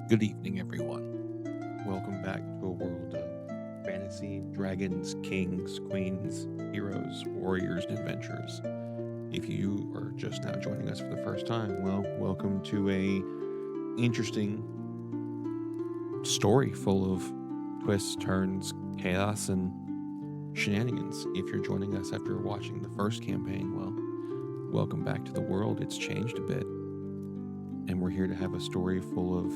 Good evening, everyone. Welcome back to a world of fantasy, dragons, kings, queens, heroes, warriors, and adventures. If you are just now joining us for the first time, well, welcome to a interesting story full of twists, turns, chaos, and shenanigans. If you're joining us after watching the first campaign, well, welcome back to the world. It's changed a bit, and we're here to have a story full of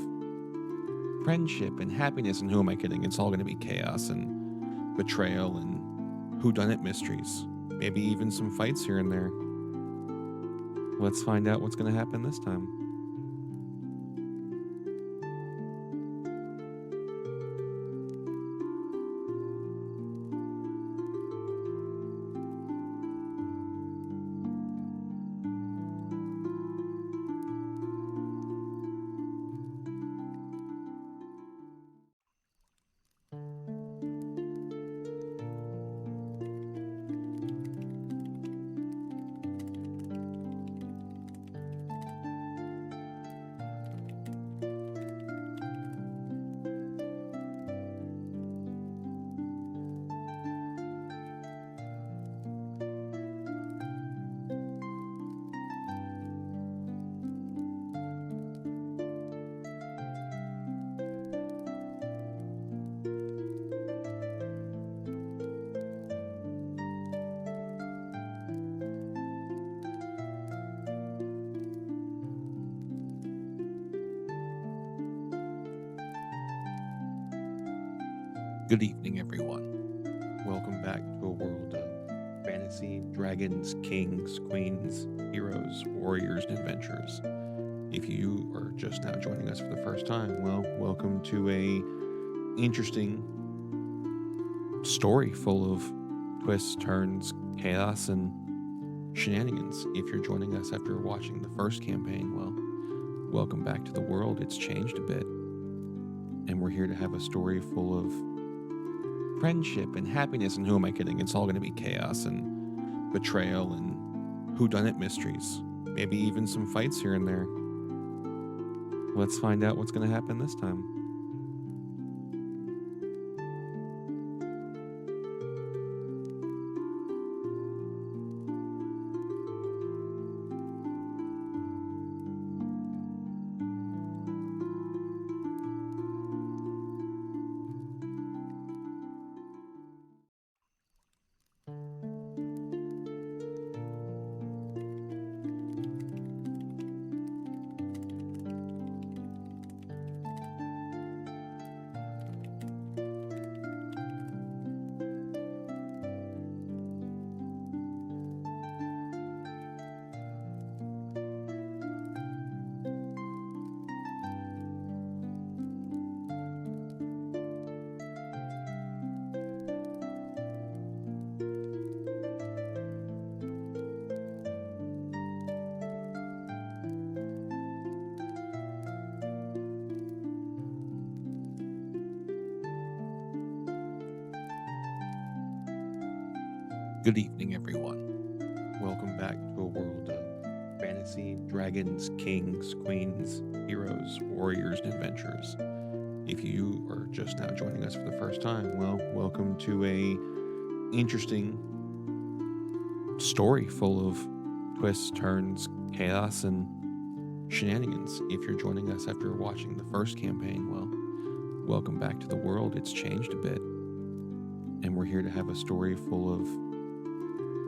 friendship and happiness. And who am I kidding? It's all going to be chaos and betrayal and whodunit mysteries. Maybe even some fights here and there. Let's find out what's going to happen this time. Good evening, everyone. Welcome back to a world of fantasy, dragons, kings, queens, heroes, warriors, and adventures. If you are just now joining us for the first time, well, welcome to a interesting story full of twists, turns, chaos, and shenanigans. If you're joining us after watching the first campaign, well, welcome back to the world. It's changed a bit, and we're here to have a story full of friendship and happiness. And who am I kidding? It's all going to be chaos and betrayal and whodunit mysteries. Maybe even some fights here and there. Let's find out what's going to happen this time. Good evening, everyone. Welcome back to a world of fantasy, dragons, kings, queens, heroes, warriors, and adventures. If you are just now joining us for the first time, well, welcome to a interesting story full of twists, turns, chaos, and shenanigans. If you're joining us after watching the first campaign, well, welcome back to the world. It's changed a bit, and we're here to have a story full of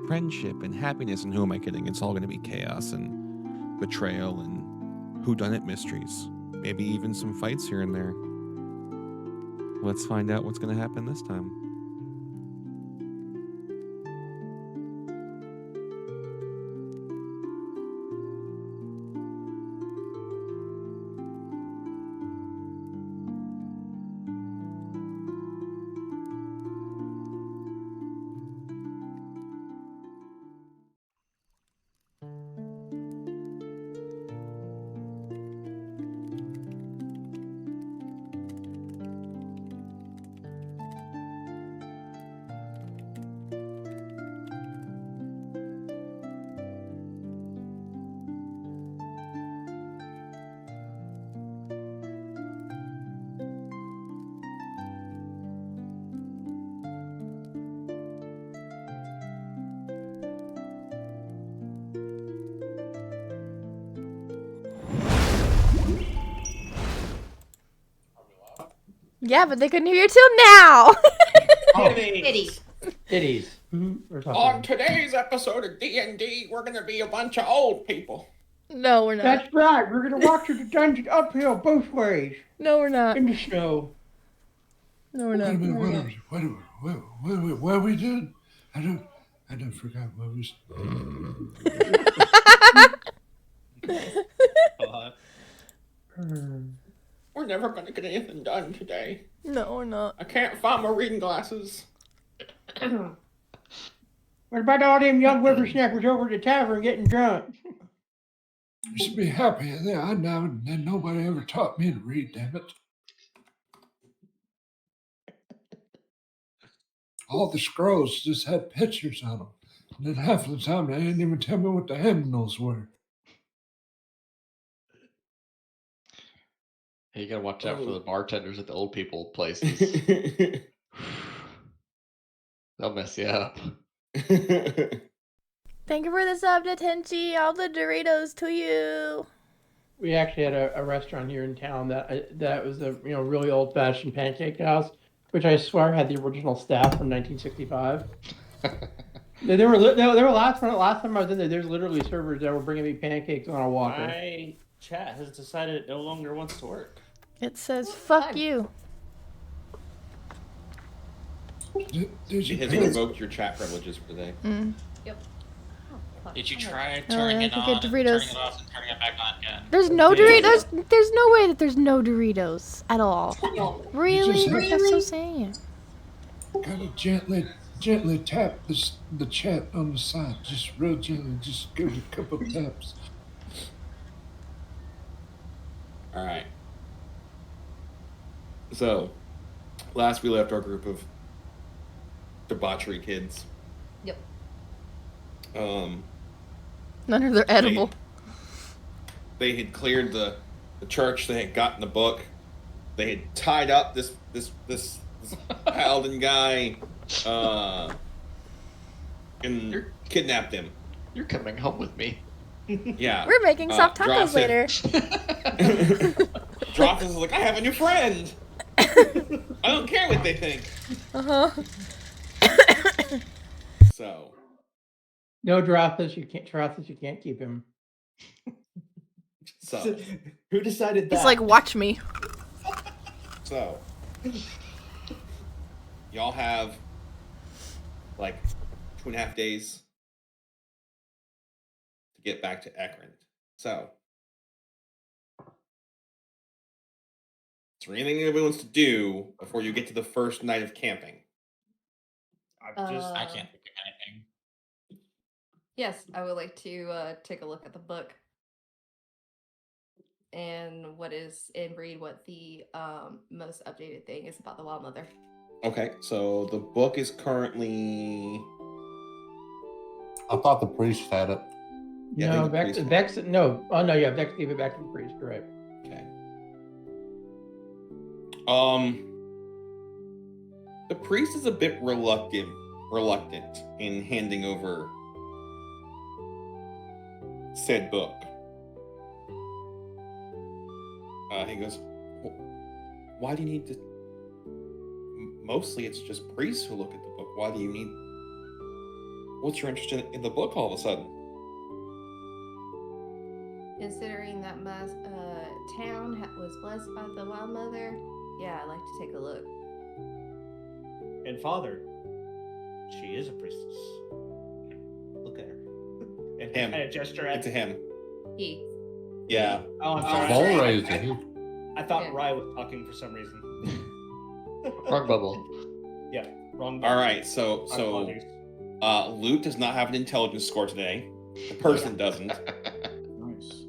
friendship and happiness. And who am I kidding? It's all going to be chaos and betrayal and whodunit mysteries. Maybe even some fights here and there. Let's find out what's going to happen this time. Yeah, but they couldn't hear you till now. Titties. Titties. Or something. On today's episode of DND, we're gonna be a bunch of old people. No, we're not. That's right. We're gonna walk through the dungeon uphill both ways No, we're not. in the snow. No, we're not. Wait a minute, what we did? I don't forgot what was. We're never gonna get anything done today. No, we're not. I can't find my reading glasses. What about all them young whippersnappers over at the tavern getting drunk? You should be happy there. Nobody ever taught me to read, damn it. All the scrolls just had pictures on them. And then half the time they didn't even tell me what the hymnals were. Hey, you gotta watch out for the bartenders at the old people places. They'll mess you up. Thank you for the sub to Tenchi. All the Doritos to you. We actually had a restaurant here in town that was a really old-fashioned pancake house, which I swear had the original staff from 1965. They were last time I was in there. There's literally servers that were bringing me pancakes on a walker. My chat has decided it no longer wants to work. It says fuck you. Did It you has pay? revoked your chat privileges for today. Did you try Oh, turning yeah, it I on, could get and Doritos. turning it off, and turning it back on again? There's no Doritos. There's no way that there's no Doritos at all. Really? just have- That's so sad. Gotta gently tap the chat on the side. Just real gently. Just give it a couple taps. Alright. So, last we left our group of debauchery kids. Yep. None of them edible. They had cleared the church, they had gotten the book, they had tied up this paladin guy, and kidnapped him. You're coming home with me. Yeah. We're making soft tacos Dross later. Dross is like, I have a new friend. I don't care what they think. Uh-huh. So. No Drothus, you can't keep him. So. Who decided that? It's like, watch me. So. Y'all have like 2.5 days to get back to Ekrend. So. Is there anything anybody wants to do before you get to the first night of camping? I can't think of anything. Yes, I would like to take a look at the book and read what the most updated thing is about the Wild Mother. Okay, so the book is currently. I thought the priest had it. Yeah, I No, think the priest- Vex. No. Oh no, yeah, Vex gave it back to the priest. Correct. Okay. The priest is a bit reluctant in handing over said book. He goes, why do you need to? Mostly it's just priests who look at the book. Why do you need? What's your interest in the book all of a sudden? Considering that my town was blessed by the Wild Mother, yeah, I'd like to take a look. And Father, she is a priestess. Look at her. And Him. kind of gesture at It's a him. He. Yeah. Oh, I'm sorry. Bull raising. I thought Yeah. Rye was talking for some reason. Wrong bubble. Yeah, wrong. All right. So Apologies. Luke does not have an intelligence score today. The person doesn't. Nice.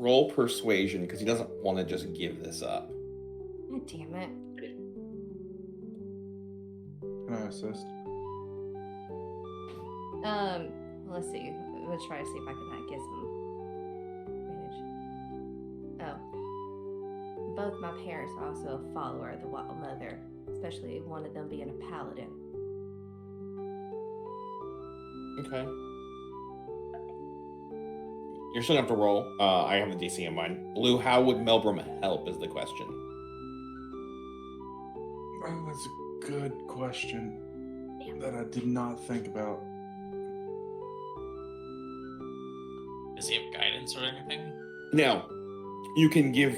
Roll persuasion because he doesn't want to just give this up. Damn it. Can I assist? Let's see. I'm gonna try to see if I can get some advantage. Oh. Both my parents are also a follower of the Wild Mother, especially one of them being a paladin. Okay. You're still gonna have to roll. I have the DC in mind. Blue, how would Melbrum help is the question. Oh, that's a good question that I did not think about. Does he have guidance or anything? Now, you can give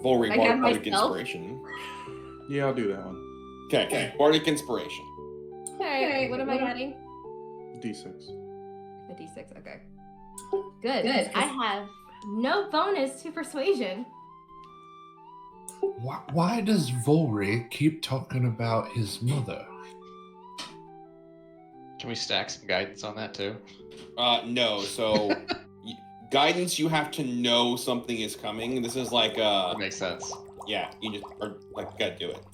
Volry I got Bardic myself? Inspiration. Yeah, I'll do that one. Okay, Bardic Inspiration. Okay, what am I getting? D6. A D6, okay. Good. I have no bonus to persuasion. Why does Volry keep talking about his mother? Can we stack some guidance on that too? No. So, guidance, you have to know something is coming. This is like That makes sense. yeah, you just are like gotta do it.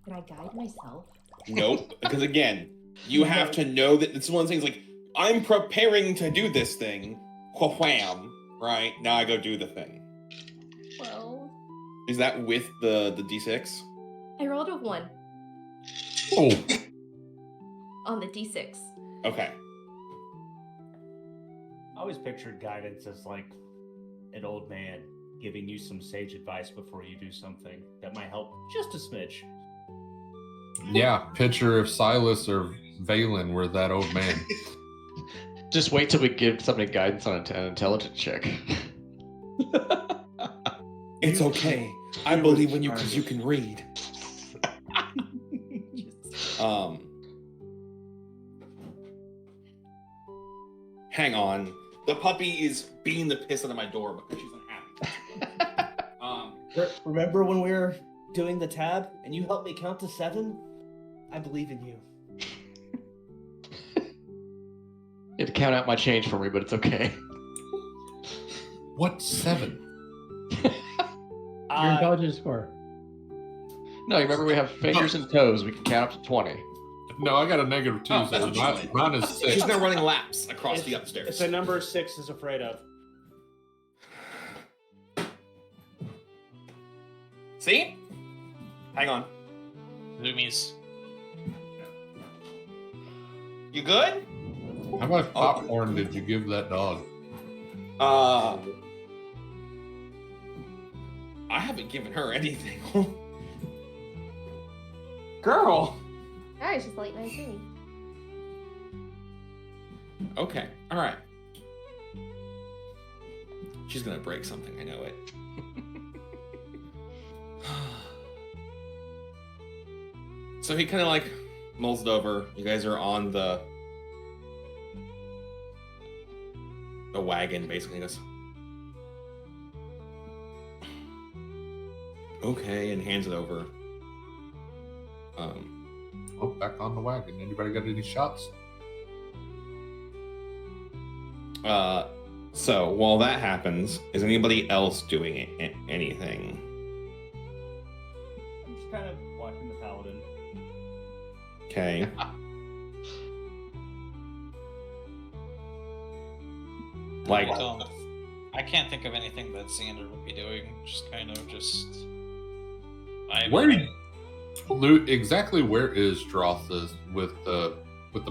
Can I guide myself? Nope, because again, you have to know that it's one of those things like I'm preparing to do this thing. Wham! Right now, I go do the thing. Well, Is that with the D6? I rolled a 1 Oh, on the D6. Okay. I always pictured guidance as like an old man giving you some sage advice before you do something that might help just a smidge. Yeah, picture if Silas or Valen were that old man. Just wait till we give somebody guidance on an intelligence check. It's okay. I believe in you because you can read. Hang on. The puppy is beating the piss out of my door because she's unhappy. Remember when we were doing the tab and you helped me count to 7? I believe in you. You had to count out my change for me, but it's okay. what's 7? Your intelligence score. No, you remember we have fingers and toes. We can count up to 20. No, I got a -2, Oh, so that's what mine is 6. She's now running laps across the It's upstairs. a number 6 is afraid of. See? Hang on. Loomies. You good? How much popcorn did you give that dog? I haven't given her anything. Girl. Alright, she's late night tea. Okay. All right. She's gonna break something. I know it. So he kind of like mulls it over. You guys are on the wagon, basically. He goes, okay, and hands it over. Oh, back on the wagon. Anybody got any shots? So while that happens, is anybody else doing anything? I'm just kind of watching the paladin. Okay. Like, I can't think of anything that Xander would be doing. Just kind of just. Exactly where is Drotha with the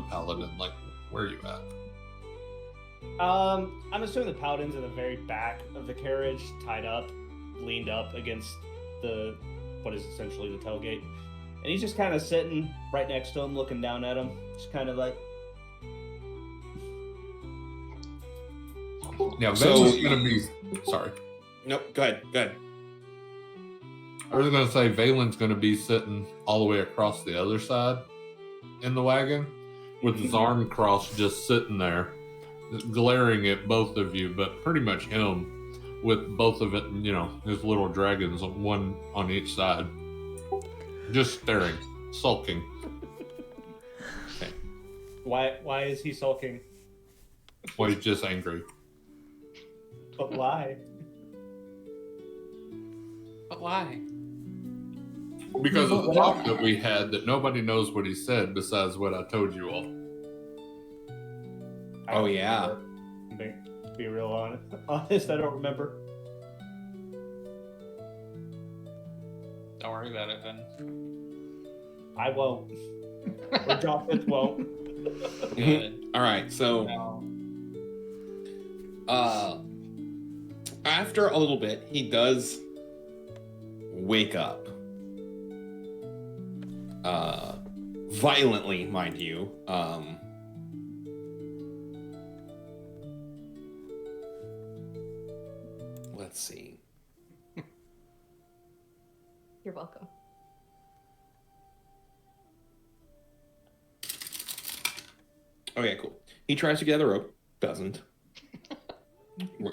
paladin? Like, where are you at? I'm assuming the paladin's in the very back of the carriage, tied up, leaned up against what is essentially the tailgate. And he's just kind of sitting right next to him, looking down at him. Just kind of like... Yeah, So- Valen's gonna be. Sorry, nope, go ahead, go ahead. I was gonna say Valen's gonna be sitting all the way across the other side in the wagon, with his arm crossed, just sitting there, glaring at both of you, but pretty much him with both of it, you know, his little dragons, one on each side, just staring, sulking. Okay. Why is he sulking? Well, he's just angry. But why? But why? Because of the talk that we had, that nobody knows what he said besides what I told you all. Oh, yeah. Be real honest, I don't remember. Don't worry about it then. I won't. Or Joffrey won't. Good. All right, so No. After a little bit, he does wake up. Violently, mind you. Let's see. You're welcome. Okay, cool. He tries to get out of the rope. Doesn't.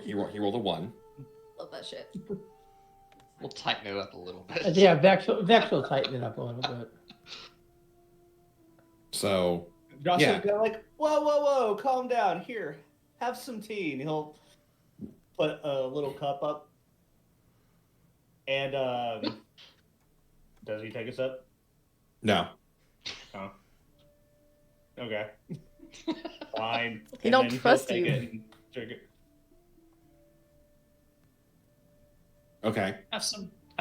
He rolled a 1. Love that shit. We'll tighten it up a little bit. Yeah, Vex will tighten it up a little bit. So, Josh yeah. is kind of like, whoa, calm down. Here, have some tea. And he'll put a little cup up. And does he take a sip? No. Oh. Okay. Fine. He And don't then trust he'll take you. it and drink it. Okay. Have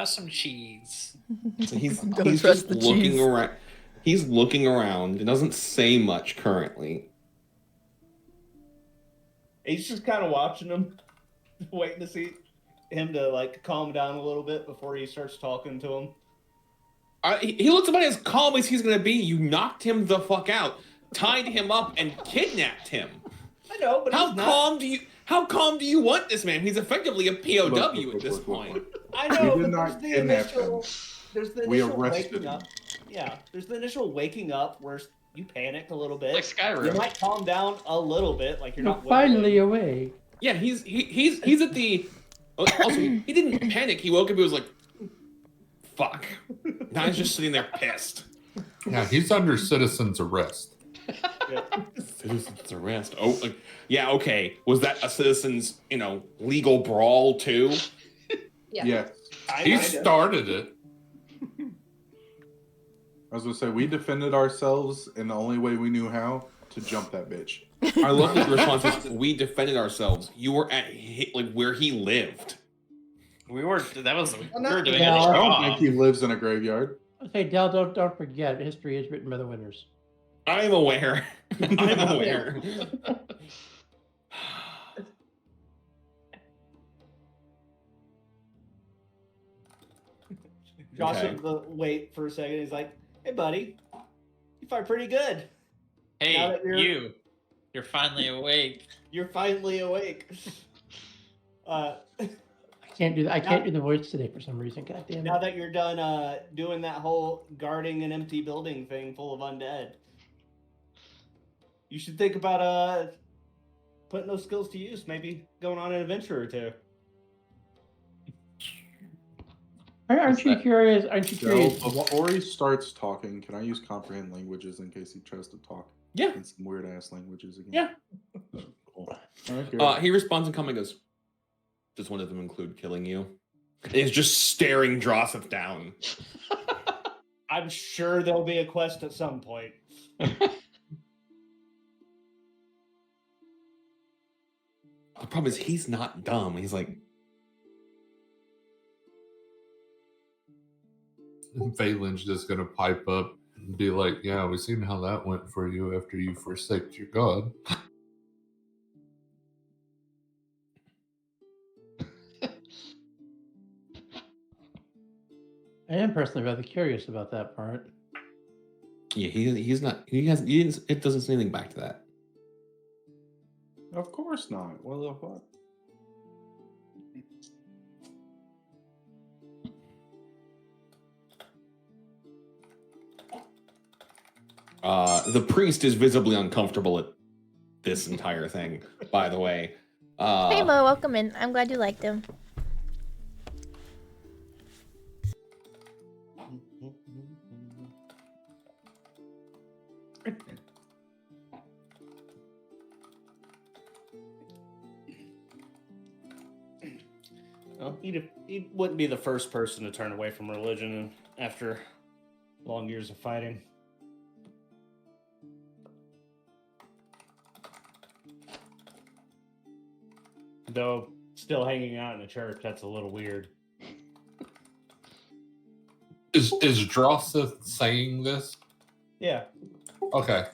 some cheese. So he's Don't just trust the looking cheese. around. He's looking around and doesn't say much currently. He's just kind of watching him, waiting to see him to like calm down a little bit before he starts talking to him. He looks about as calm as he's gonna be. You knocked him the fuck out, tied him up, and kidnapped him. I know, but How he's not. calm do you want this man? He's effectively a POW Look, at this look. point. I know, We did but not there's the kidnap initial. There's the We initial arrested waking him. up. Yeah, there's the initial waking up where you panic a little bit. Like Skyrim. You might calm down a little bit, like you're You're not finally wailing. awake. Yeah, he's at the. Also, he didn't panic. He woke up. He was like, "Fuck." Now he's just sitting there pissed. Yeah, he's under citizen's arrest. Citizen's arrest. Oh, like, yeah. Okay. Was that a citizen's, legal brawl too? Yeah. Yeah. He started it. I was gonna say we defended ourselves in the only way we knew how to jump that bitch. I love that the response is, "We defended ourselves." You were at where he lived. We were doing Yeah, a I don't job. think he lives in a graveyard. Okay, Del, don't forget, history is written by the winners. I'm aware. I'm aware. Josh Okay. will wait for a second. He's like, "Hey, buddy, you fight pretty good. Now Hey, that you're- you're finally awake. You're finally awake." I can't do that. I can't do the voice today for some reason. God damn Now it. that you're done doing that whole guarding an empty building thing full of undead, you should think about putting those skills to use. Maybe going on an adventure or two. Aren't you curious? Aren't you So curious? before he starts talking, can I use comprehend languages in case he tries to talk? Yeah. In some weird ass languages again. Yeah. Cool. Okay. He responds and comment goes, "Does one of them include killing you?" And he's just staring Drosseth down. I'm sure there'll be a quest at some point. The problem is he's not dumb. He's like, Valen's just gonna pipe up and be like, "Yeah, we've seen how that went for you after you forsaked your god." I am personally rather curious about that part. yeah, he's not. It doesn't say anything back to that. Of course not. What the fuck? The priest is visibly uncomfortable at this entire thing, by the way. Hey Mo, welcome in. I'm glad you liked him. Well, he wouldn't be the first person to turn away from religion after long years of fighting. Though still hanging out in a church, that's a little weird. Is Drosseth saying this? Yeah. Okay.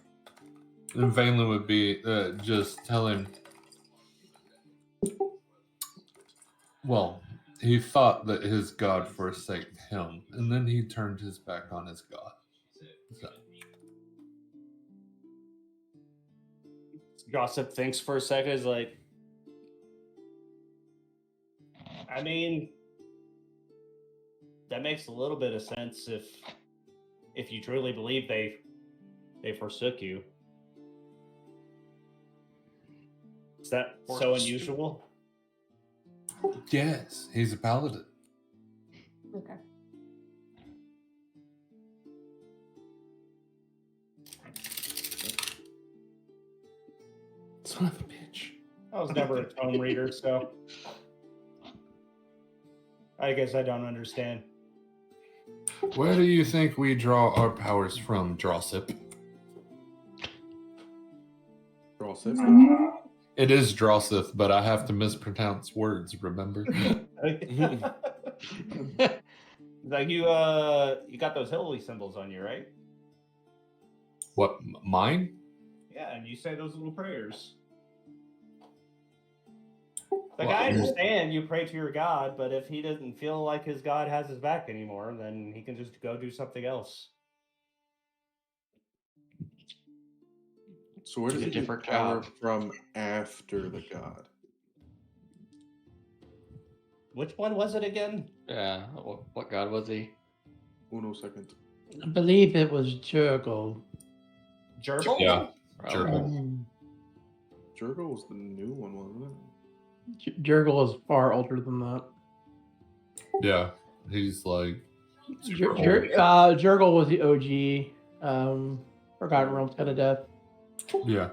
Then Valen would be just tell him, Well, he thought that his god forsaken him, and then he turned his back on his god. So, Gossip thinks for a second. Is like, I mean, that makes a little bit of sense if you truly believe they forsook you. Is that so unusual? yes, he's a paladin. Okay. Son of a bitch. I was never a tome reader, so I guess I don't understand. Where do you think we draw our powers from, Drossip? It is Drossith, but I have to mispronounce words, remember? Like you got those holy symbols on you, right? What, mine? Yeah, and you say those little prayers. Like, Well, I understand you pray to your God, but if he doesn't feel like his God has his back anymore, then he can just go do something else. So where does Get a he get different power job. from after the god? Which one was it again? Yeah. What god was he? Uno second. I believe it was Jurgle. Gerbil? Yeah, Probably. Jurgle. Jurgle was the new one, wasn't it? Jurgle is far older than that. Yeah, he's like super old. Jurgle was the OG Forgotten Realms kind of death. Yeah.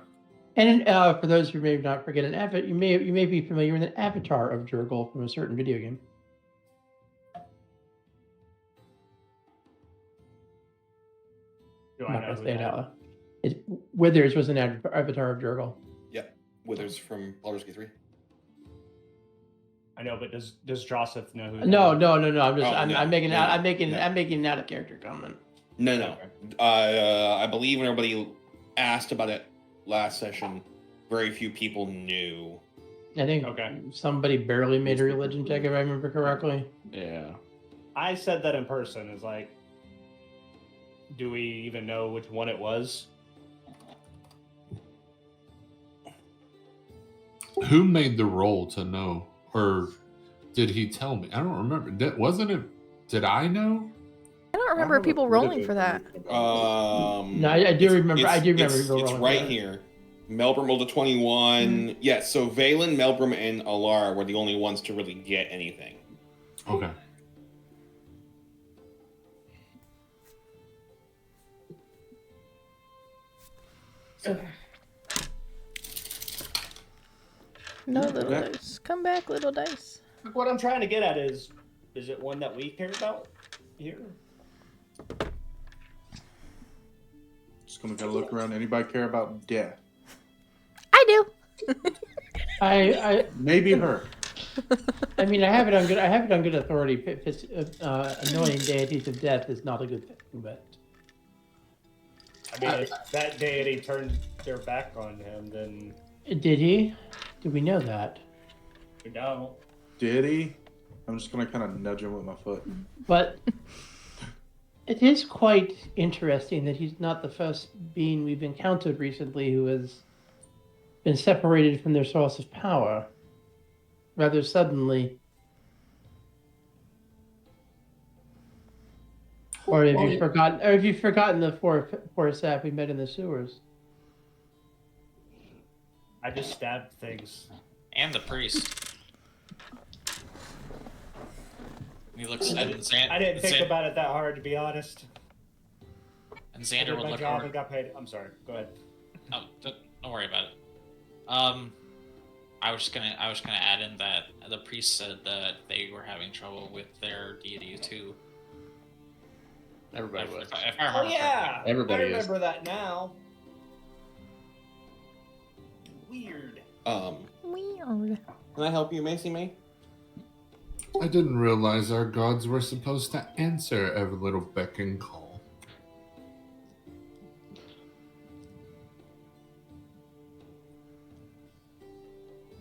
And for those who may not forget you may be familiar with an avatar of Jurgle from a certain video game. Do I'm I not know gonna who say it that- out loud. Withers was an avatar of Jurgle. Yep. Withers from Baldur's Gate 3. I know, but does Drossith know who that No. is? I'm making no, I'm making no. I'm making out a character comment. No. I believe when everybody asked about it last session, very few people knew. I think Okay. somebody barely made a religion check if I remember correctly. Yeah. I said that in person. Is like, do we even know which one it was? Who made the roll to know? Or did he tell me? I don't remember. Wasn't it? Did I know? I don't remember people rolling for that. No, I do remember. I do remember. It's rolling for right that. here. Melbrum rolled a 21. Yes, so Valen, Melbrum, and Alara were the only ones to really get anything. Okay. No, little dice. Come back, little dice. What I'm trying to get at is it one that we care about here? Just gonna gotta look around. Anybody care about death? I do. I Maybe her. I mean, I have it on good authority. Annoying deities of death is not a good thing, but I mean, if that deity turned their back on him, then did he? Do we know that? we don't. Did he? I'm just gonna kind of nudge him with my foot. But it is quite interesting that he's not the first being we've encountered recently who has been separated from their source of power rather suddenly. Or have you forgotten? Or have you forgotten the poor sap we met in the sewers? I just stabbed things. And the priest. He looks I didn't think about it that hard, to be honest. And I Xander did would my look job over. and got paid. I'm sorry. Go ahead. Oh, don't worry about it. I was gonna add in that the priest said that they were having trouble with their deity too. Everybody was. If I Oh remember yeah, Everybody I is. remember that now. Weird. Weird. Can I help you, Macy May? I didn't realize our gods were supposed to answer every little beck and call.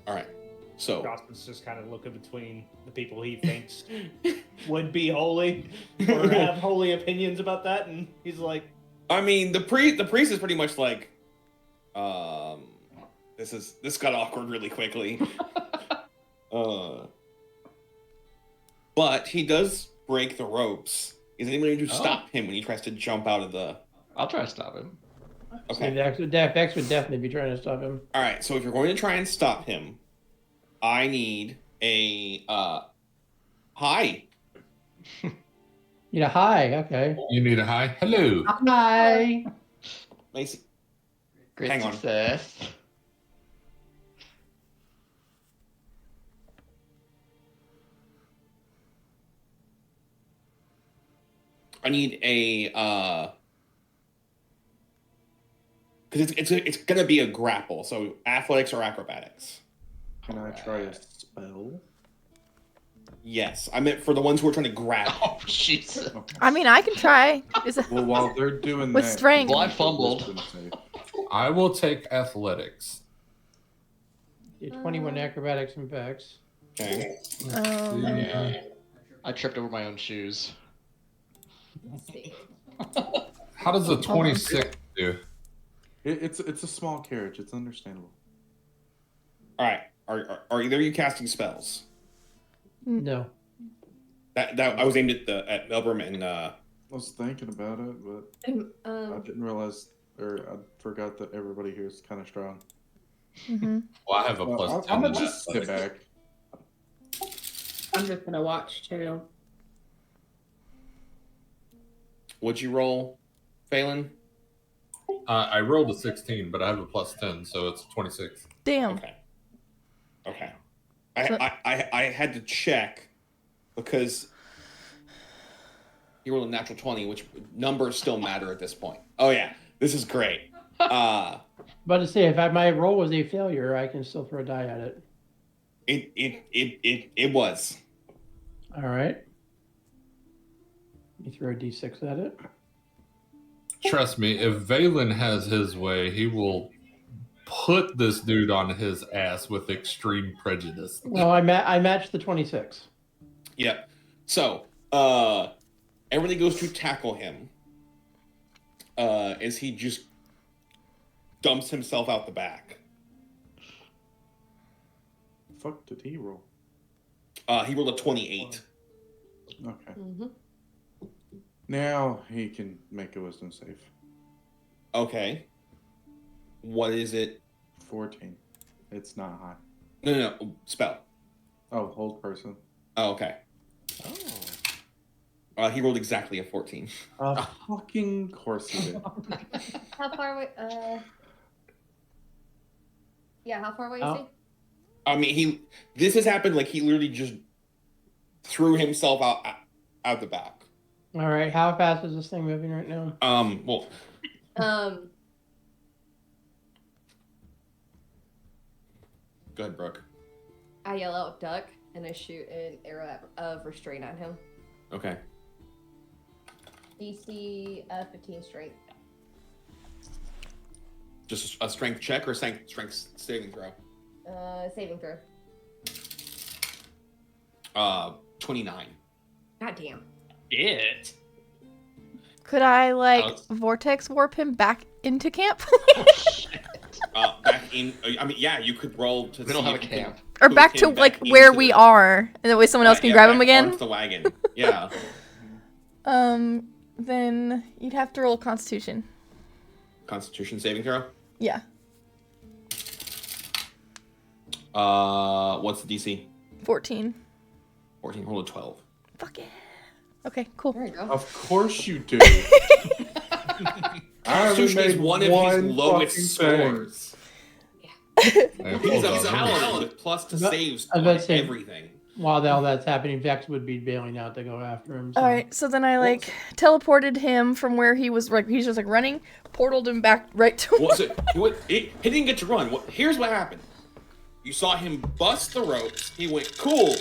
All right. So Crossman's just kind of looking between the people he thinks would be holy or have holy opinions about that, and he's like, I mean, the priest is pretty much like, this got awkward really quickly. But he does break the ropes. Is anyone going to stop him when he tries to jump out of the? I'll try to stop him. Okay. Vex would definitely be trying to stop him. All right. So if you're going to try and stop him, I need a hi. Need a hi, okay. You need a hi. Hello. Hi. Macy. Great Hang on. success. I need a because it's gonna be a grapple. So athletics or acrobatics. Can I try a spell? Yes, I meant for the ones who are trying to grab. Oh, Jesus. I mean, I can try. Is it... Well, while they're doing With that, strength. Well, I fumbled. I will take athletics. Yeah, 21 acrobatics and Vex. Okay. I tripped over my own shoes. Let's see. How does a 26 do? It's a small carriage. It's understandable. All right. Are either of you casting spells? No. That I was aimed at Melbourne and I was thinking about it, but I didn't realize, or I forgot that everybody here is kind of strong. Mm-hmm. Well, I have a plus 10. I'm gonna to just that. sit back. I'm just gonna watch too. What'd you roll, Phelan? I rolled a 16, but I have a plus 10, so it's 26. Damn. Okay. So- I had to check because you rolled a natural 20, which numbers still matter at this point. Oh yeah, this is great. But to say, if my roll was a failure, I can still throw a die at it. It was. All right. You throw a d6 at it. Trust me, if Valen has his way, he will put this dude on his ass with extreme prejudice. Well, I matched the 26. Yep. So, everybody goes to tackle him. As he just dumps himself out the back. Fuck did he roll? He rolled a 28. Okay. Mm-hmm. Now he can make a wisdom save. Okay. What is it? 14. It's not high. No. Spell. Oh, hold person. Oh, okay. He rolled exactly a 14. Fucking course he did. How far away? Yeah, how far away is he? I mean, this has happened, like, he literally just threw himself out the back. All right. How fast is this thing moving right now? Well, go ahead, Brooke. I yell out duck and I shoot an arrow of restraint at him. Okay. DC 15 strength. Just a strength check or a strength saving throw? Saving throw. 29. God damn. It. Could I Alex? vortex warp him back into camp? Back in. I mean, yeah, you could roll to. We don't see have if a you camp. Or can back move to him like back where into we the- are, and that way someone else can grab him back again. onto the wagon. Yeah. Then you'd have to roll Constitution. Constitution saving throw. Yeah. What's the DC? 14. 14. Roll a 12. Fuck yeah. Okay, cool. There you go. Of course you do. Constitution is one of his lowest scores. Hey, He's hold a on. paladin with plus to But- saves I was about on to say- everything. While all that's happening, Vex would be bailing out to go after him. So. All right, so then I teleported him from where he was he's just running, portaled him back right to What was it? He didn't get to run. Here's what happened. You saw him bust the ropes. He went, cool,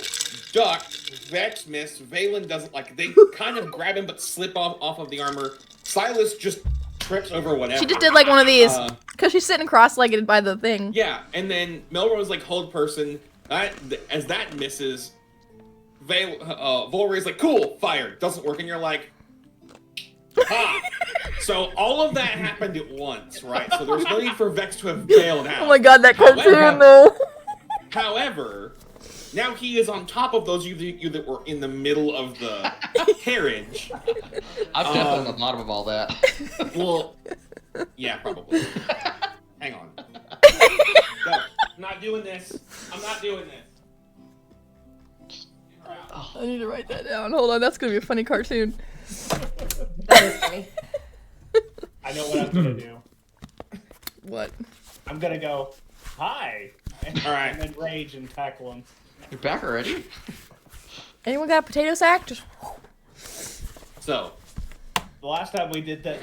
duck, Vex missed, Valen doesn't they kind of grab him but slip off of the armor. Silas just trips over whatever. She just did one of these because she's sitting cross-legged by the thing. Yeah, and then Melrose was hold person. As that misses, Volry's like, cool, fire, doesn't work, and you're like, ha! So all of that happened at once, right? So there's no need for Vex to have bailed out. Oh my god, that cartoon though. However, now he is on top of those you that were in the middle of the carriage. I'm definitely on the bottom of all that. Well, yeah, probably. Hang on. No, I'm not doing this. I'm not doing this. I need to write that down. Hold on, that's gonna be a funny cartoon. That is funny. I know what I'm gonna do. What? I'm gonna go, hi! All right. And then rage and tackle him. You're back already? Anyone got a potato sack? Just. So, The last time we did that,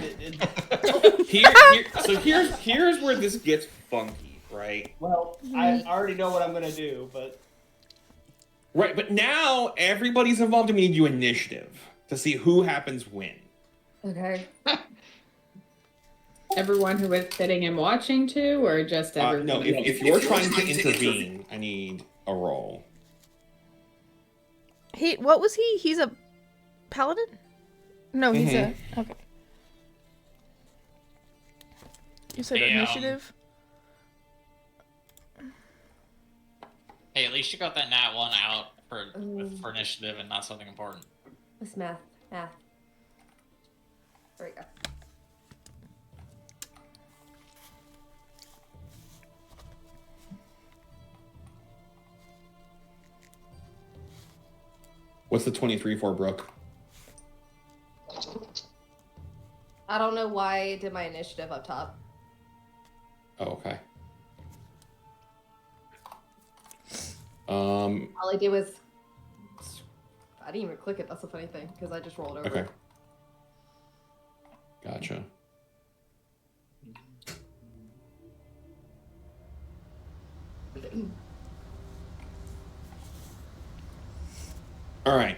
here's where this gets funky, right? well, I already know what I'm gonna do, but Right, but now everybody's involved and we need to do initiative to see who happens when. Okay. Everyone who was sitting and watching too, or just everyone? No, if you're trying to intervene, I need a roll. What was he? He's a paladin? No, he's a. Okay. You said initiative? Hey, at least you got that nat 1 out for initiative and not something important. What's math? Math. There we go. What's the 23 for, Brooke? I don't know why I did my initiative up top. Oh, okay. All I did was... I didn't even click it, that's the funny thing, because I just rolled over. Okay. Gotcha. All right.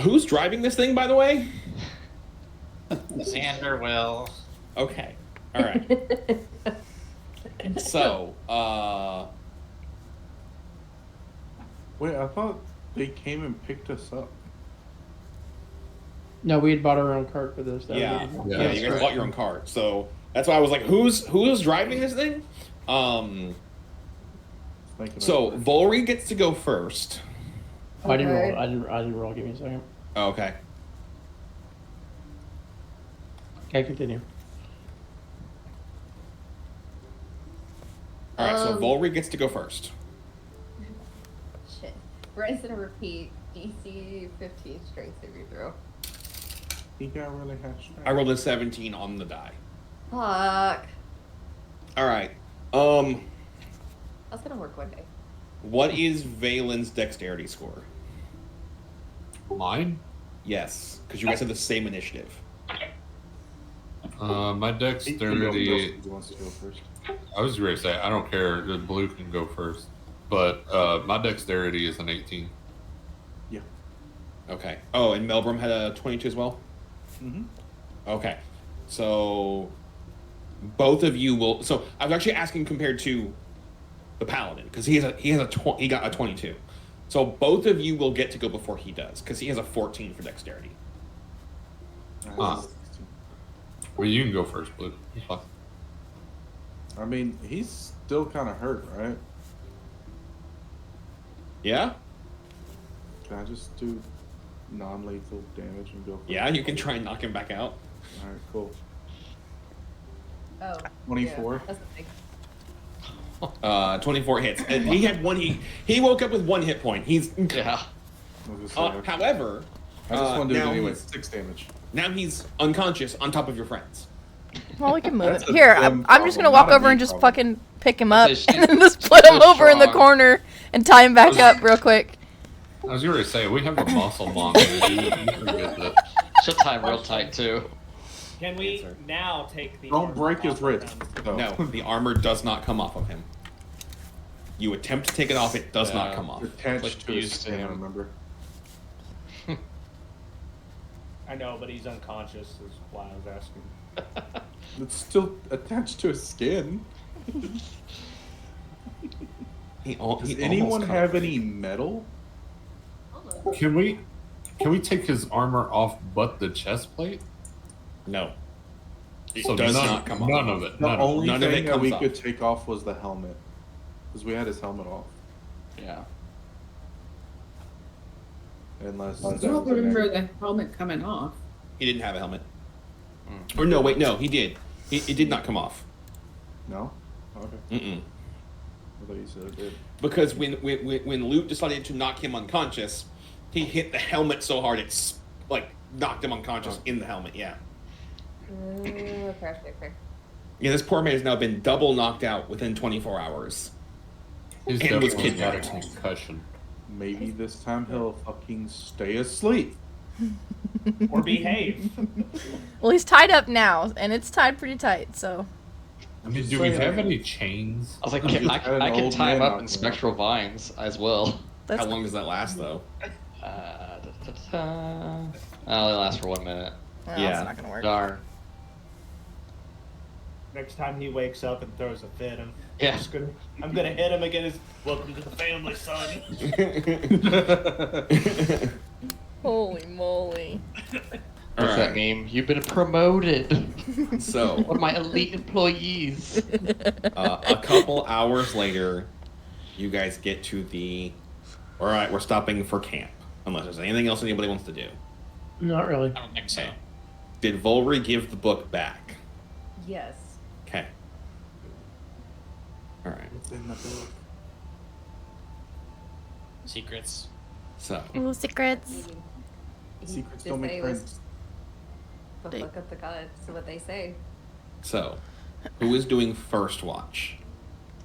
Who's driving this thing, by the way? Xander will. Okay. All right. So, Wait, I thought they came and picked us up. No, we had bought our own cart for this. yeah, you guys bought your own cart. So that's why I was like, who's driving this thing? So Volry gets to go first. I didn't roll. I didn't roll. Give me a second. Oh, okay. Okay, continue. All right, so Volry gets to go first. Shit. Brent's gonna repeat DC 15 strength saving throw. He got really high strength. I rolled a 17 on the die. Fuck. All right. That's gonna work one day. What is Valen's dexterity score? Mine? Yes, because you guys have the same initiative. My dexterity. He wants to go first. I was going to say, I don't care. The blue can go first. But my dexterity is an 18. Yeah. Okay. Oh, and Melbrum had a 22 as well? Mm-hmm. Okay. So both of you will. So I was actually asking compared to the paladin because he got a 22. So both of you will get to go before he does because he has a 14 for dexterity. Well, you can go first, Blue. It's fine. I mean, he's still kind of hurt, right? Yeah? Can I just do non-lethal damage and go first? Yeah, you can try and knock him back out. All right, cool. Oh. 24. Yeah, that's the thing. 24 hits. And he had one. He woke up with 1 hit point. He's Yeah. however, I just want to do it now anyway. he's- 6 damage. now he's unconscious on top of your friends. Well, we can move That's it. a Here, them I'm just gonna problem, walk not a over me and just problem. fucking pick him up She's- and then just put him she's over in the strong. corner and tie him back up real quick. I was going to say, we have a muscle monster. You forget that. She'll tie him real tight too. can we now take the... Don't armor break his off wrist. of them? though. No, the armor does not come off of him. You attempt to take it off, it does not Yeah. come off. Attached Like to his fused to skin, him. remember? I know, but he's unconscious is why I was asking. It's still attached to his skin. Does anyone have any metal? Can we take his armor off but the chest plate? No. It So does none, not come off. none of it. The None of it. only None of thing it that we comes could off. take off was the helmet, because we had his helmet off. Yeah. Unless I that don't was an remember the helmet coming off. He didn't have a helmet. Or no, wait, no, he did. It did not come off. No. Okay. Mm-mm. I thought you said it did. Because when Luke decided to knock him unconscious, he hit the helmet so hard it's like knocked him unconscious in the helmet. Yeah. Okay. Yeah, this poor man has now been double knocked out within 24 hours. He's And was definitely got a kidnapped. concussion. Maybe this time he'll fucking stay asleep. Or behave. Well, he's tied up now, and it's tied pretty tight. So I mean, do we have any chains? I was like, I'm just I an can old tie him man up out in there. spectral vines as well. that's How long does that last, though? It only lasts for 1 minute. well, Yeah. that's not gonna work. Darn. Next time he wakes up and throws a fit, Yeah. I'm gonna hit him again. Welcome to the family, son. Holy moly! What's that meme? You've been promoted. So, One of my elite employees. a couple hours later, you guys get to the. All right, we're stopping for camp. Unless there's anything else anybody wants to do. Not really. I don't think so. Did Volry give the book back? Yes. Okay. All right. It's in the book. Secrets. So, Ooh, secrets. Secrets did don't say make it was friends. The book of the gods, so what they say. who is doing first watch?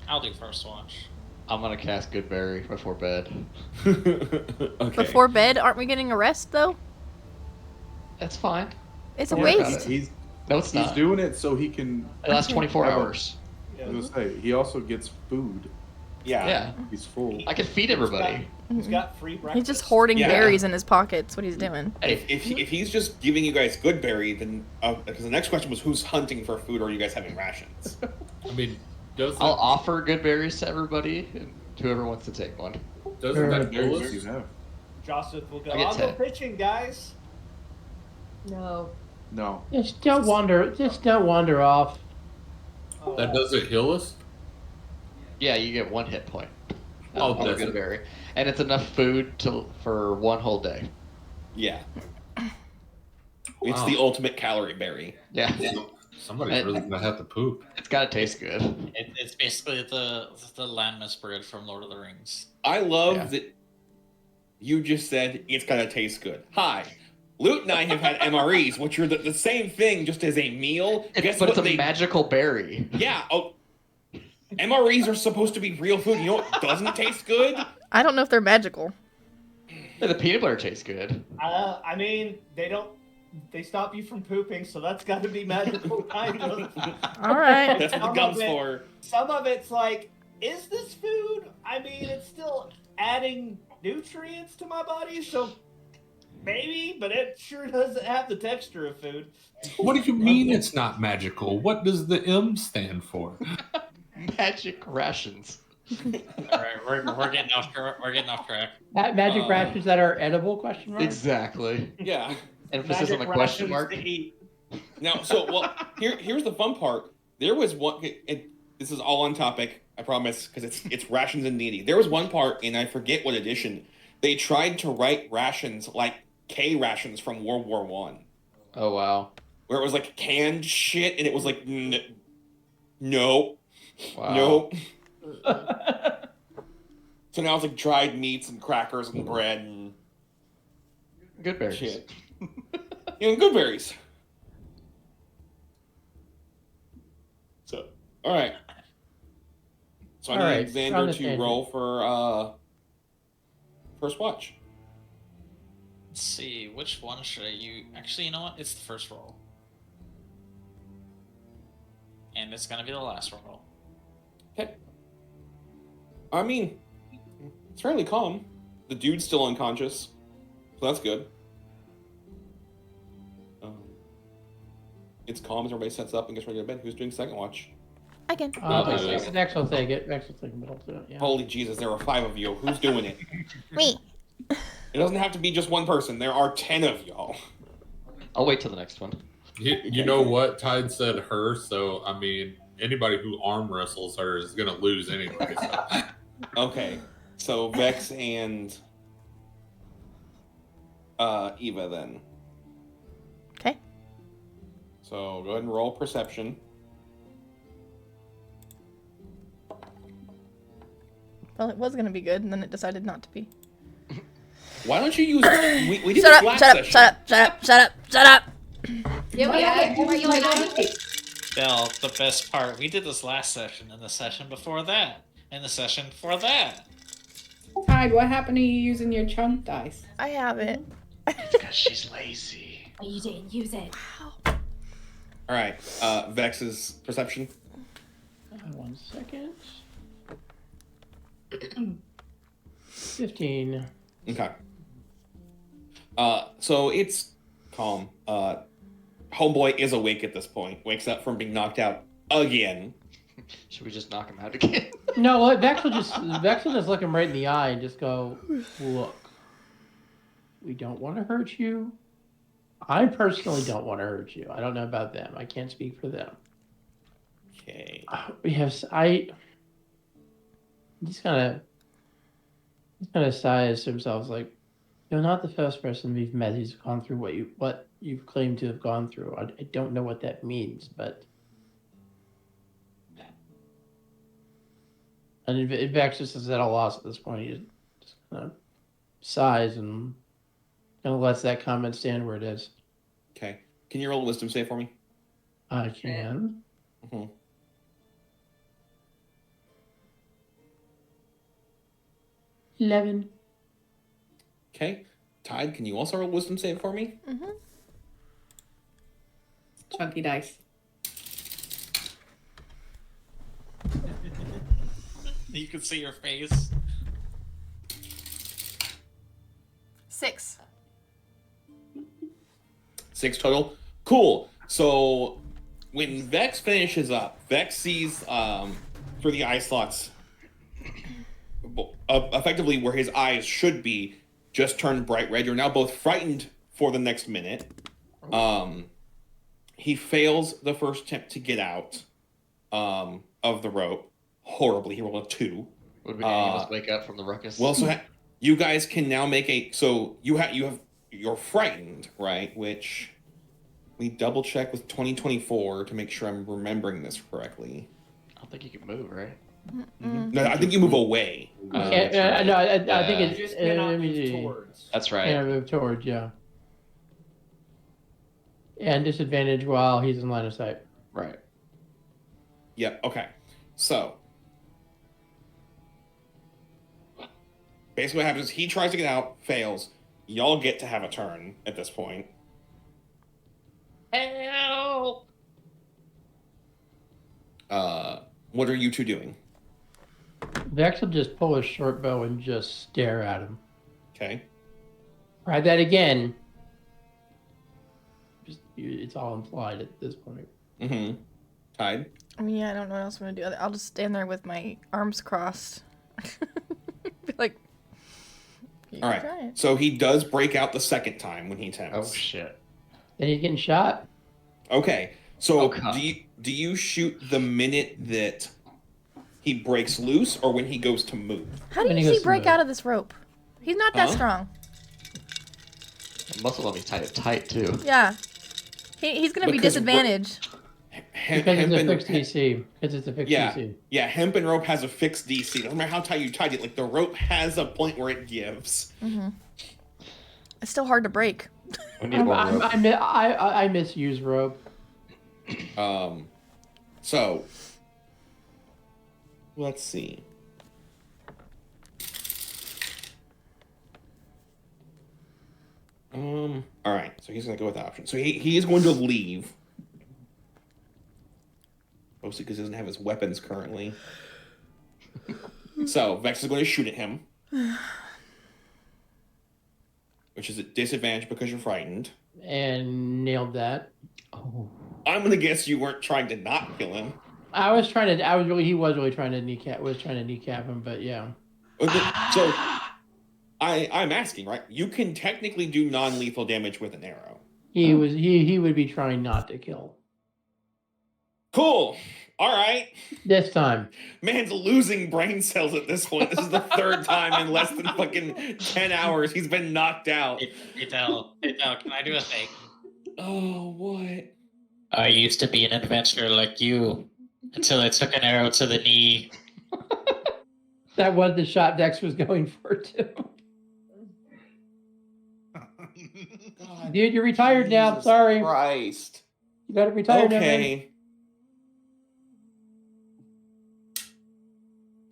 I'll do first watch. I'm gonna cast Goodberry before bed. Okay. Before bed, aren't we getting a rest though? That's fine. It's a Don't worry about waste. it. He's No, it's he's not. doing it so he can. It lasts 24 have a- hours. I was gonna say he also gets food. Yeah. Yeah. He's full. I can feed everybody. He's got free breakfast. He's just hoarding Yeah. berries in his pockets. What he's doing. If he's just giving you guys good berry, then because the next question was who's hunting for food, or are you guys having rations? I mean, does I'll offer good berries to everybody, and whoever wants to take one. doesn't that Berries kill do you us? have? Joseph will go. I get I'll go 10. pitching, guys. No. No. Just don't wander off. Oh, That doesn't heal us? Yeah, you get 1 hit point. Oh, on a that's good it. berry, and it's enough food for 1 whole day. Yeah. It's Wow. the ultimate calorie berry. Yeah, Somebody's really gonna have to poop. it's gotta taste good. It's basically the Landmass bread from Lord of the Rings. I love Yeah. that you just said it's gotta taste good. Hi. Lute and I have had MREs, which are the same thing, just as a meal. Guess But what it's a magical berry. Yeah. Oh, MREs are supposed to be real food. You know what doesn't taste good? I don't know if they're magical. Yeah, the peanut butter tastes good. I mean, they stop you from pooping, so that's got to be magical, kind of. All right. That's what the Some gum's of it- for. Some of it's like, is this food? I mean, it's still adding nutrients to my body, so maybe, but it sure doesn't have the texture of food. What do you mean it's not magical? What does the M stand for? Magic rations. All right, we're getting off. We're getting off track. Magic rations that are edible? Question mark. Exactly. Yeah. Emphasis on the Magic question rations mark. to eat. Now, here's the fun part. There was one. This is all on topic, I promise, because it's rations and D&D. There was one part, and I forget what edition. They tried to write rations like K rations from World War One, Oh wow. where it was like canned shit, and it was like, no, Wow. nope. So now it's like dried meats and crackers and bread and Good berries. shit. And good berries. So, all right. So I All need right, Xander on the to tangent. roll for first watch. Let's see, which one should I use? Actually, you know what? It's the first roll. And it's gonna be the last roll. Okay. I mean, it's fairly calm. The dude's still unconscious, so that's good. It's calm as everybody sets up and gets ready to bed. Who's doing second watch? I can. Vex will take it. Vex will take the middle too. Yeah. Holy Jesus, there are 5 of you. Who's doing it? Me. It doesn't have to be just one person. There are 10 of y'all. I'll wait till the next one. You know what? Tide said her, so I mean, anybody who arm wrestles her is gonna lose anyway. So. Okay, so Vex and Eva then. Okay. So go ahead and roll perception. Well, it was gonna be good, and then it decided not to be. Why don't you use? We did Shut this up! last Shut up! session. Shut up! Shut up! Shut up! Shut up! Bill, the best part, we did this last session, and the session before that, and the session before that. Tide, what happened to you using your chunk dice? I have it. Because she's lazy. Oh, you didn't use it. Wow. All right, Vex's perception. 1 second. 15. Okay. So it's calm. Homeboy is awake at this point. Wakes up from being knocked out again. Should we just knock him out again? No, Vex will just look him right in the eye and just go, "Look, we don't want to hurt you. I personally don't want to hurt you. I don't know about them. I can't speak for them. Okay. He's kind of sighs to himself, like, you're not the first person we've met who's gone through what you've claimed to have gone through. I don't know what that means, but. And if Vex just is at a loss at this point, he just kind of sighs and kind of lets that comment stand where it is. Okay. Can you roll a wisdom save for me? I can. Mm-hmm. 11. Okay. Tide, can you also roll a wisdom save for me? Mm-hmm. Chunky dice. You can see your face. 6. 6 total. Cool. So when Vex finishes up, Vex sees through the eye slots, effectively where his eyes should be, just turned bright red. You're now both frightened for the next minute. He fails the first attempt to get out of the rope. Horribly, he rolled a 2. Would any of us wake up from the ruckus? Well, so you guys can now make a. So you're frightened, right? Which we double check with 2024 to make sure I'm remembering this correctly. I don't think you can move, right? No, I think you move away. I think it's Just cannot move towards. That's right. Yeah, move towards, yeah. And disadvantage while he's in line of sight. Right. Yeah, okay. So basically what happens is he tries to get out, fails. Y'all get to have a turn at this point. Help! What are you two doing? Vex will just pull his short bow and just stare at him. Okay. Try that again. It's all implied at this point. Mm-hmm. Tide? I mean, yeah, I don't know what else I'm gonna do. I'll just stand there with my arms crossed. Be like, all right. So he does break out the second time when he attempts. Oh shit! Then he's getting shot. Okay. So do you shoot the minute that he breaks loose, or when he goes to move? How do you break out of this rope? He's not that strong. The muscle on me tight too. Yeah. He's gonna be disadvantaged. Because it's a fixed DC. Because it's a fixed DC. Yeah, hemp and rope has a fixed DC. Doesn't matter how tight you tied it. Like the rope has a point where it gives. Mm-hmm. It's still hard to break. I misuse rope. So let's see. All right. So he's gonna go with the option. So he is going to leave. Mostly because he doesn't have his weapons currently. So Vex is going to shoot at him. Which is a disadvantage because you're frightened. And nailed that. Oh. I'm going to guess you weren't trying to not kill him. I was really trying to kneecap him, but yeah. So I'm asking, right? You can technically do non-lethal damage with an arrow. He would be trying not to kill. Cool. All right. This time. Man's losing brain cells at this point. This is the third time in less than fucking 10 hours he's been knocked out. Hey, Del, can I do a thing? Oh, what? I used to be an adventurer like you until I took an arrow to the knee. That was the shot Dex was going for, too. God, dude, you're retired now. Sorry. Christ. You got to retire now. Okay.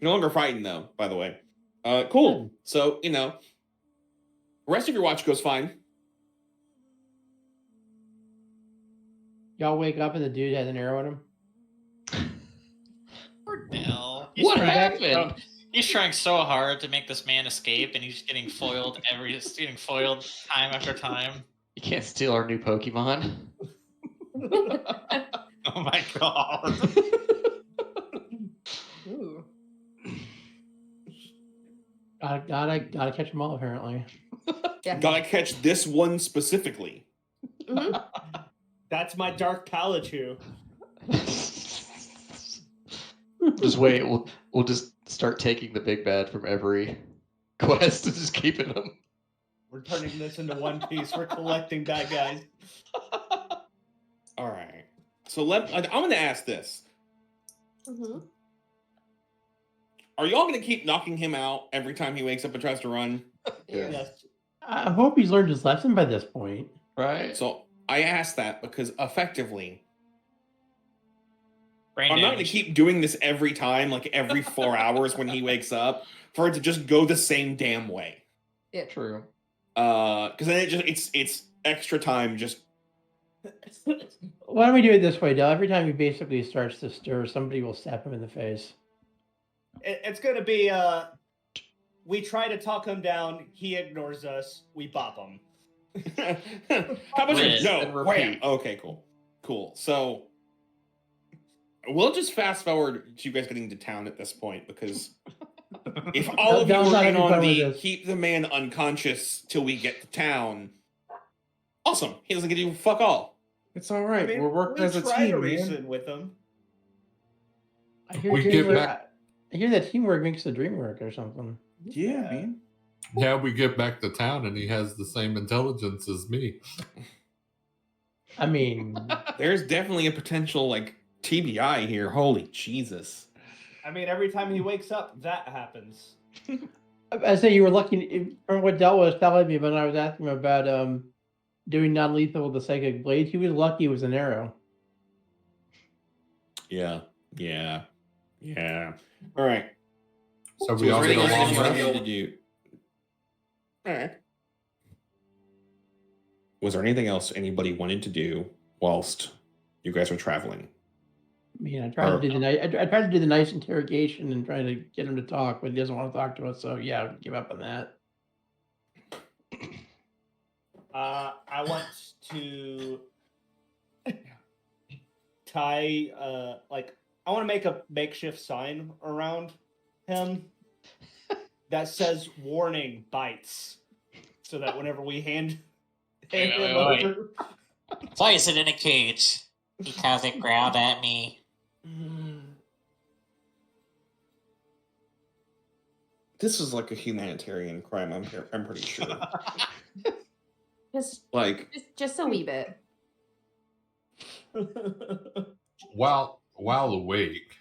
No longer fighting, though, by the way. Cool. So, the rest of your watch goes fine. Y'all wake up and the dude has an arrow in him. Poor Del. What happened? He's trying so hard to make this man escape, and he's getting foiled time after time. You can't steal our new Pokemon. Oh my god. Ooh. Gotta catch them all, apparently. Yeah. Gotta catch this one specifically. Mhm. That's my Dark Palachu. Just wait. We'll just start taking the big bad from every quest and just keeping them. We're turning this into One Piece. We're collecting bad guys. All right. So I'm going to ask this. Mm-hmm. Are y'all going to keep knocking him out every time he wakes up and tries to run? Yes. I hope he's learned his lesson by this point. Right? So I asked that because effectively, Brain I'm not going to damage. keep doing this every time, like every 4 hours when he wakes up, for it to just go the same damn way. Yeah. True. Because then it's extra time just. Why don't we do it this way, Del? Every time he basically starts to stir, somebody will slap him in the face. It's going to be, we try to talk him down. He ignores us. We bop him. How about Rinse no? and Wham. repeat. Okay, cool. So we'll just fast forward to you guys getting to town at this point because if all of you Del's were not in having on fun with the this. keep the man unconscious till we get to town, awesome. He doesn't get to do fuck all. It's all right. I mean, We're working as a try to team, man. reason with him. I hear, We get teamwork, back- I hear that teamwork makes the dream work or something. Yeah, man. Yeah, we get back to town and he has the same intelligence as me. I mean, There's definitely a potential like TBI here. Holy Jesus. I mean, every time he wakes up, that happens. I say you were lucky from what Del was telling me when I was asking him about doing non-lethal with the psychic blade. He was lucky it was an arrow. Yeah. All right. So we all was get there a long anything else rest. you wanted to do? All right. Was there anything else anybody wanted to do whilst you guys were traveling? I mean, I tried to do I tried to do the nice interrogation and try to get him to talk, but he doesn't want to talk to us. So yeah, I'll give up on that. I want to tie, I want to make a makeshift sign around him that says "Warning, bites," so that whenever we hand him Wait. over, Place it in a cage because it growled at me. This is like a humanitarian crime. I'm pretty sure. Just a wee bit. While awake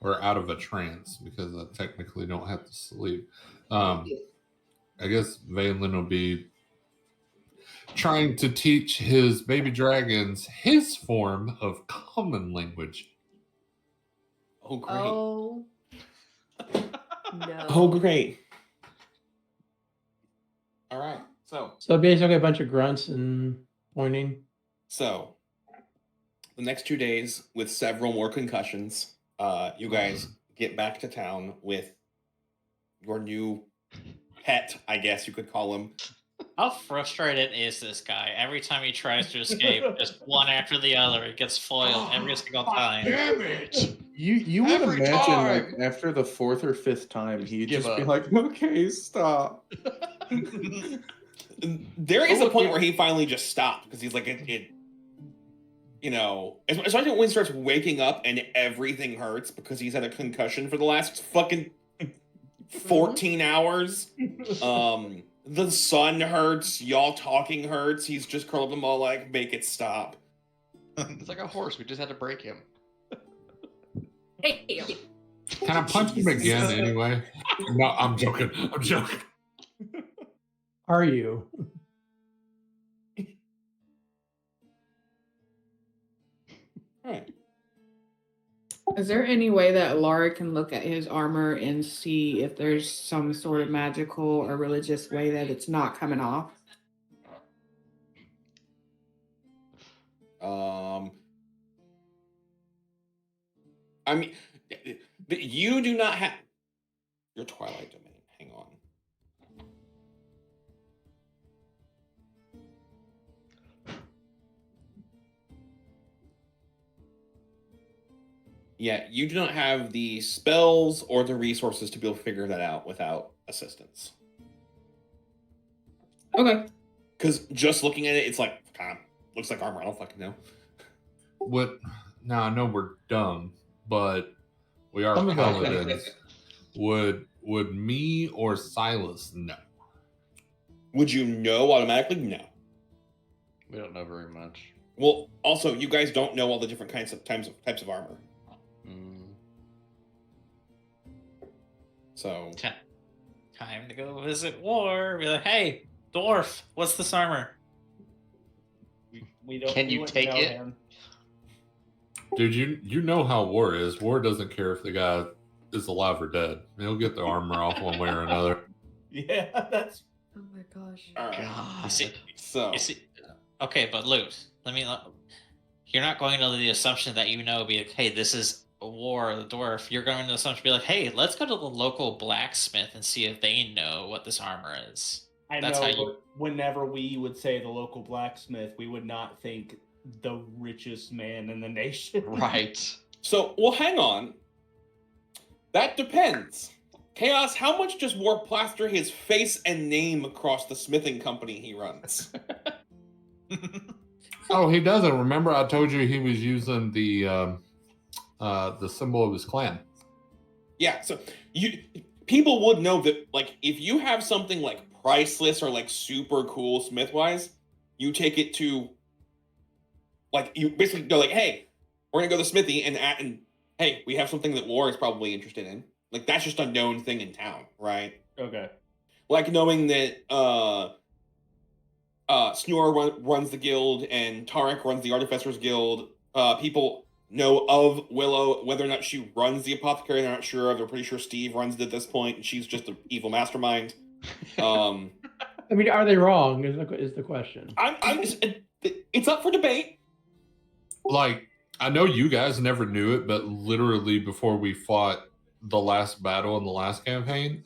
or out of a trance, because I technically don't have to sleep. I guess Valen will be trying to teach his baby dragons his form of common language. Oh great! Oh no. Oh great! All right. So basically, a bunch of grunts and pointing. So the next 2 days, with several more concussions, you guys get back to town with your new pet, I guess you could call him, How frustrated is this guy? Every time he tries to escape, just one after the other, he gets foiled every single time. Damn it! You would Every imagine like time! after the fourth or fifth time he'd give just be up. like, okay, stop. There is a point where he finally just stopped because he's like, especially when he starts waking up and everything hurts because he's had a concussion for the last fucking 14 hours. The sun hurts, y'all talking hurts. He's just curled them all like, make it stop. It's like a horse. We just had to break him. Hey. Can I punch him again anyway? No, I'm joking. I'm joking. Are you? Alright. Is there any way that Laura can look at his armor and see if there's some sort of magical or religious way that it's not coming off? I mean, but you do not have your Twilight Domain. Hang on. Yeah, you do not have the spells or the resources to be able to figure that out without assistance. Okay. Because just looking at it, it's like, looks like armor. I don't fucking know. What? Now I know we're dumb, but we are Some of us paladins. Would me or Silas know? Would you know automatically? No. We don't know very much. Well, also, you guys don't know all the different types of armor. So Time to go visit War. Be like, hey, dwarf, what's this armor? We don't. Can we you wouldn't take know it? him. Dude, you know how War is. War doesn't care if the guy is alive or dead. He'll get the armor off one way or another. Yeah, that's. Oh my gosh. all right. God. You see, okay, but Luke, you're not going to the assumption that be like, hey, this is War, the dwarf. You're going to the assumption be like, hey, let's go to the local blacksmith and see if they know what this armor is. That's how you. But whenever we would say the local blacksmith, we would not think the richest man in the nation. Right. So, well, hang on. That depends. Chaos, how much does War plaster his face and name across the smithing company he runs? Oh, he doesn't. Remember, I told you he was using the symbol of his clan. Yeah, so people would know that, like, if you have something like priceless or like super cool smith-wise, you take it to, like, you basically go like, hey, we're gonna go to the smithy and hey, we have something that War is probably interested in. Like, that's just a known thing in town, right? Okay. Like knowing that Snore runs the guild and Tarek runs the Artificers Guild. People know of Willow. Whether or not she runs the Apothecary, they're not sure of. They're pretty sure Steve runs it at this point, and she's just an evil mastermind. I mean, are they wrong? Is the question? It's up for debate. Like, I know you guys never knew it, but literally before we fought the last battle in the last campaign,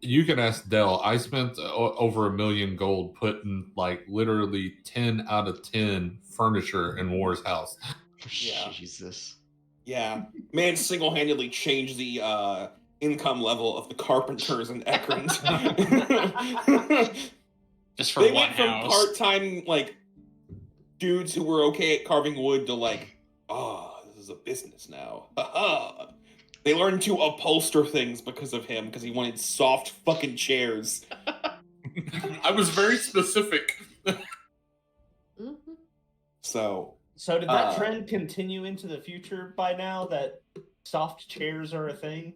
you can ask Dell. I spent over $1 million gold putting like literally 10 out of 10 furniture in War's house. Yeah. Jesus. Yeah. Man single-handedly changed the income level of the carpenters in Ekrund. Just for they one went from house. part-time like dudes who were okay at carving wood to like, this is a business now. They learned to upholster things because of him, because he wanted soft fucking chairs. I was very specific. So did that trend continue into the future by now, that soft chairs are a thing?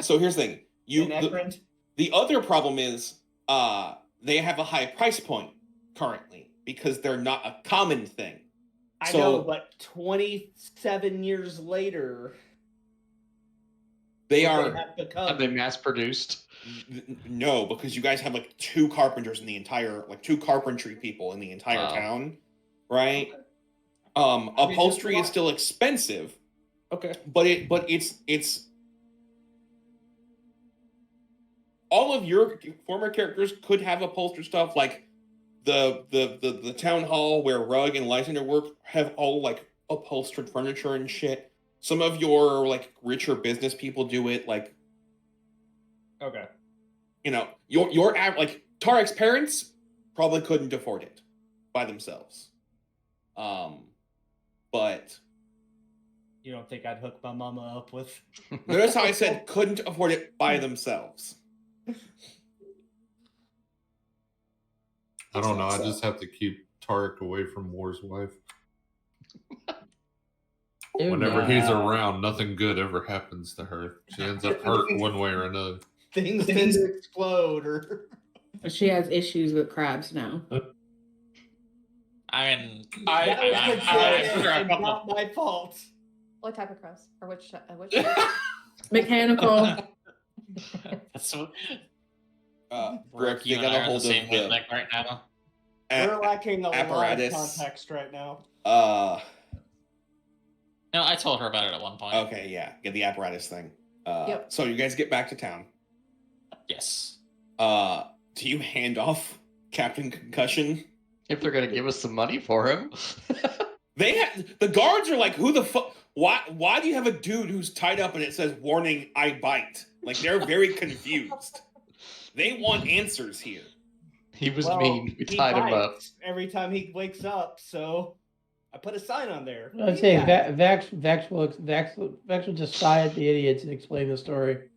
So here's the thing. In Ekrund? The other problem is they have a high price point currently because they're not a common thing. I know, but 27 years later, they are they mass produced? No, because you guys have like 2 carpenters in the entire, like 2 carpentry people in the entire town, right? Upholstery is still expensive. Okay. But it's all of your former characters could have upholstered stuff, like the town hall where Rug and Lysander work have all like upholstered furniture and shit. Some of your like richer business people do it, like Okay. you know, like Tarek's parents probably couldn't afford it by themselves. But You don't think I'd hook my mama up with? notice how I said couldn't afford it by themselves. I don't know. I So- just have to keep Tarek away from War's wife. Dude, Whenever yeah. he's around, nothing good ever happens to her. She ends up hurt one way or another. Things tend to explode, or She has issues with crabs now. I mean, that was I'm considered sure a and couple. not my fault. What type of crust? Or which? Mechanical. That's what. Brooke, you they and got I a are hold the same of wavelength right now. We're lacking a lot of apparatus. context right now. No, I told her about it at one point. Okay, yeah, get the apparatus thing. Yep. So you guys get back to town. Yes. Do you hand off Captain Concussion? If they're gonna give us some money for him. The guards are like, who the fuck? Why do you have a dude who's tied up and it says "Warning, I bite"? Like they're very confused. They want answers here. He was Well, mean. We he tied him up. bites every time he wakes up, so I put a sign on there. I'd say Vex will just sigh at the idiots and explain the story.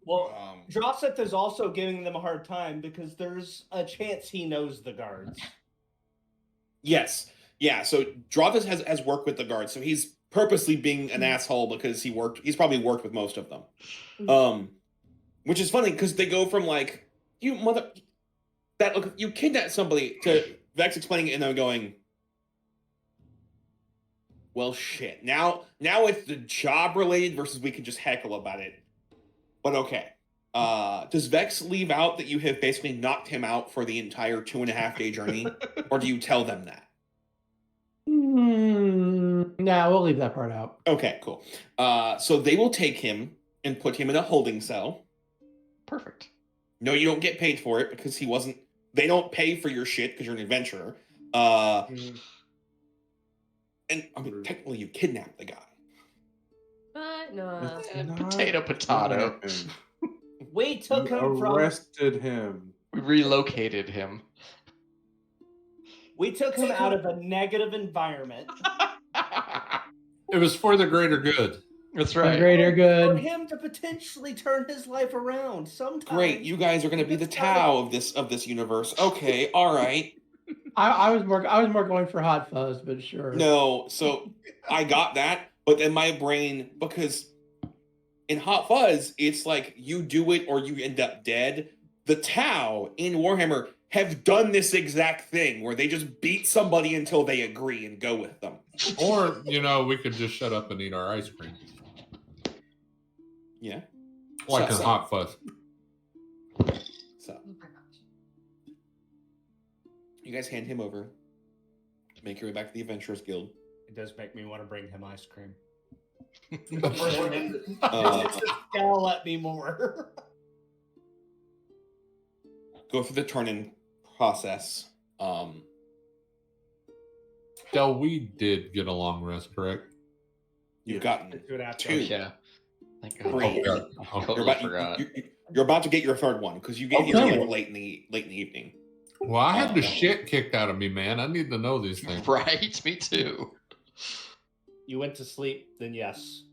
Well, Drosseth is also giving them a hard time because there's a chance he knows the guards. Yes. Yeah, so Drothis has worked with the guards, so he's purposely being an asshole because he's probably worked with most of them. Which is funny because they go from like, you kidnapped somebody to Vex explaining it and then going, well shit. Now it's the job related versus we can just heckle about it. But okay. Does Vex leave out that you have basically knocked him out for the entire 2.5-day journey? Or do you tell them that? Nah, we'll leave that part out. Okay, cool. So they will take him and put him in a holding cell. Perfect. No, you don't get paid for it because they don't pay for your shit because you're an adventurer. And I mean, technically you kidnapped the guy. But no. Potato. We took him from. Arrested him. We relocated him. We took him out of a negative environment. It was for the greater good. That's The right. greater For good. him to potentially turn his life around sometime. Great, you guys are going to be the Tao of this universe. Okay, all right. I was more going for Hot Fuzz, but sure. No, so I got that, but then my brain, because in Hot Fuzz, it's like you do it or you end up dead. The Tao in Warhammer have done this exact thing where they just beat somebody until they agree and go with them. Or, we could just shut up and eat our ice cream. Yeah. Like in Hot Fuzz. So. You guys hand him over. Make your way back to the Adventurers Guild. It does make me want to bring him ice cream. Scowl at me more. Go through the turn-in process. Del, we did get a long rest, correct? You've gotten 2. Yeah. Thank God. Great. Oh, forgot. You're about to get your third one because you get here like late in the evening. Well, I had the shit kicked out of me, man. I need to know these things. Right, me too. You went to sleep, then yes.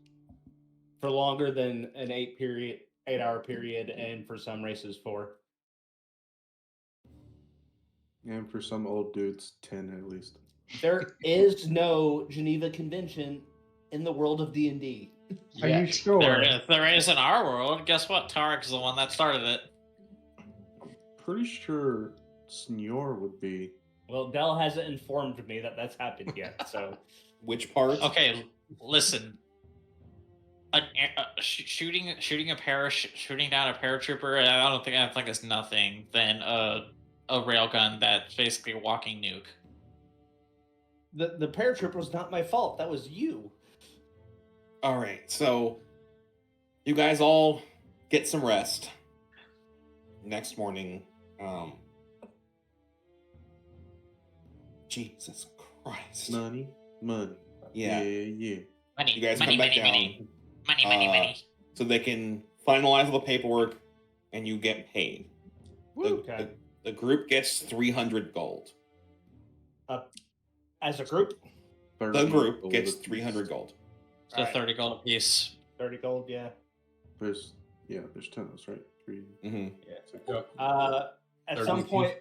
For longer than an 8-hour period, and for some races 4. And for some old dudes, 10 at least. There is no Geneva Convention in the world of D&D. Are you sure? There is in our world. Guess what? Tarek's the one that started it. Pretty sure Senior would be. Well, Dell hasn't informed me that that's happened yet, so... Which part? Okay, listen. Shooting down a paratrooper, I think it's nothing than a railgun that's basically a walking nuke. The paratrooper was not my fault. That was you. All right, so you guys all get some rest. Next morning, Jesus Christ. Money. Yeah. Yeah. Money, You guys money, come back money, down. money. So they can finalize all the paperwork and you get paid. Okay. The group gets 300 gold. As a group, The group gets 300 gold. So 30 gold apiece. 30 gold, yeah. There's 10 of us, right? 3. Mm-hmm. Yeah. At 30 some apiece. point,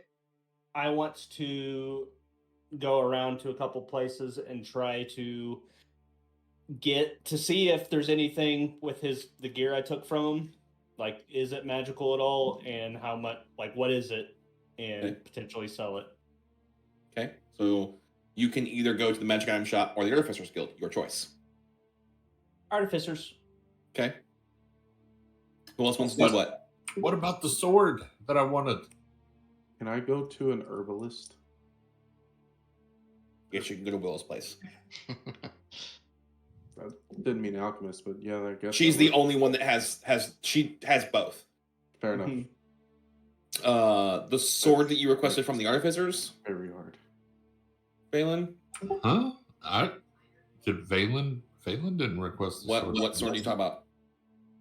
I want to go around to a couple places and try to get to see if there's anything with the gear I took from him. Like, is it magical at all? And how much, like, what is it? And potentially sell it. Okay. So you can either go to the Magic Item Shop or the Artificers Guild, your choice. Artificers. Okay. Who else wants to do what? What about the sword that I wanted? Can I go to an herbalist? Yes, you can go to Willow's place. I didn't mean alchemist, but yeah, I guess She's the only one that has both. Fair enough. The sword that you requested from the Artificers? Very hard. Valen? Huh? Valen didn't request the sword. What sword are you talking about?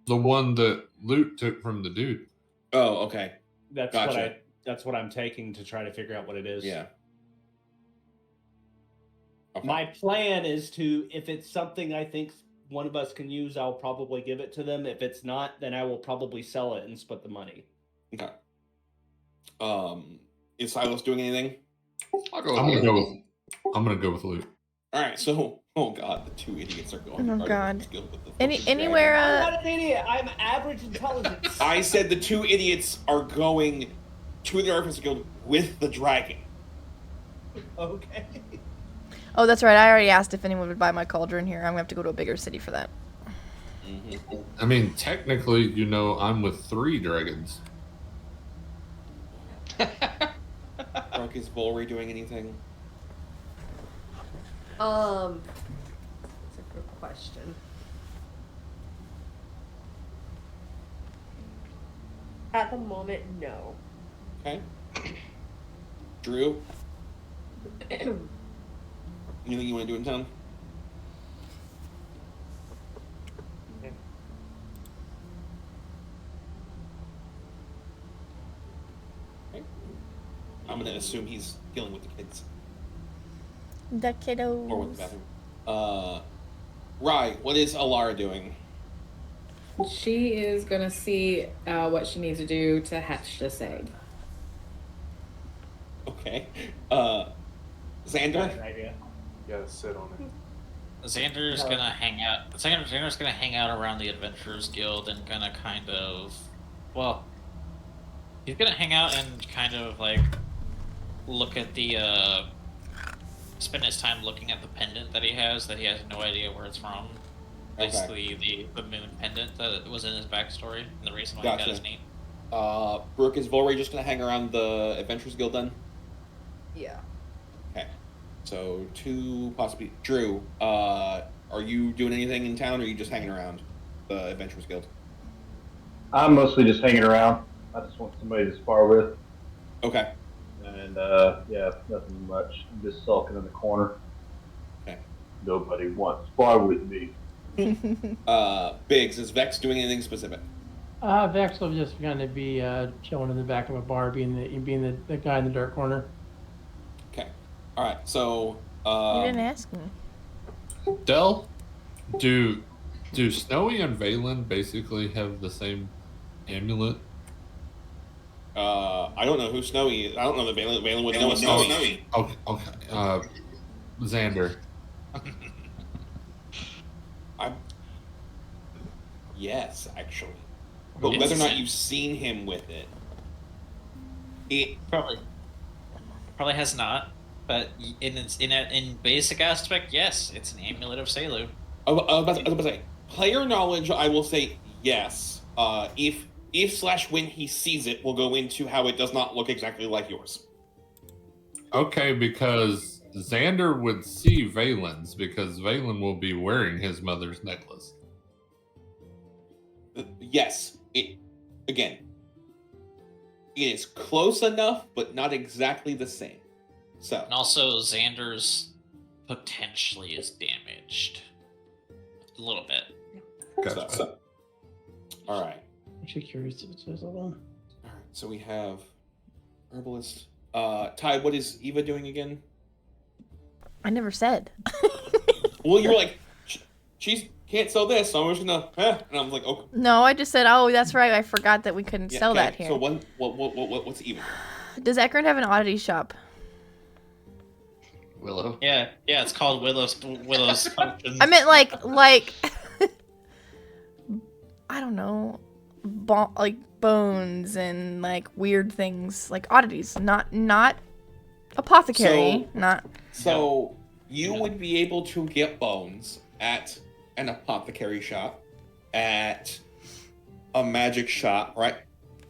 The one that Loot took from the dude. Oh, okay. That's Gotcha. that's what I'm taking to try to figure out what it is. Yeah. Okay. My plan is to, if it's something I think one of us can use, I'll probably give it to them. If it's not, then I will probably sell it and split the money. Okay. Is Silas doing anything? I'm gonna go with Loot. All right. So, oh god, the two idiots are going. Oh to god. Artificers Guild with the fucking Anywhere I'm not an idiot. I'm average intelligence. dragon. I said the two idiots are going to the Artificers Guild with the dragon. Okay. Oh, that's right. I already asked if anyone would buy my cauldron here. I'm gonna have to go to a bigger city for that. Mm-hmm. I mean, technically, I'm with 3 dragons. Brooke, is Volry doing anything? That's a good question. At the moment, no. Okay. Drew, anything you want to do in town? Okay. I'm gonna assume he's dealing with the kids The or with the kiddos. bathroom. Rye, what is Alara doing? She is gonna see what she needs to do to hatch this egg. Okay. That's Xander. an idea. You gotta sit on it. Xander's gonna hang out. Xander's gonna hang out around the Adventurers Guild and gonna kind of, well, he's gonna hang out and kind of like look at the, spend his time looking at the pendant that he has no idea where it's from. Okay. Basically, the moon pendant that was in his backstory and the reason why he Gotcha. got his name. Brooke, is Volry just gonna hang around the Adventurers Guild then? Yeah. Okay. So 2, possibly. Drew, are you doing anything in town or are you just hanging around the Adventurers Guild? I'm mostly just hanging around. I just want somebody to spar with. Okay. And yeah, nothing much. I'm just sulking in the corner. Okay. Nobody wants to spar with me. Biggs, is Vex doing anything specific? Vex will just gonna be chilling in the back of a bar, being the guy in the dark corner. Okay. All right. So. You didn't ask me. Del, do Snowy and Valen basically have the same amulet? I don't know who Snowy is. I don't know that Valen would know Snowy. Okay. Xander. Yes, actually. But whether or not you've seen him with it, it probably has not. But in basic aspect, yes, it's an amulet of Selu. I was about to say, player knowledge, I will say yes. If/when he sees it, we'll go into how it does not look exactly like yours. Okay, because Xander would see Valen's because Valen will be wearing his mother's necklace. Yes, Again, it is close enough, but not exactly the same. So, And also, Xander's potentially is damaged. A little bit. Gotcha. All right. I'm actually curious if it says that one. All right. So we have herbalist. Ty, what is Eva doing again? I never said. Well, you were like, she can't sell this, so I'm just gonna. And I'm like, okay. No, I just said, oh, that's right. I forgot that we couldn't sell okay. that here. So what's Eva? Does Ekron have an oddity shop? Willow. Yeah, it's called Willow's Functions. I meant like I don't know, like bones and like weird things, like oddities, not apothecary, not. So you would be able to get bones at an apothecary shop, at a magic shop, right?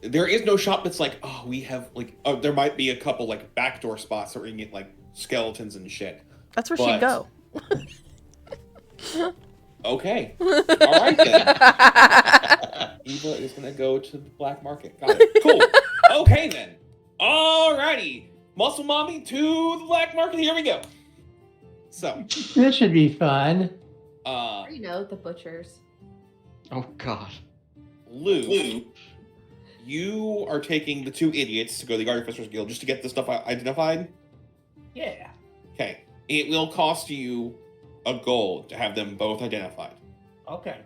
There is no shop that's like, oh, we have like, oh, there might be a couple like backdoor spots where you can get like skeletons and shit. That's where she'd go. Okay. All right then. Eva is gonna go to the black market. Got it. Cool. Okay then. Alrighty. Muscle mommy to the black market. Here we go. So. This should be fun. You know, the butchers. Oh God. Lou, you are taking the two idiots to go to the Artificers Guild just to get the stuff identified? Yeah. Okay. It will cost you a gold to have them both identified. Okay.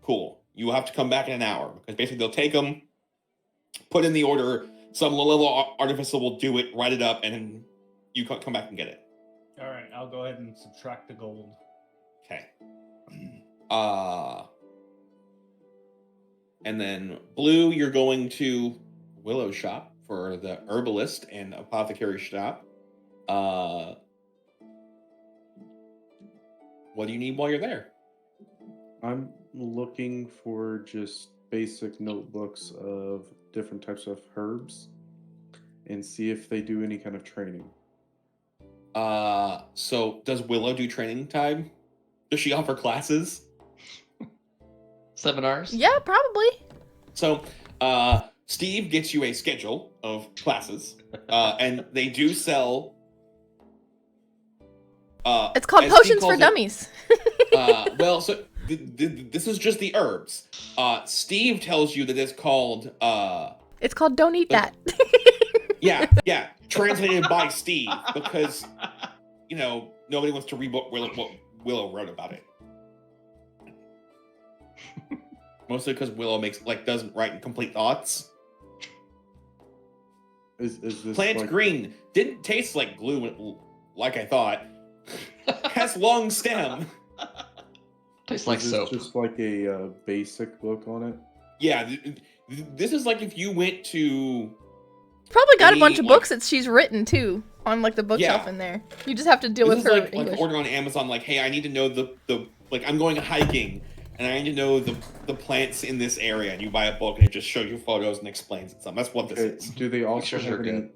Cool. You will have to come back in an hour because basically they'll take them, put in the order, some low-level artificer will do it, write it up, and then you come back and get it. All right, I'll go ahead and subtract the gold. Okay. And then Blue, you're going to Willow shop for the herbalist and apothecary shop. What do you need while you're there? I'm looking for just basic notebooks of different types of herbs and see if they do any kind of training. So does Willow do training time? Does she offer classes? Seminars? Yeah, probably. So, Steve gets you a schedule of classes, and they do sell. It's called Potions for Dummies. Well, so this is just the herbs. Steve tells you that it's called. It's called Don't Eat That. Yeah. Translated by Steve because, nobody wants to read what Willow wrote about it. Mostly because Willow doesn't write complete thoughts. Is this Plant green didn't taste like glue like I thought. Has long stem. Tastes like soap. Just like a basic book on it. Yeah, this is like if you went to. Probably got a bunch of books that she's written too on like the bookshelf in there. You just have to deal with her like English. ordering on Amazon. Like, hey, I need to know the I'm going hiking and I need to know the plants in this area. And you buy a book and it just shows you photos and explains it. Some. That's what this is. Do they also Pictures have are any good.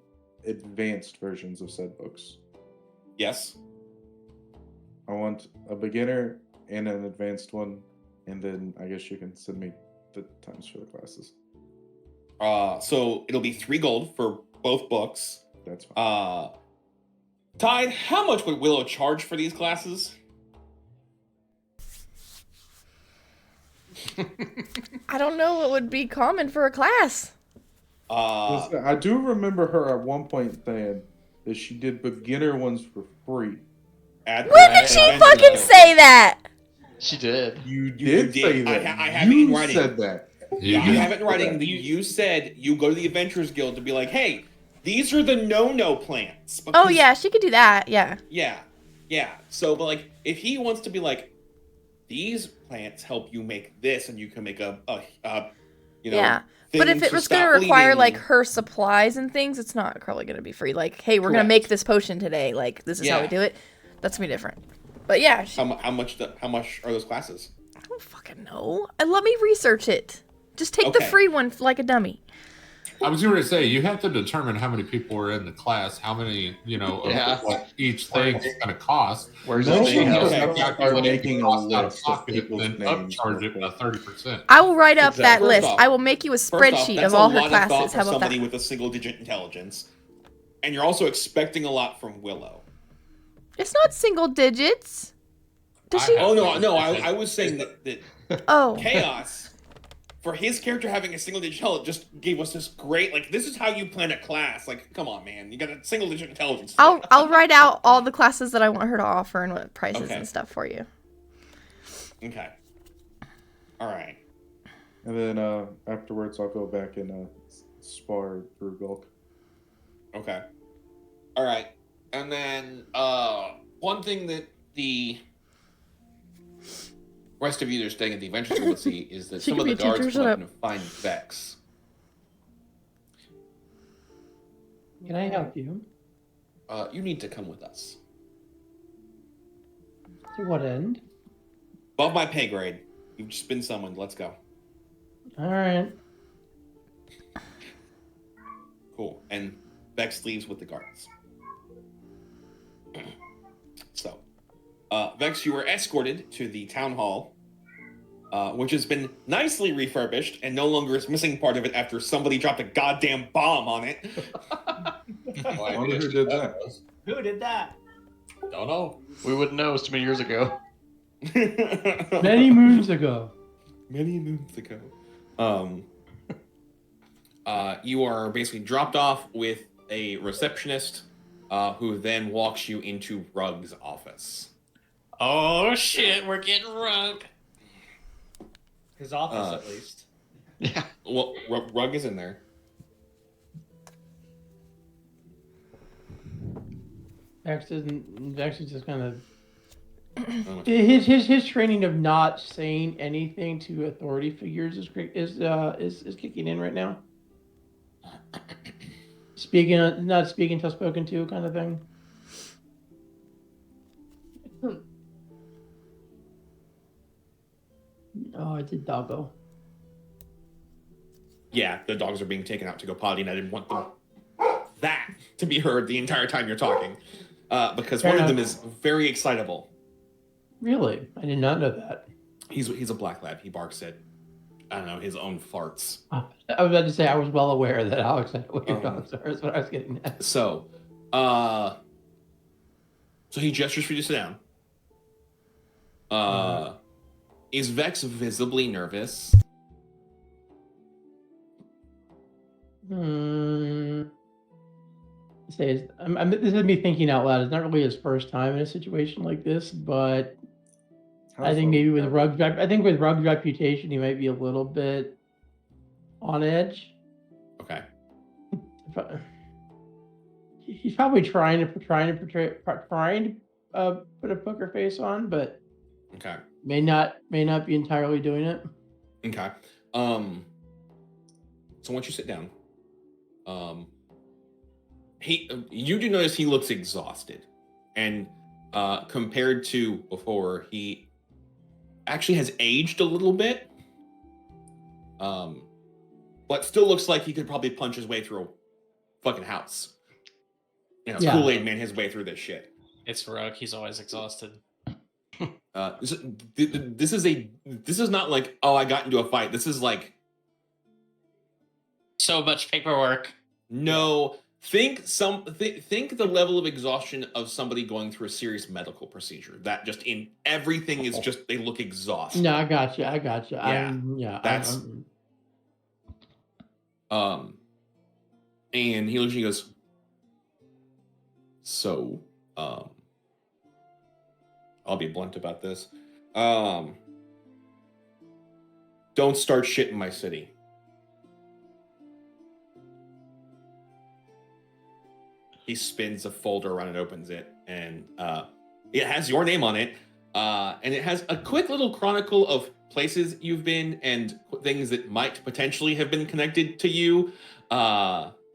advanced versions of said books? Yes. I want a beginner and an advanced one, and then I guess you can send me the times for the classes. So it'll be 3 gold for both books. That's fine. Tide, how much would Willow charge for these classes? I don't know what would be common for a class. I do remember her at one point saying that she did beginner ones for free. When did she fucking say that? She did. You did say that. I have it in writing. You said that. Yeah, I have it in writing. You said you go to the Adventurers Guild to be like, hey, these are the no-no plants. Because, Oh yeah, she could do that. Yeah. Yeah. So, but like, if he wants to be like, these plants help you make this, and you can make a Yeah. But thing if it to was going to stop require bleeding. like her supplies and things, it's not probably going to be free. Like, hey, we're going to Correct. make this potion today. Like, this is how we Yeah. do it. That's going to be different. But yeah, How much are those classes? I don't fucking know. And let me research it. Just take the Okay. free one like a dummy. I was going to say, you have to determine how many people are in the class, how many, of what each thing is going to cost. Where's Then the you big house? have to Start calculate the making a cost out of list of pocket and people's then names upcharge real it by quick. 30%. I will write up that First list. off- I will make you a First off, spreadsheet that's of a all her lot of thought classes. for How about somebody that? with a single-digit intelligence, and you're also expecting a lot from Willow. It's not single digits. Does she? Oh no, I was saying that Oh. Chaos, for his character having a single-digit intelligence, just gave us this great this is how you plan a class. Like, come on, man, you got a single-digit intelligence. I'll write out all the classes that I want her to offer and what prices Okay. and stuff for you. Okay. All right. And then afterwards, I'll go back and spar Brugulk. Okay. All right. And then one thing that the rest of you that are staying at the adventure school will see is that She some could of the be a teacher, guards shut come up up. and find Vex. Can I help you? You need to come with us. To what end? Above my pay grade. You've just been summoned. Let's go. All right. Cool. And Vex leaves with the guards. So, Vex, you were escorted to the town hall, which has been nicely refurbished and no longer is missing part of it after somebody dropped a goddamn bomb on it. I wonder who did that. Who did that? Don't know. We wouldn't know. It's too many years ago. Many moons ago. Many moons ago. You are basically dropped off with a receptionist who then walks you into Rug's office. Oh shit, we're getting Rug. His office, at least. Yeah. Well, Rug is in there. Vex is just kind of Oh, his training of not saying anything to authority figures is kicking in right now. Not speaking until spoken to, kind of thing. Oh, it's a doggo. Yeah, the dogs are being taken out to go potty, and I didn't want that to be heard the entire time you're talking, because Fair one of enough. them is very excitable. Really? I did not know that. He's a black lab. He barks at, I don't know, his own farts. I was about to say I was well aware that how excited what your dogs are. Is what I was getting at. So he gestures for you to sit down. Is Vex visibly nervous? This is me thinking out loud. It's not really his first time in a situation like this, but I think maybe with Rug's reputation, he might be a little bit on edge. Okay. He's probably trying to put a poker face on, but Okay. may not be entirely doing it. Okay. So once you sit down, you do notice he looks exhausted, and compared to before, he actually has aged a little bit, but still looks like he could probably punch his way through a fucking house. Yeah. Kool-Aid man his way through this shit. It's Rug. He's always exhausted. This is not like, oh, I got into a fight. This is like, so much paperwork. no. Think the level of exhaustion of somebody going through a serious medical procedure. That just in everything is just, they look exhausted. No, I got you. Yeah. That's and he looks and he goes, so I'll be blunt about this. Don't start shit in my city. He spins a folder around and opens it, and it has your name on it, and it has a quick little chronicle of places you've been and things that might potentially have been connected to you.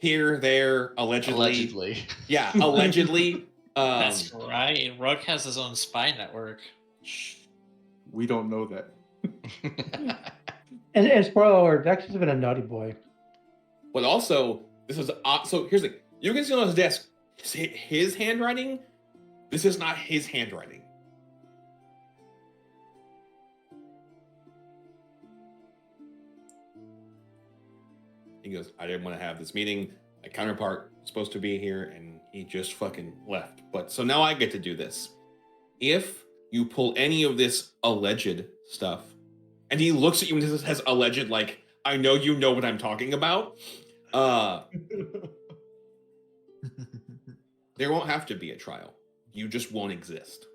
Here, there, allegedly. Yeah, allegedly. That's right. Rug has his own spy network. We don't know that. And spoiler alert, Vex has been a naughty boy. But also, this is so. Here's the thing: you can see on his desk his handwriting. This is not his handwriting. He goes, I didn't want to have this meeting. My counterpart was supposed to be here, and he just fucking left. But so now I get to do this. If you pull any of this alleged stuff, and he looks at you and says alleged, like, I know you know what I'm talking about. There won't have to be a trial. You just won't exist.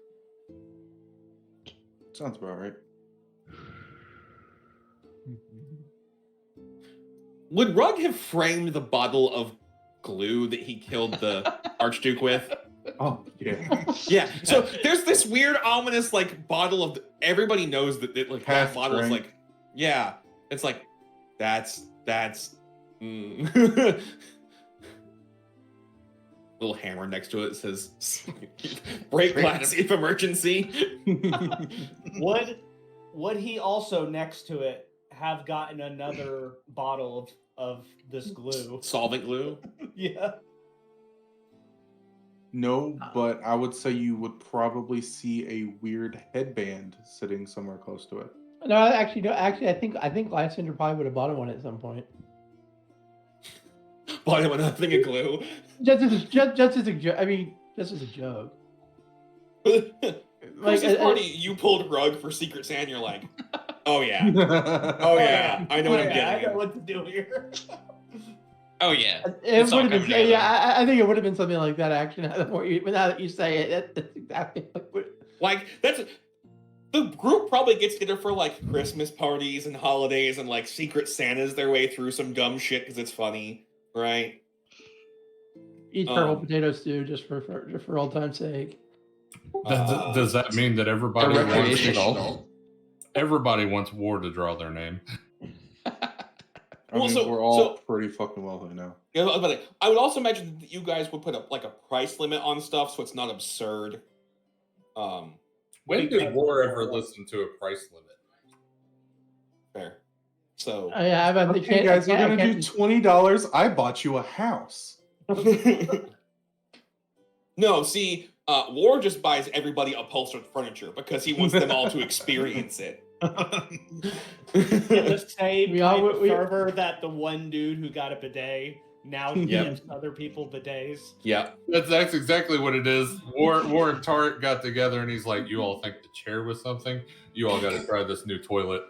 Sounds about right. Would Rugg have framed the bottle of glue that he killed the Archduke with? Oh, yeah. Yeah. So there's this weird, ominous, like, bottle of. Everybody knows that like Half that bottle is drink. like. Yeah. It's like that's. Little hammer next to it says, "Break glass if emergency." Would he also next to it have gotten another bottle of this glue? Solvent glue? Yeah. No, but I would say you would probably see a weird headband sitting somewhere close to it. No, actually, no. Actually, I think Lysander probably would have bought one at some point. Bought him another thing of glue. Just as a joke. I mean, just as a joke. Christmas party, you pulled Rugg for Secret Santa. You're like, oh yeah, oh yeah, I know what I'm getting. I know what to do here. Oh yeah, It would have been. Yeah, I think it would have been something like that. Actually, now that you say it, that's exactly like that's. The group probably gets together for like Christmas parties and holidays and like Secret Santas their way through some dumb shit because it's funny, right? Eat purple potato stew just for old time's sake. Does that mean that everybody wants war to draw their name? I mean, we're all pretty fucking wealthy now. Yeah, but I would also imagine that you guys would put a price limit on stuff so it's not absurd. When did war ever listen to a price limit? Fair. So yeah, okay, guys, we're gonna do $20. I bought you a house. No, see, War just buys everybody upholstered furniture because he wants them all to experience it. The same server that the one dude who got a bidet now gives other people bidets. Yeah, that's exactly what it is. War and Tart got together, and he's like, "You all think the chair was something? You all got to try this new toilet."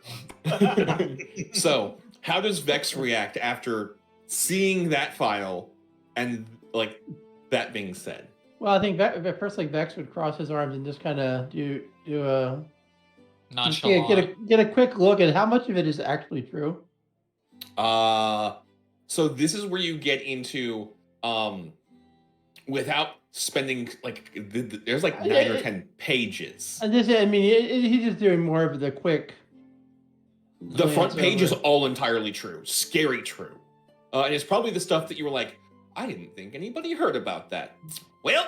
So, how does Vex react after seeing that file and like that being said? Well, I think Vex would cross his arms and just kind of do a nonchalant. Get a quick look at how much of it is actually true. So this is where you get into without spending like there's like 9 or 10 pages. And this, I mean, he's just doing more of the quick. The front page is all entirely true, scary true, and it's probably the stuff that you were like, I didn't think anybody heard about that. Well,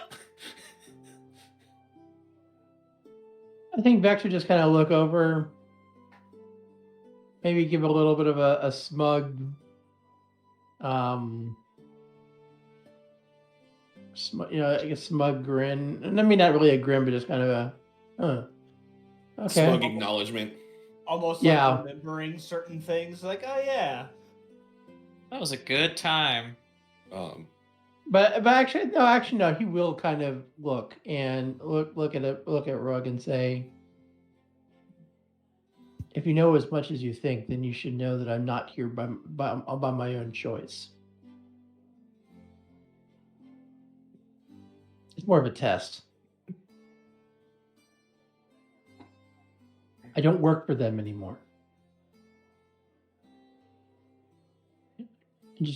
I think Vex would just kind of look over, maybe give a little bit of a smug, like a smug grin. And I mean, not really a grin, but just kind of a, okay. Smug acknowledgement. Almost like remembering certain things, like, oh yeah, that was a good time. But actually no. He will kind of look at Rugg and say, if you know as much as you think, then you should know that I'm not here by my own choice. It's more of a test. I don't work for them anymore. And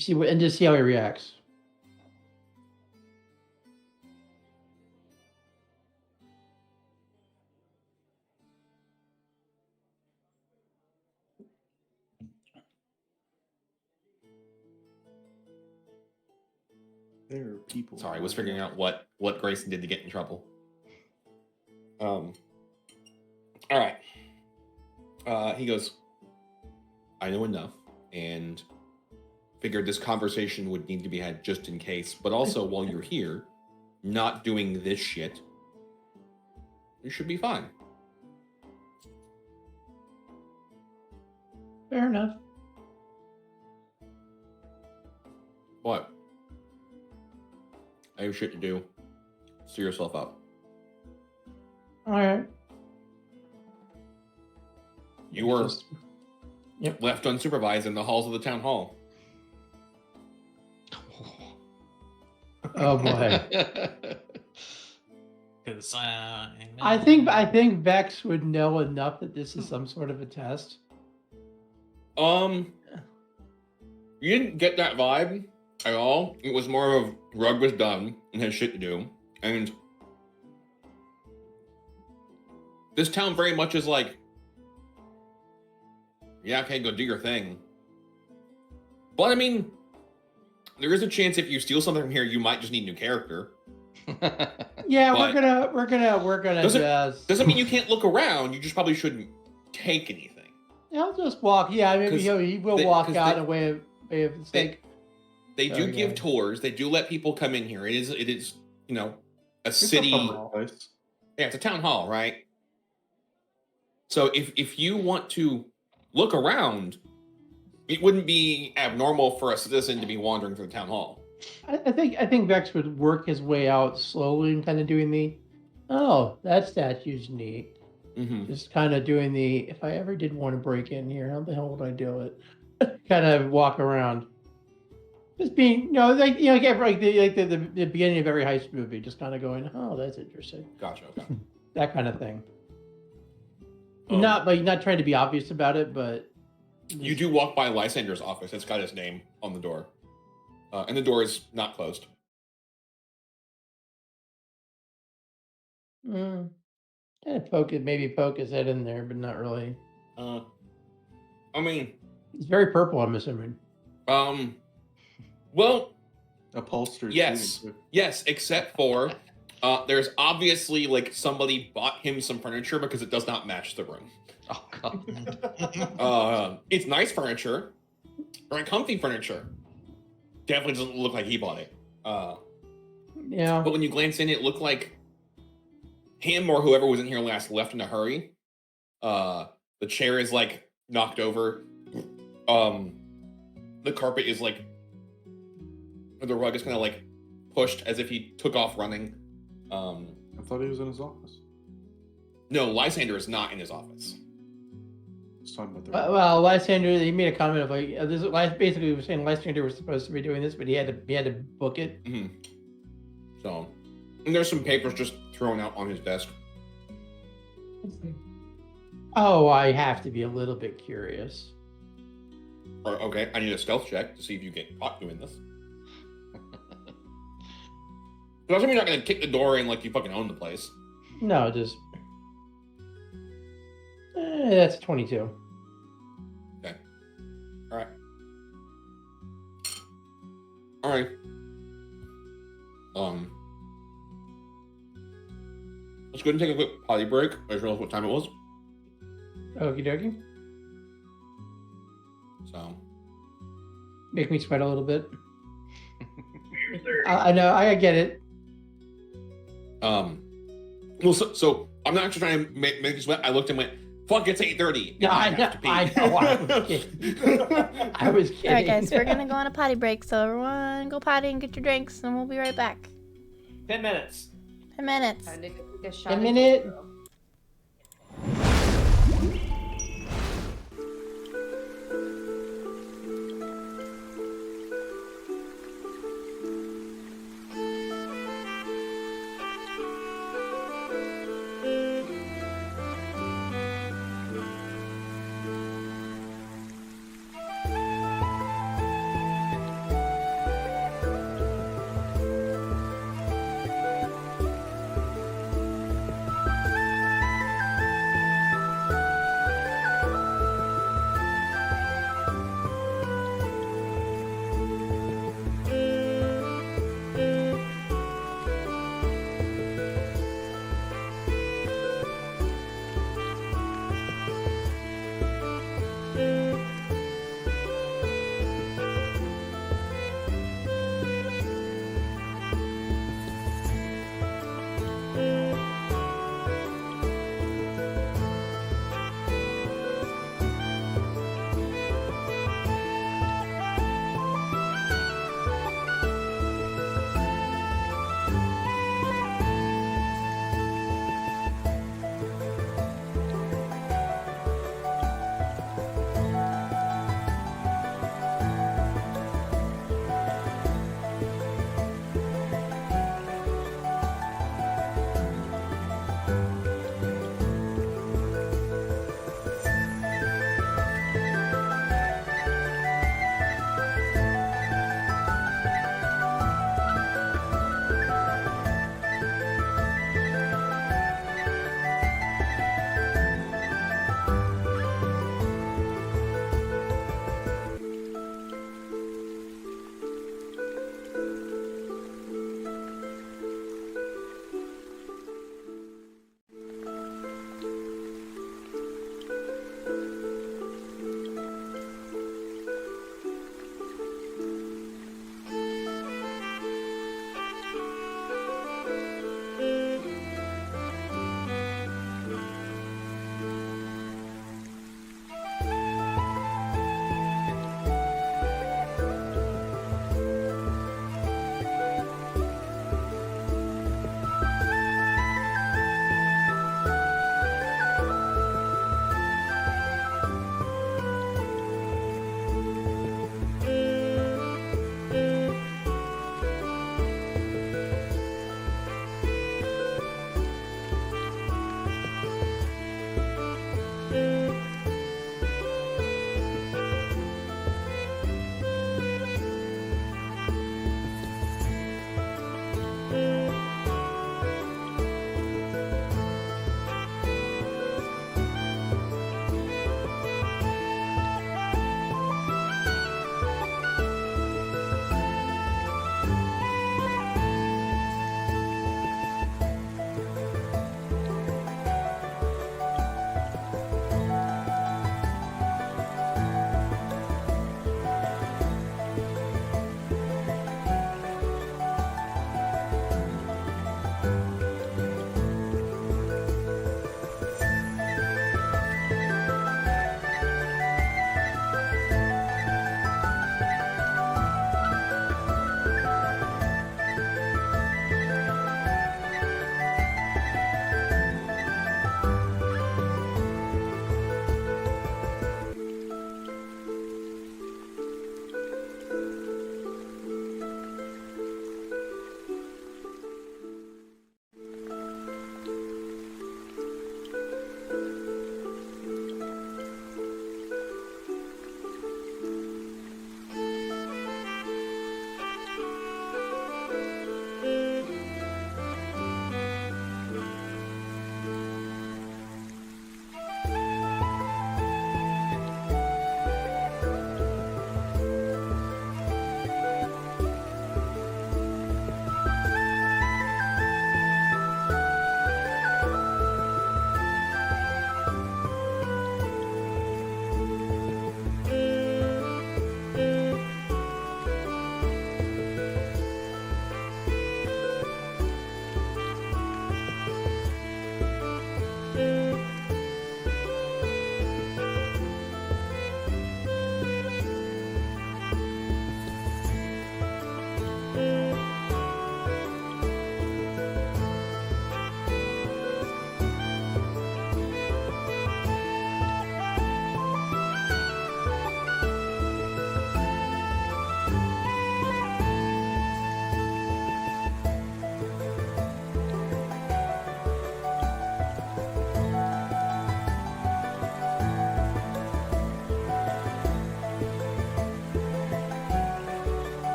just see how he reacts. There are people. Sorry, I was figuring out what Grayson did to get in trouble. All right. He goes, I know enough, and figured this conversation would need to be had just in case, but also while you're here, not doing this shit, you should be fine. Fair enough. What? I have shit to do. See yourself out. All right. You were Yep. left unsupervised in the halls of the town hall. Oh boy. 'Cause, I think Vex would know enough that this is some sort of a test. You didn't get that vibe at all. It was more of Rug was done and had shit to do. And this town very much is like, yeah, okay, go do your thing. But I mean, there is a chance if you steal something from here, you might just need a new character. Yeah, But we're gonna just. Doesn't mean you can't look around. You just probably shouldn't take anything. He'll just walk. Yeah, I mean, 'Cause he will they- walk 'cause out they- a way of mistake. They do Okay. give tours. They do let people come in here. It is you know, a It's a city. public place. Yeah, it's a town hall, right? So if you want to look around, it wouldn't be abnormal for a citizen to be wandering through the town hall. I think Vex would work his way out slowly and kind of doing the, oh, that statue's neat. Mm-hmm. Just kind of doing the, if I ever did want to break in here, how the hell would I do it? Kind of walk around. Just being, like the beginning of every heist movie, just kind of going, oh, that's interesting. Gotcha. Okay. That kind of thing. Um, Not trying to be obvious about it, but You do walk by Lysander's office. It's got his name on the door. And the door is not closed. kind of poke his head in there, but not really. I mean, It's very purple, I'm assuming. well, Upholstered. yes, seating, too. yes, except for there's obviously like somebody bought him some furniture because it does not match the room. Oh god. It's nice furniture, very comfy furniture. Definitely doesn't look like he bought it. Yeah. But when you glance in, it looked like him or whoever was in here last left in a hurry. The chair is like knocked over. The carpet is like, or the rug is kind of like pushed as if he took off running. I thought he was in his office. No, Lysander is not in his office. Just talking about the Well, Lysander, he made a comment of like, basically he was saying Lysander was supposed to be doing this, but he had to book it. Mm-hmm. So, and there's some papers just thrown out on his desk. Oh, I have to be a little bit curious. Or, okay, I need a stealth check to see if you get caught doing this. Doesn't mean you're not gonna kick the door in like you fucking own the place. No, just that's 22. Okay. All right. Let's go ahead and take a quick potty break. I just realized what time it was. Okie dokie. So. Make me sweat a little bit. I know, I get it. Well, so I'm not actually trying to make you sweat. I looked and went, "Fuck, it's 8:30." No, I know. I was kidding. I was kidding. All right, guys, we're gonna go on a potty break. So everyone, go potty and get your drinks, and we'll be right back. 10 minutes. 10 minutes. I need to take a shot. A minute.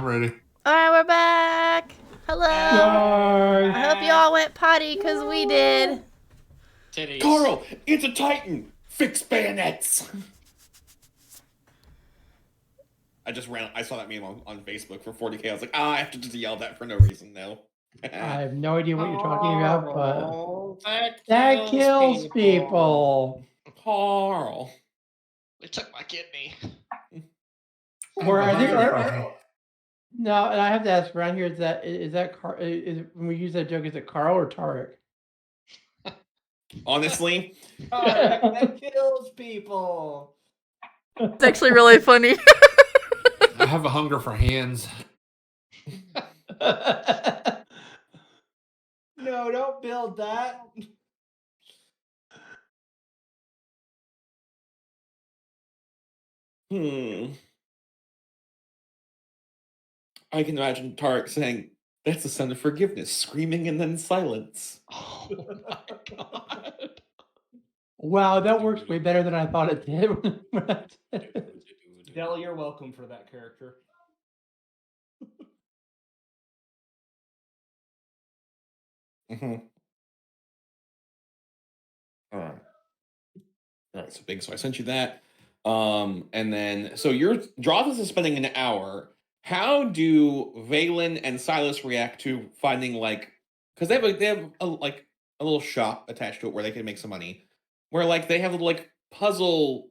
I'm ready. All right, we're back. Hello. I hope you all went potty because we did. Titties. Carl, it's a Titan. Fix bayonets. I saw that meme on Facebook for 40K. I was like, I have to just yell that for no reason now. I have no idea what you're talking about, but Oh, that kills people. Carl. They took my kidney. Or I think, no, and I have to ask around here: is when we use that joke, is it Carl or Tarek? Honestly, that kills people. It's actually really funny. I have a hunger for hands. No, don't build that. I can imagine Tarek saying, "That's the sound of forgiveness," screaming and then silence. Oh my god. Wow, that works way better than I thought it did. Dell, you're welcome for that character. All right, so big. So I sent you that. And then so Drothus is spending an hour. How do Valen and Silas react to finding because they have a little shop attached to it where they can make some money, where they have puzzle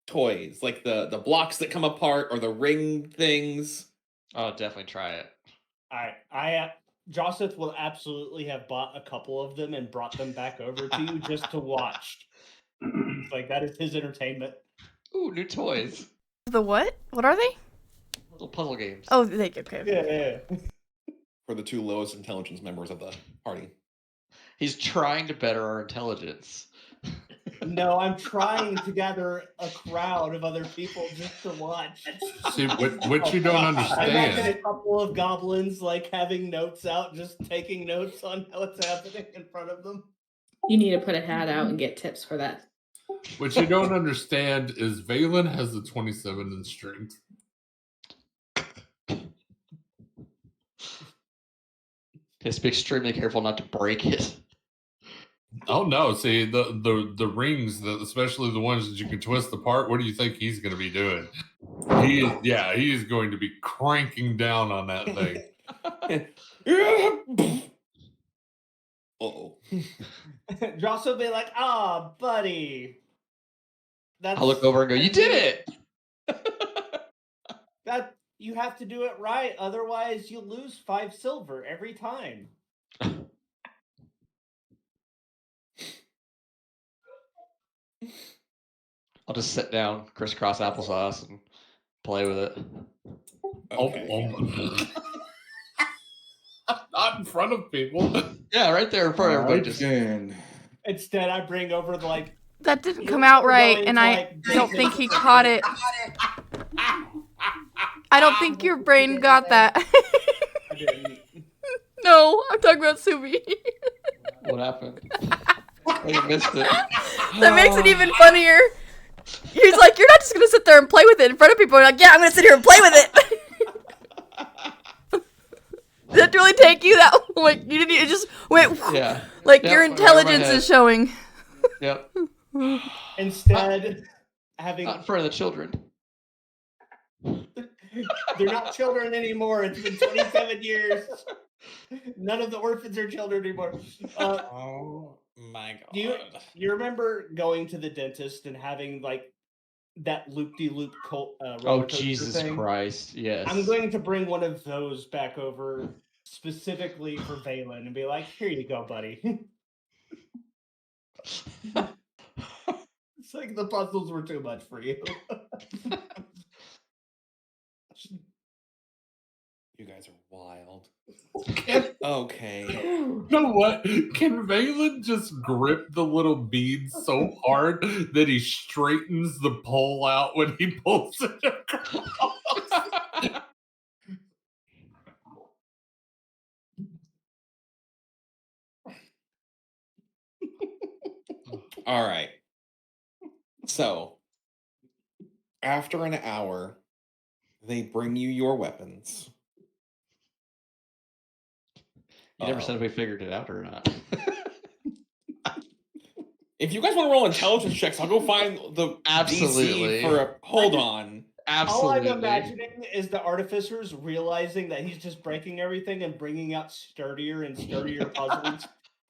toys, like the blocks that come apart or the ring things. Oh, definitely try it. Joseph will absolutely have bought a couple of them and brought them back over to you just to watch. It's that is his entertainment. Ooh, new toys. The what? What are they? Little puzzle games. Oh, okay. Yeah. For the two lowest intelligence members of the party. He's trying to better our intelligence. No, I'm trying to gather a crowd of other people just to watch. See, what you don't understand. I imagine a couple of goblins having notes out, just taking notes on what's happening in front of them. You need to put a hat out and get tips for that. What you don't understand is Valen has a 27 in strength. He has to be extremely careful not to break it. Oh no! See the rings, especially the ones that you can twist apart. What do you think he's going to be doing? He is going to be cranking down on that thing. Uh-oh. Joss will be like, buddy. I'll look over and go, you did it! That you have to do it right, otherwise you lose 5 silver every time. I'll just sit down, crisscross applesauce, and play with it. Okay. Not in front of people. Yeah, right there in front of everybody. Instead, I bring over the That didn't come out right, and I don't think he caught it. I don't think your brain got that. I didn't. No, I'm talking about Subi. What happened? Oh, you missed it. That makes it even funnier. He's like, you're not just gonna sit there and play with it in front of people. You're like, yeah, I'm gonna sit here and play with it. Did that really take you that you didn't? It just went. Yeah. Your intelligence is showing. Yep. Instead, having not in front of the children. They're not children anymore. It's been 27 years. None of the orphans are children anymore. Oh my god! Do you remember going to the dentist and having that loop-de-loop Oh Jesus thing? Christ! Yes. I'm going to bring one of those back over specifically for Valen and be like, "Here you go, buddy." It's the puzzles were too much for you. You guys are wild. Okay. You know what? Can Valen just grip the little beads so hard that he straightens the pole out when he pulls it across? All right. So, after an hour, They bring you your weapons. You never said if we figured it out or not. If you guys want to roll intelligence checks, I'll go find the Absolutely. DC for a. Hold on. Absolutely. All I'm imagining is the artificers realizing that he's just breaking everything and bringing out sturdier and sturdier puzzles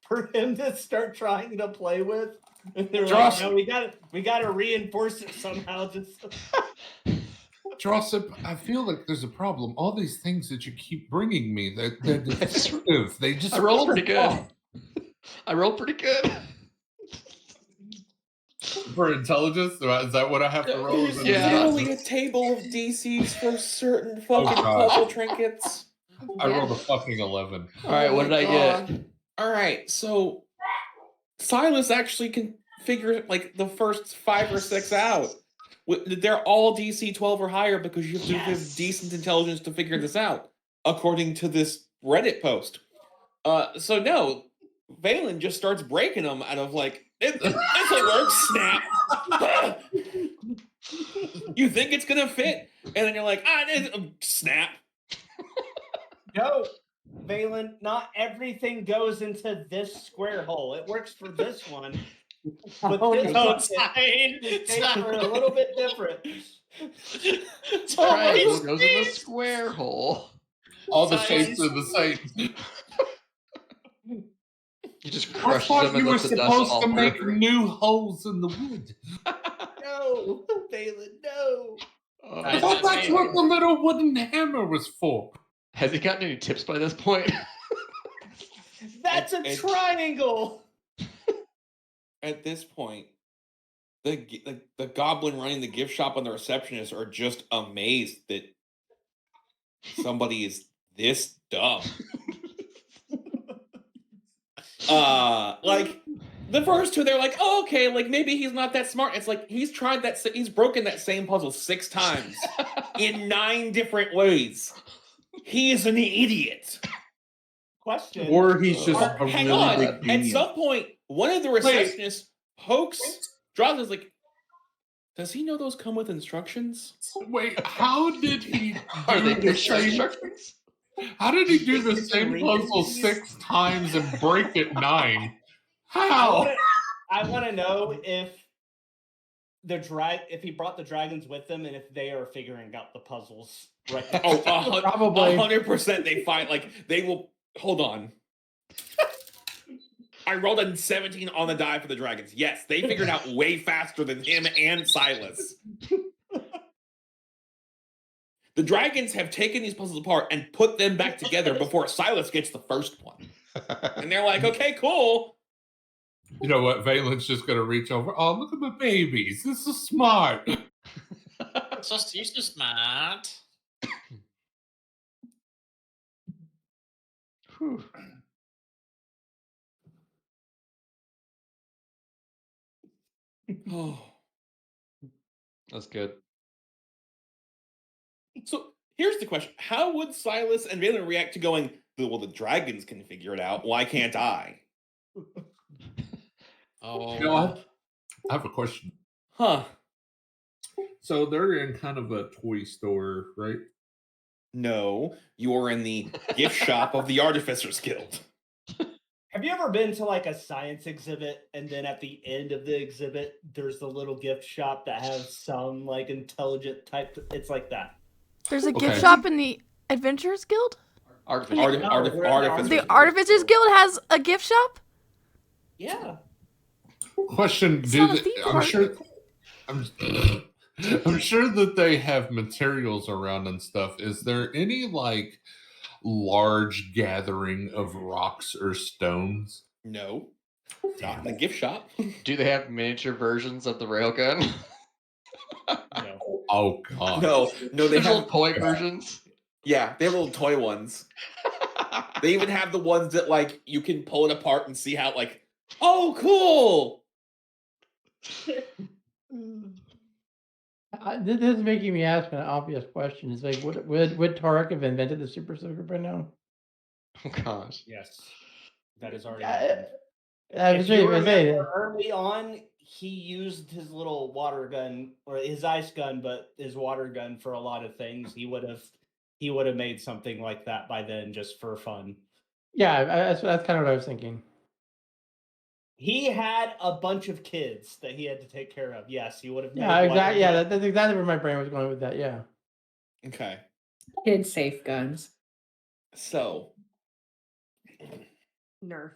for him to start trying to play with. And they're like, no, we gotta reinforce it somehow. Just Joseph, I feel like there's a problem. All these things that you keep bringing me, they're defective. They just I rolled fall pretty good. apart. I rolled pretty good. For intelligence? Is that what I have to roll? There's literally a table of DCs for certain fucking God. puzzle trinkets. I rolled a fucking 11. All right, what did I get? All right, so Silas actually can figure like the first 5 or 6 out. They're all DC 12 or higher because you have to have decent intelligence to figure this out, according to this Reddit post. So no, Valen just starts breaking them out of like, this will work, snap. You think it's gonna fit, and then you're like, snap. no, Valen, not everything goes into this square hole. It works for this one. But this shapes are a little bit different. Triangle goes in the square hole. All the shapes are the same. You just I crushed thought them and you were let the dust supposed all to make through. new holes in the wood. No, Valen, no. I thought that's what the little wooden hammer was for. Has he gotten any tips by this point? That's a triangle. At this point, the goblin running the gift shop and the receptionist are just amazed that somebody is this dumb. Like the first two, they're like, oh, okay, like maybe he's not that smart. It's like he's broken that same puzzle 6 times in 9 different ways. He is an idiot. Question. Or he's just a Hang really on. big At genius. some point, one of the receptionists pokes Draws is like, does he know those come with instructions? Wait, how did he Are do they the picture same? instructions? How did he do the same puzzle 6 times and break it 9? How? I want to know if if he brought the dragons with him and if they are figuring out the puzzles right now. Oh, Probably. 100% they find, like, they will, hold on. I rolled a 17 on the die for the dragons. Yes, they figured out way faster than him and Silas. The dragons have taken these puzzles apart and put them back together before Silas gets the first one. And they're like, okay, cool. You know what? Valen's just going to reach over. Oh, look at the babies. This is smart. You're so smart. Whew. Oh, that's good. So here's the question. How would Silas and Valen react to going, well, the dragons can figure it out. Why can't I? Oh. You know, I have a question. Huh. So they're in kind of a toy store, right? No, you're in the gift shop of the Artificers Guild. Have you ever been to like a science exhibit and then at the end of the exhibit there's the little gift shop that has some like intelligent type? It's like that. There's a gift shop in the Adventurers Guild? The Artificers Guild has a gift shop? Yeah. Question: I'm sure that they have materials around and stuff. Is there any like large gathering of rocks or stones? No. Not in the gift shop. Do they have miniature versions of the railgun? No. Oh god. No, they There's have little toy versions. Yeah, they have little toy ones. They even have the ones that like you can pull it apart and see how like, oh, cool. This is making me ask an obvious question. It's like, would Tarek have invented the super soaker by now? Oh gosh. Yes. That has already happened. If you remember early on, he used his little water gun or his ice gun, but his water gun for a lot of things. He would have made something like that by then just for fun. Yeah, that's kind of what I was thinking. He had a bunch of kids that he had to take care of. Yes, he would have. Yeah, exactly. Yeah, that's exactly where my brain was going with that. Yeah. Okay. Kid safe guns. So. Nerf.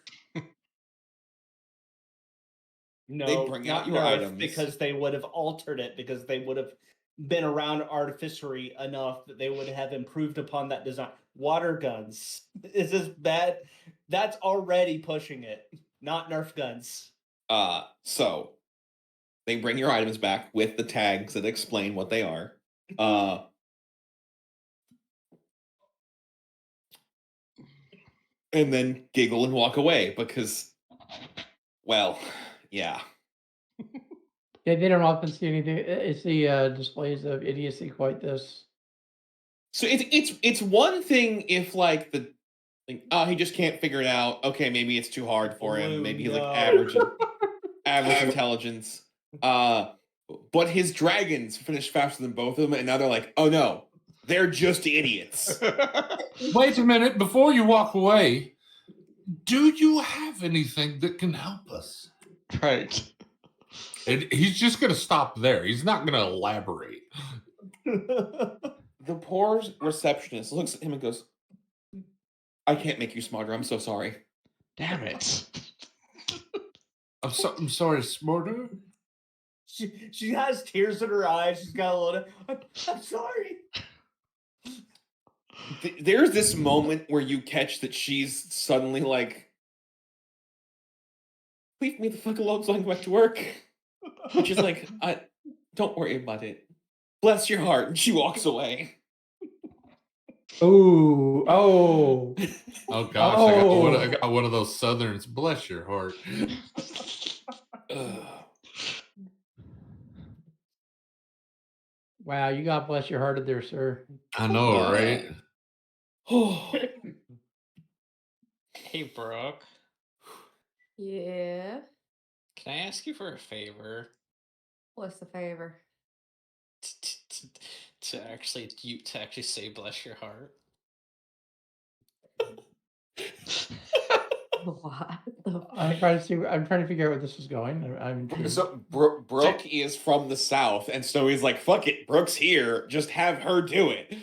No, They bring not out your Nerf, items. because they would have altered it, because they would have been around artificery enough that they would have improved upon that design. Water guns. Is this bad? That's already pushing it. Not Nerf guns. So they bring your items back with the tags that explain what they are. And then giggle and walk away because, well, yeah. They don't often see anything. It's the displays of idiocy quite this. So it's one thing if like he just can't figure it out. Okay, maybe it's too hard for him. Maybe he's like average intelligence. But his dragons finished faster than both of them, and now they're like, oh no, they're just idiots. Wait a minute, before you walk away, do you have anything that can help us? Right. And he's just going to stop there. He's not going to elaborate. The poor receptionist looks at him and goes, I can't make you smarter. I'm so sorry. Damn it. I'm sorry, smarter? She has tears in her eyes. She's got a little. I'm sorry. There's this moment where you catch that she's suddenly like, leave me the fuck alone so I can go back to work. And she's like, don't worry about it. Bless your heart. And she walks away. Ooh, oh. Oh gosh, I got one of those Southerns. Bless your heart. Wow, you got bless your heart there, sir. I know, right? Hey, Brooke. Yeah. Can I ask you for a favor? What's the favor? To actually say bless your heart. What? I'm trying to figure out where this is going. I'm So Brooke is from the South, and so he's like, fuck it, Brooke's here, just have her do it.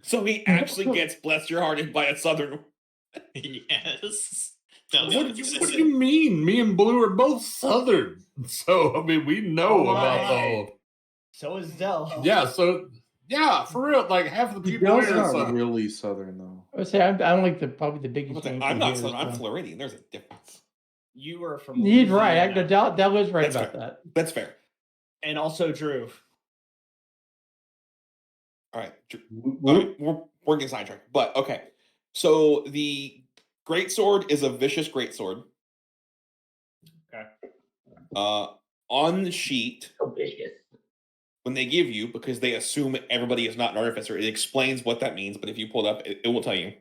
So he actually gets bless your heart by a Southern. Yes. What do you mean? Me and Blue are both Southern. So, I mean, we know about the whole. So is Dell. Yeah, so, yeah, for real. Like, half the people Dell's here not are really Southern, though. I would say I'm like probably the biggest. I'm not Southern, I'm Floridian. There's a difference. You are from. He's right. Louisiana. Dell is right That's about fair. that. That's fair. And also Drew. All right. We're getting sidetracked. But, okay. So, the greatsword is a vicious greatsword. Okay. On the sheet, So vicious. when they give you, because they assume everybody is not an artificer, it explains what that means, but if you pull it up, it will tell you.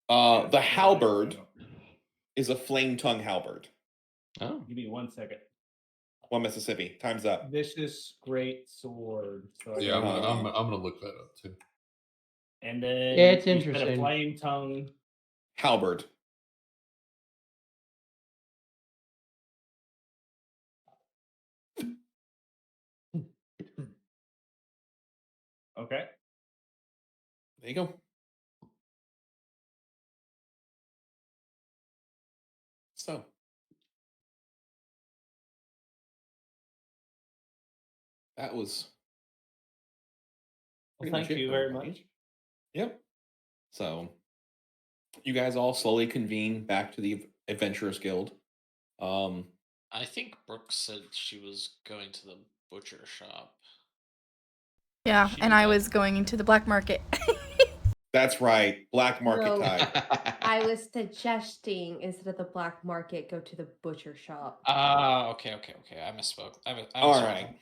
The halberd is a flame tongue halberd. Oh. Give me 1 second. One Mississippi. Time's up. Vicious great sword. So Yeah, I'm gonna look that up too. And then Yeah, it's you said interesting. a flame tongue. Halberd. Okay. There you go. So. That was. Well, pretty much thank it you for very everybody. much. Yep. So, you guys all slowly convene back to the Adventurers Guild. I think Brooke said she was going to the butcher shop. Yeah, She and did I that. was going into the black market. That's right. Black market No. time. I was suggesting instead of the black market, go to the butcher shop. Okay. I misspoke. All right.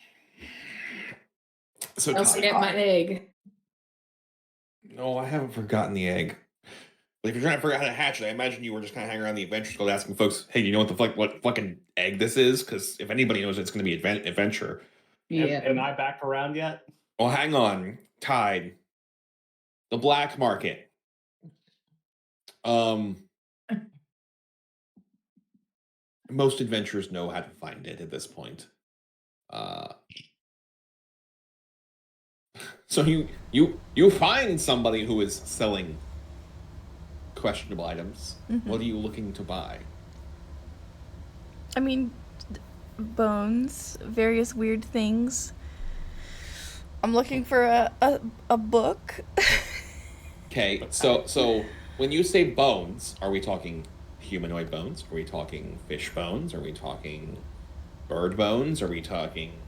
So Don't Ty. forget my egg. No, I haven't forgotten the egg. But if you're trying to figure out how to hatch it, I imagine you were just kind of hanging around the Adventure School asking folks, "Hey, you know what fucking egg this is?" Because if anybody knows, it's going to be adventure. Yeah. Am I back around yet? Well, hang on, Tide. The black market. Most adventurers know how to find it at this point. So you find somebody who is selling questionable items. Mhm. What are you looking to buy? I mean, bones, various weird things. I'm looking for a book. Okay, so when you say bones, are we talking humanoid bones? Are we talking fish bones? Are we talking bird bones? Are we talking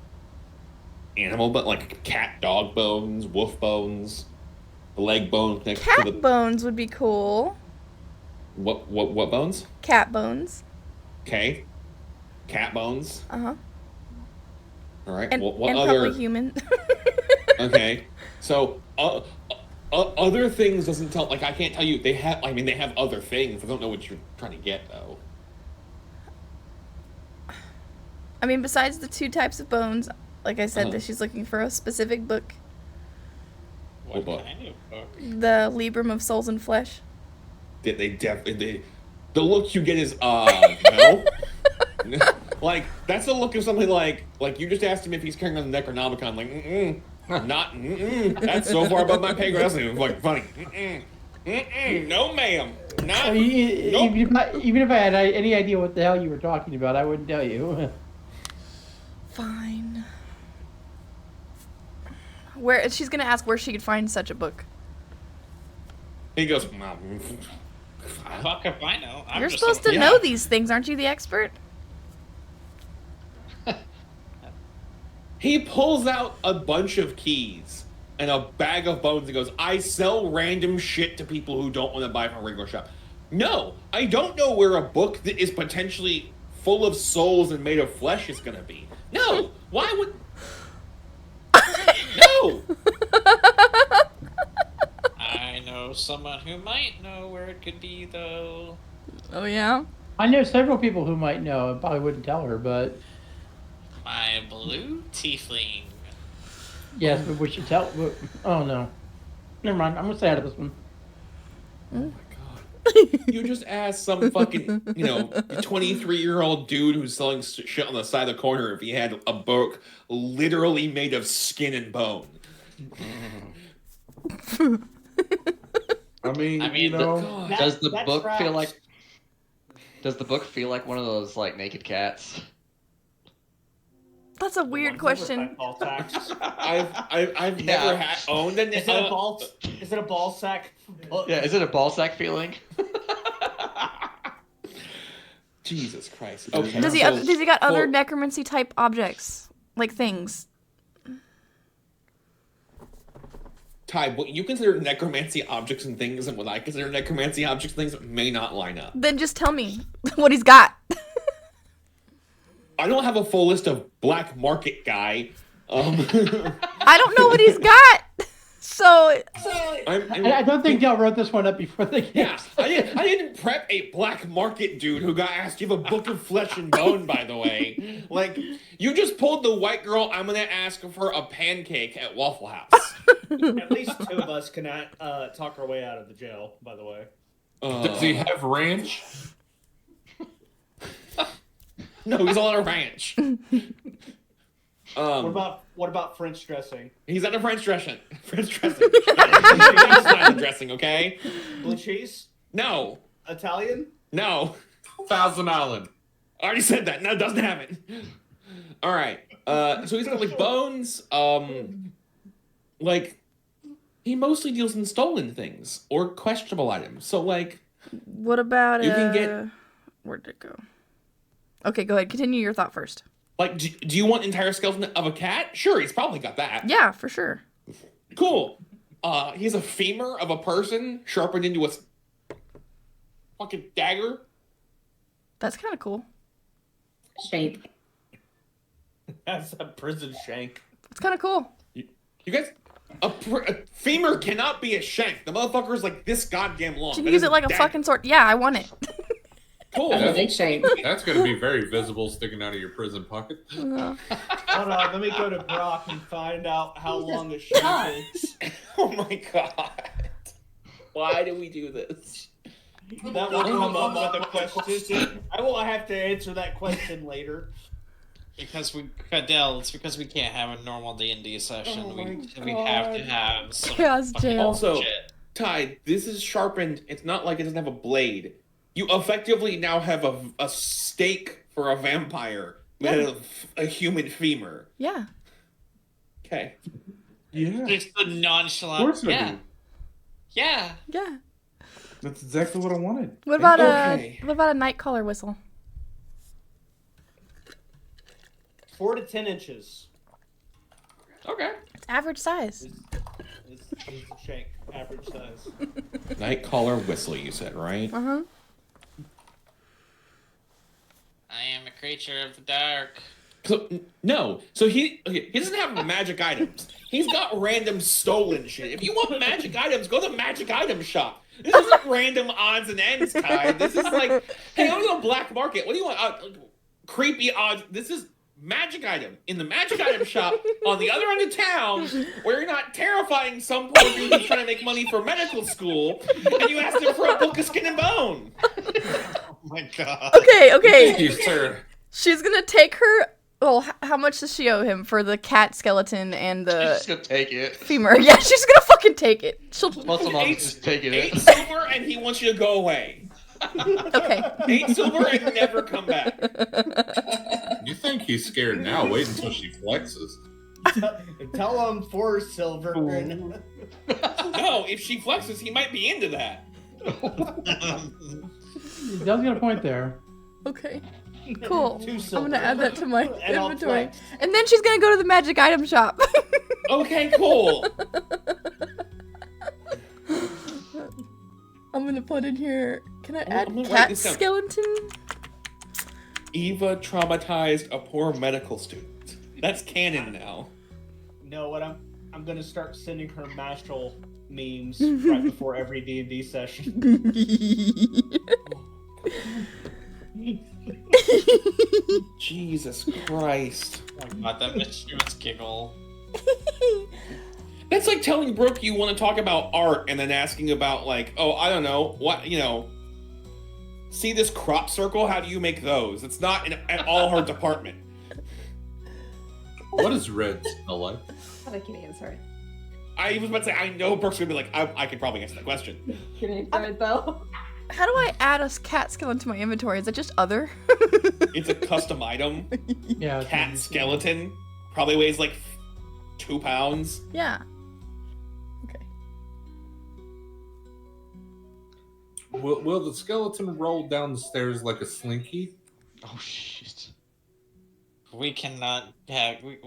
animal but like cat, dog bones, wolf bones, the leg bones next to the Cat bones would be cool. what bones? Cat bones. Okay, cat bones. Uh-huh. All right. And, what and other? probably human. Okay, so other things doesn't tell. Like I can't tell you. They have. I mean, they have other things. I don't know what you're trying to get though. I mean, besides the 2 types of bones, like I said, Uh-huh. that she's looking for a specific book. What book? kind of book? The Librum of Souls and Flesh. They definitely. The look you get is no. Like that's the look of something like you just asked him if he's carrying on the Necronomicon. Like that's so far above my pay grade. That's not even fucking funny. No, ma'am. Not. Nope. Even if I had any idea what the hell you were talking about, I wouldn't tell you. Fine. Where she's gonna ask where she could find such a book. He goes. Fuck if I know. I'm You're just supposed to know these things, aren't you? The expert. He pulls out a bunch of keys and a bag of bones and goes, "I sell random shit to people who don't want to buy from a regular shop." No, I don't know where a book that is potentially full of souls and made of flesh is going to be. No, why would... No! I know someone who might know where it could be, though. Oh, yeah? I know several people who might know. I probably wouldn't tell her, but My blue tiefling. yes, but we should tell. Oh no, never mind. I'm gonna stay out of this one. Oh my god. You just asked some fucking, 23-year-old dude who's selling shit on the side of the corner if he had a book literally made of skin and bone. I mean, does the that book feel tracks. like? Does the book feel like one of those like naked cats? That's a weird question. I've never owned an. Is it a ball sack? Yeah, is it a ball sack feeling? Jesus Christ. Okay. Does he got other necromancy type objects, like things? Ty, what you consider necromancy objects and things and what I consider necromancy objects and things may not line up. Then just tell me what he's got. I don't have a full list of black market guy. I don't know what he's got. So I don't think y'all wrote this one up before the game. Yeah, I didn't prep a black market dude who got asked, "You have a book of flesh and bone," by the way. Like, you just pulled the white girl, "I'm gonna ask for a pancake at Waffle House." At least 2 of us cannot talk our way out of the jail, by the way. Does he have ranch? No, he's on a ranch. What about French dressing? He's at a French dressing. French dressing. Not dressing, okay? Blue cheese? No. Italian? No. Thousand Island. I already said that. No, it doesn't have it. All right. So he's got like bones. Like he mostly deals in stolen things or questionable items. So like, what about you can get? Where'd it go? Okay, go ahead. Continue your thought first. Like, do you want entire skeleton of a cat? Sure, he's probably got that. Yeah, for sure. Cool. He has a femur of a person sharpened into a fucking dagger. That's kind of cool. Shank. That's a prison shank. It's kind of cool. You guys, A femur cannot be a shank. The motherfucker's like this goddamn long. Can That you use is it like a dagger. fucking sword? Yeah, I want it. Cool. That's a big shame. That's going to be very visible sticking out of your prison pocket. Hold on, let me go to Brock and find out how long a shank is. Oh my god. Why do we do this? That will come up with a question. I will have to answer that question later. Because Cadell, it's because we can't have a normal D&D session. Oh we have to have some Chaos fucking jail. Also, shit. Ty, this is sharpened. It's not like it doesn't have a blade. You effectively now have a stake for a vampire made of a human femur. Yeah. Okay. Yeah. It's the Of nonchalant. course I Yeah. do. Yeah. Yeah. That's exactly what I wanted. What about Okay. what about a night caller whistle? 4 to 10 inches. Okay. It's average size. Is a shank, average size. Nightcaller whistle, you said, right? Uh-huh. I am a creature of the dark. So no. So he doesn't have magic items. He's got random stolen shit. If you want magic items, go to the magic item shop. This isn't random odds and ends, Kai. This is like, hey, I'm going to black market. What do you want? Creepy odds. This is magic item in the magic item shop on the other end of town, where you're not terrifying some poor dude who's trying to make money for medical school, and you ask him for a book of Skin and Bone. Oh my god. Okay, okay. Thank you, sir. She's gonna take her. Well, how much does she owe him for the cat skeleton and She's the just gonna take it. femur? Yeah, she's gonna fucking take it. She'll. Muscle mom is just taking 8 it. silver, and he wants you to go away. Okay. 8 silver and never come back. You think he's scared now? Wait until she flexes. Tell him 4 silver. No, if she flexes, he might be into that. He does get a point there. Okay. Cool. 2 I'm silver. gonna add that to my And I'll inventory. flex. And then she's gonna go to the magic item shop. Okay, cool. I'm gonna put in here. Can I I'm add gonna write cat this down. skeleton? Eva traumatized a poor medical student. That's canon now. No, what I'm gonna start sending her Mashal memes right before every D&D session. Jesus Christ. Oh my god, that mischievous giggle. That's like telling Brooke you want to talk about art and then asking about, like, oh, I don't know, what, see this crop circle? How do you make those? It's not at all her department. What does red smell like? I can answer it. I was about to say, I know Brooke's gonna be like, I could probably answer that question. Can you answer it though? How do I add a cat skeleton to my inventory? Is it just other? It's a custom item. Yeah. it's Cat skeleton. Probably weighs like 2 pounds. Yeah. Okay. Will the skeleton roll down the stairs like a slinky? Oh shit. We cannot have. We,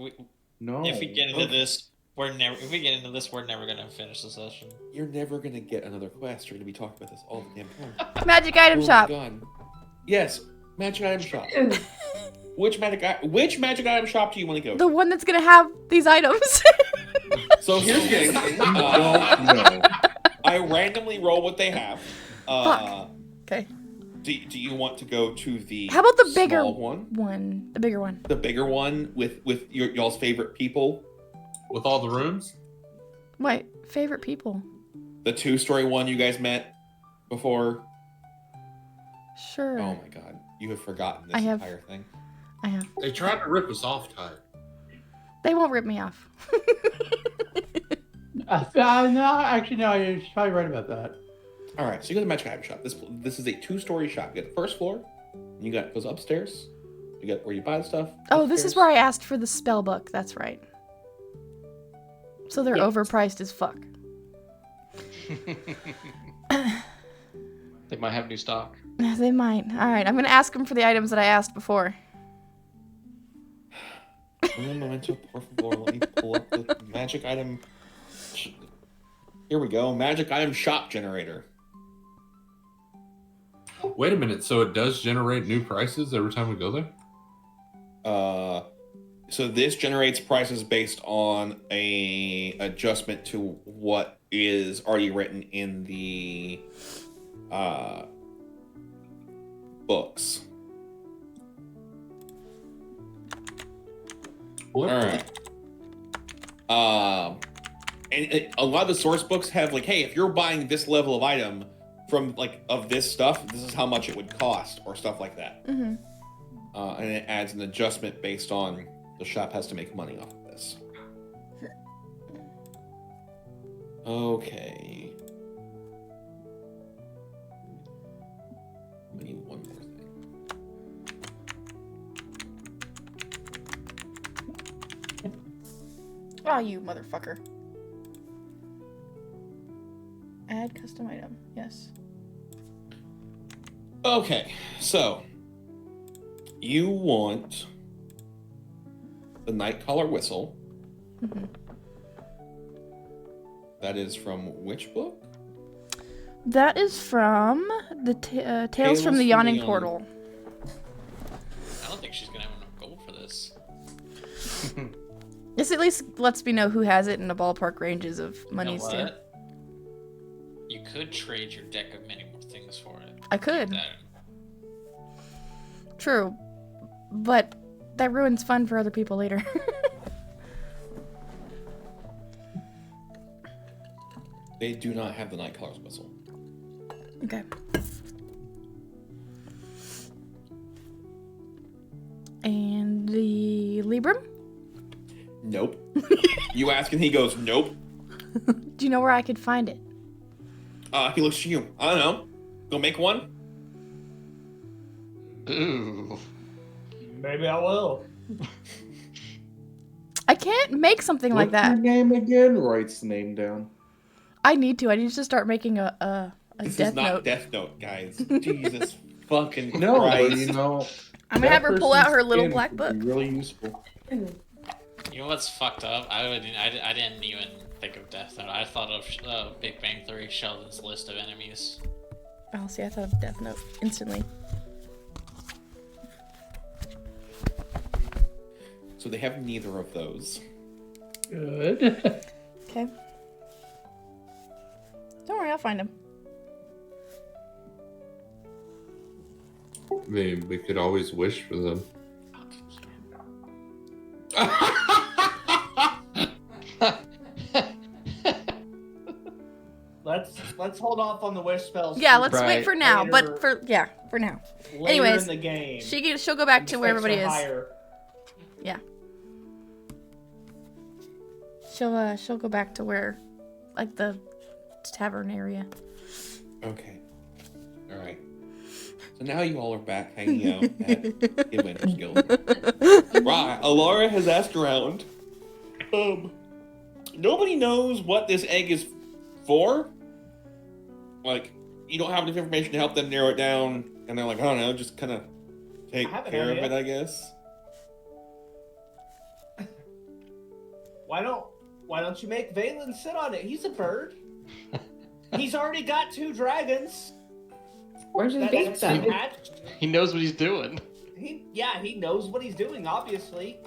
No. if we get into this, we're never. If we get into this, we're never gonna finish the session. You're never gonna get another quest. You're gonna be talking about this all the damn time. Magic item Oh my shop. God. Yes, magic item shop. Which magic item shop do you want to go The to? one that's gonna have these items. So here's the thing. Don't know. I randomly roll what they have. Okay. Do you want to go to the How about the bigger small one? The bigger one. The bigger one with y'all's favorite people? With all the rooms? My favorite people. The 2-story one you guys met before? Sure. Oh my god. You have forgotten this I have. entire thing. I have. They tried to rip us off, Ty. They won't rip me off. No, actually, no, you're probably right about that. Alright, so you go to the magic item shop. This is a 2-story shop. You got the first floor, you got goes upstairs. You got where you buy the stuff. Oh, this is upstairs. where I asked for the spell book. That's right. So they're Yeah. overpriced as fuck. They might have new stock. They might. All right, I'm gonna ask them for the items that I asked before. Un momento, por favor. Let me pull up the magic item. Here we go. Magic item shop generator. Wait a minute, so it does generate new prices every time we go there? So this generates prices based on a adjustment to what is already written in the books. All right. And a lot of the source books have like, hey, if you're buying this level of item from like of this stuff, this is how much it would cost, or stuff like that. Mm-hmm. And it adds an adjustment based on the shop has to make money off of this. Okay. We need one more thing. Oh, you motherfucker. Add custom item. Yes. Okay, so you want the night caller whistle. Mm-hmm. That is from which book? That is from the Tales from the Yawning Portal. I don't think she's gonna have enough gold for this. This at least lets me know who has it in the ballpark ranges of monies You know too. what? You could trade your deck of many more things for it. I could. That- True, but that ruins fun for other people later. They do not have the night caller's whistle. Okay. And the Libram? Nope. You ask and he goes, nope. Do you know where I could find it? He looks to you. I don't know. Go make one? Ooh. Maybe I will. I can't make something like What's that. your name again? Writes name down. I need to. I need to start making a This Death is not Note. Death Note, guys. Jesus fucking No, Christ. but you know, I'm gonna have her pull out her person's little skin black could book. be really useful. You know what's fucked up? I didn't even think of Death Note. I thought of Big Bang Theory, Sheldon's list of enemies. Oh, see, I thought of Death Note instantly. So they have neither of those. Good. Okay. Don't worry, I'll find him. I mean, we could always wish for them. Let's hold off on the wish spells. Yeah, let's wait Right. for now. Later- But for now. Later Anyways, in the game. she'll go back to where Stakes everybody are is. higher. Yeah. She'll go back to where, like the tavern area. Okay. Alright. So now you all are back hanging out at Adventurers Guild. Right. Alara has asked around. Nobody knows what this egg is for. Like, you don't have enough information to help them narrow it down. And they're like, I don't know, just kind of take I have an care of idea. it, I guess. Why don't you make Valen sit on it? He's a bird. He's already got 2 dragons. Where's his That beef that's then? hatched. He knows what he's doing. He knows what he's doing, obviously.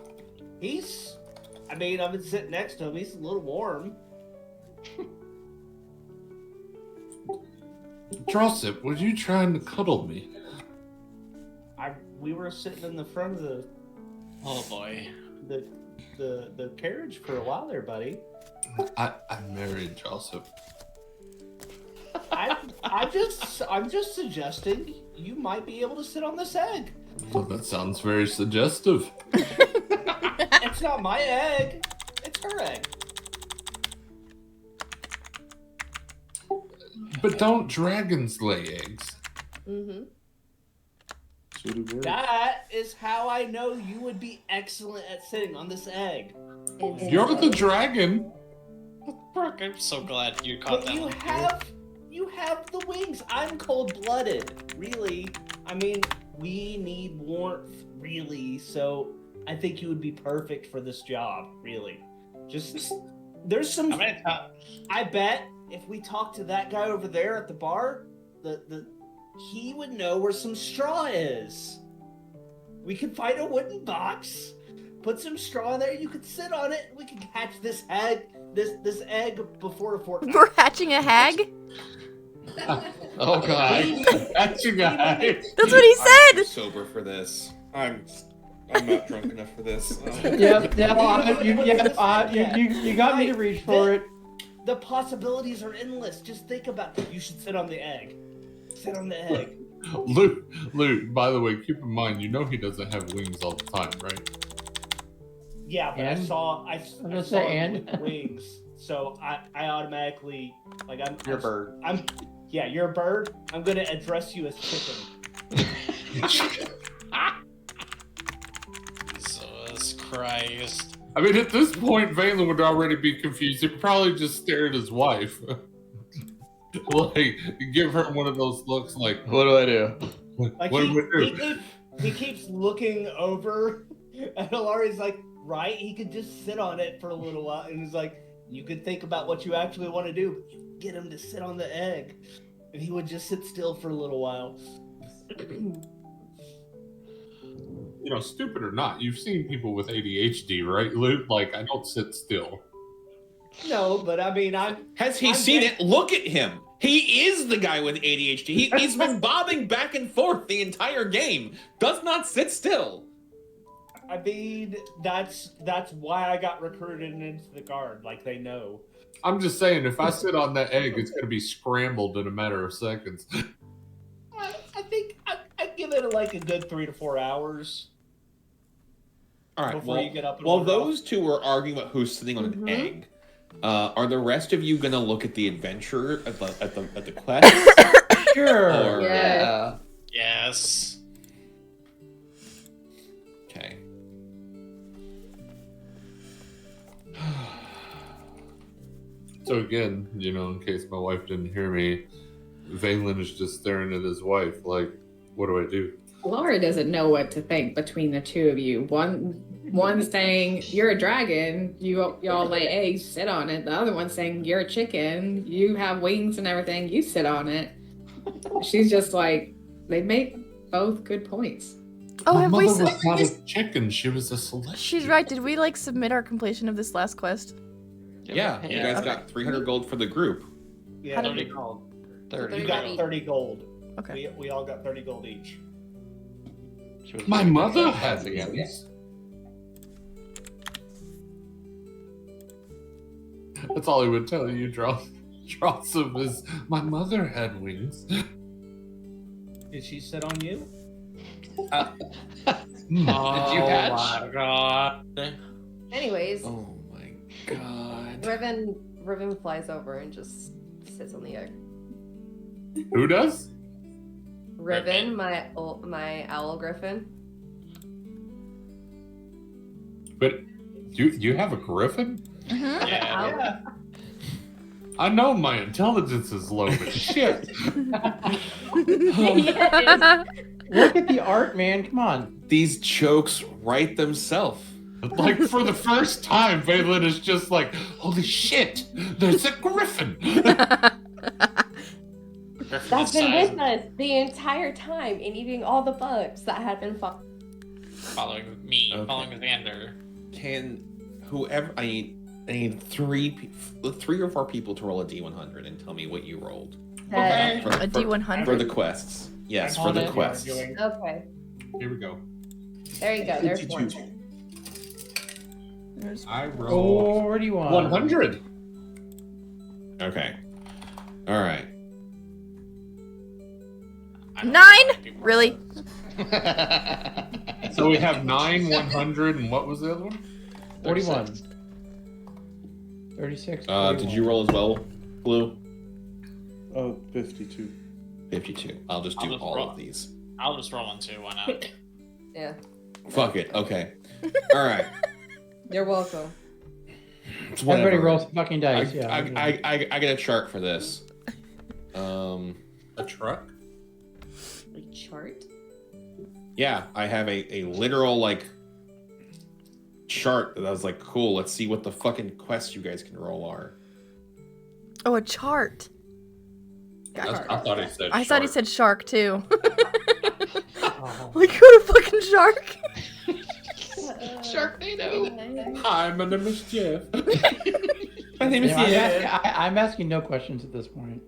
I've been sitting next to him. He's a little warm. Drossip, were you trying to cuddle me? We were sitting in the front of Oh boy. the carriage for a while there, buddy. I'm married, Drossip. I'm just suggesting you might be able to sit on this egg. Well, that sounds very suggestive. It's not my egg. It's her egg. But don't dragons lay eggs? Mm-hmm. So do birds. That is how I know you would be excellent at sitting on this egg. You're the dragon. Brooke, I'm so glad you caught But that you one. you have the wings. I'm cold-blooded. Really. I mean, we need warmth, really. So I think you would be perfect for this job, really. There's some. I'm gonna tell. I bet if we talk to that guy over there at the bar, he would know where some straw is. We could find a wooden box, put some straw in there. You could sit on it. We could hatch this egg before a fortnight. We're hatching a hag? Oh god. Hatching a hag. That's what he I'm too said! sober for this. I'm not drunk enough for this. You got me to reach for it. The possibilities are endless. Just think about it. You should sit on the egg. Sit on the egg. Luke, by the way, keep in mind, you know he doesn't have wings all the time, right? Yeah, but And? I saw gonna saw say him and? with wings, so I automatically You're a bird. You're a bird. I'm gonna address you as chicken. Jesus Christ. I mean, at this point, Valen would already be confused. He'd probably just stare at his wife. Like, give her one of those looks like, What do I do? Like what do we do? he keeps looking over, and Alari's like, right? He could just sit on it for a little while, and he's like, you could think about what you actually want to do, but you get him to sit on the egg, and he would just sit still for a little while. You know, stupid or not, you've seen people with ADHD, right, Luke? Like, I don't sit still. No, but I mean, Has he I'm seen getting- it? Look at him. He is the guy with ADHD. He's been bobbing back and forth the entire game. Does not sit still. I mean, that's why I got recruited into the guard. Like, they know. I'm just saying, if I sit on that egg, it's going to be scrambled in a matter of seconds. I think I'd give it like a good 3 to 4 hours. All right. Before you get up and While wander off. those two are arguing about who's sitting on an egg, are the rest of you gonna look at the adventure at the quest? Sure. Or- Yeah. Yes. Okay. So again, you know, in case my wife didn't hear me, Valen is just staring at his wife like, what do I do? Laura doesn't know what to think between the two of you. One's saying you're a dragon, y'all lay eggs, sit on it. The other one's saying you're a chicken, you have wings and everything, you sit on it. She's just like, they make both good points. Oh, My have we mother was not a chicken, she was a celestial. She's right. Did we like submit our completion of this last quest? Yeah, you guys got 300 gold for the group. Yeah, How did 30 we- gold. 30. You got 30 gold. Okay. We all got 30 gold each. She was My really mother good has again. wings. That's all he would tell you, Drawsome, is my mother had wings. Did she sit on you? Did you hatch? my god. Anyways, Oh my god. Riven flies over and just sits on the egg. Who does? Riven, my owl griffin. But you have a griffin? Mm-hmm. Yeah. I know my intelligence is low, but shit. Look at the art, man. Come on. These jokes write themselves. Like, for the first time, Valen is just like, holy shit, there's a griffin. That's been with us the entire time and eating all the bugs that have been Following me, Okay. following Xander. Can whoever I need three or four people to roll a D100 and tell me what you rolled. Okay. A D100? For the quests. Yes, for the quests. Okay. Here we go. There you go. There's one. I rolled 41. 100. Okay. All right. 9? Really? So we have 9, 100, and what was the other one? 41. 36. Did you roll as well, Blue? 52. 52. I'll just do all roll. of these. I'll just roll one too. Why not? Yeah. Fuck it. Okay. All right. You're welcome. It's Everybody whatever. rolls fucking dice. I get a chart for this. A truck? A chart? Yeah, I have a literal like chart that I was like, cool. Let's see what the fucking quests you guys can roll are. Oh, a chart. I thought he said. I thought he shark. said shark too. Oh. Like, what a fucking shark. Sharknado. Hi, my name is Jeff. My name is I'm asking no questions at this point.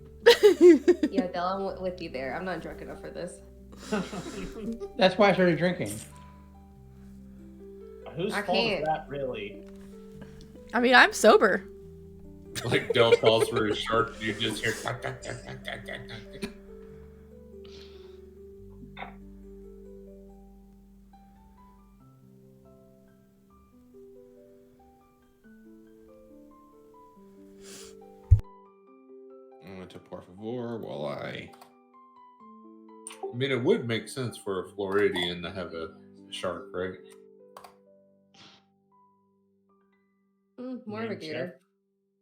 Yeah, Del, I'm with you there. I'm not drunk enough for this. That's why I started drinking. Whose I fault is can't. that, really? I mean, I'm sober. Like Del calls for a shark, and you just hear. "Tuck, tuck, tuck, tuck, tuck, tuck, tuck." To por favor, while I mean, it would make sense for a Floridian to have a shark, right? More of a gator.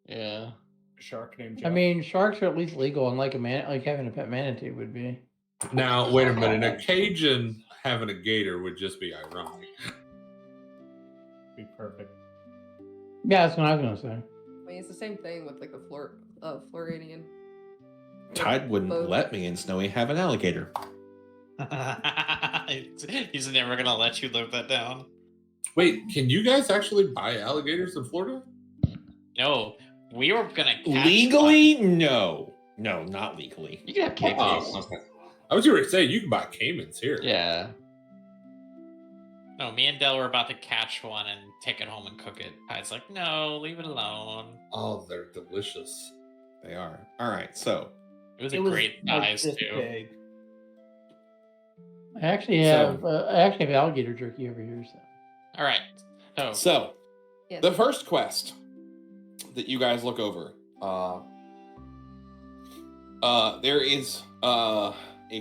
Yeah. Shark named I Jeff. mean, sharks are at least legal, and like having a pet manatee would be. Now, wait a minute. A Cajun having a gator would just be ironic. Be perfect. Yeah, that's what I was gonna say. I mean, it's the same thing with like a Floridian. Tide wouldn't let me in Snowy have an alligator. He's never gonna let you live that down. Wait, can you guys actually buy alligators in Florida? No, we were gonna catch Legally, no, not legally. You can have caimans. Oh, okay. I was going to say you can buy caimans here. Yeah. No, me and Del were about to catch one and take it home and cook it. Tide's like, no, leave it alone. Oh, they're delicious. They are. All right, so It was a great size too. Big. I actually have alligator jerky over here. So. All right. So Yes. the first quest that you guys look over, there is a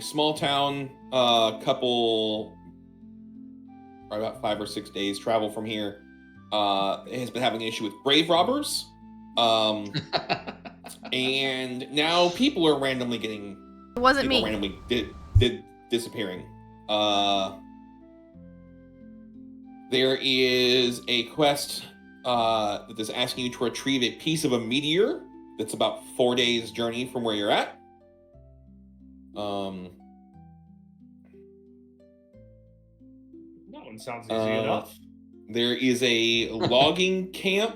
small town, couple, probably about 5 or 6 days travel from here. It has been having an issue with grave robbers, and now people are randomly getting. It wasn't me. Randomly disappearing. There is a quest that is asking you to retrieve a piece of a meteor that's about 4 days' journey from where you're at. That one sounds easy enough. There is a logging camp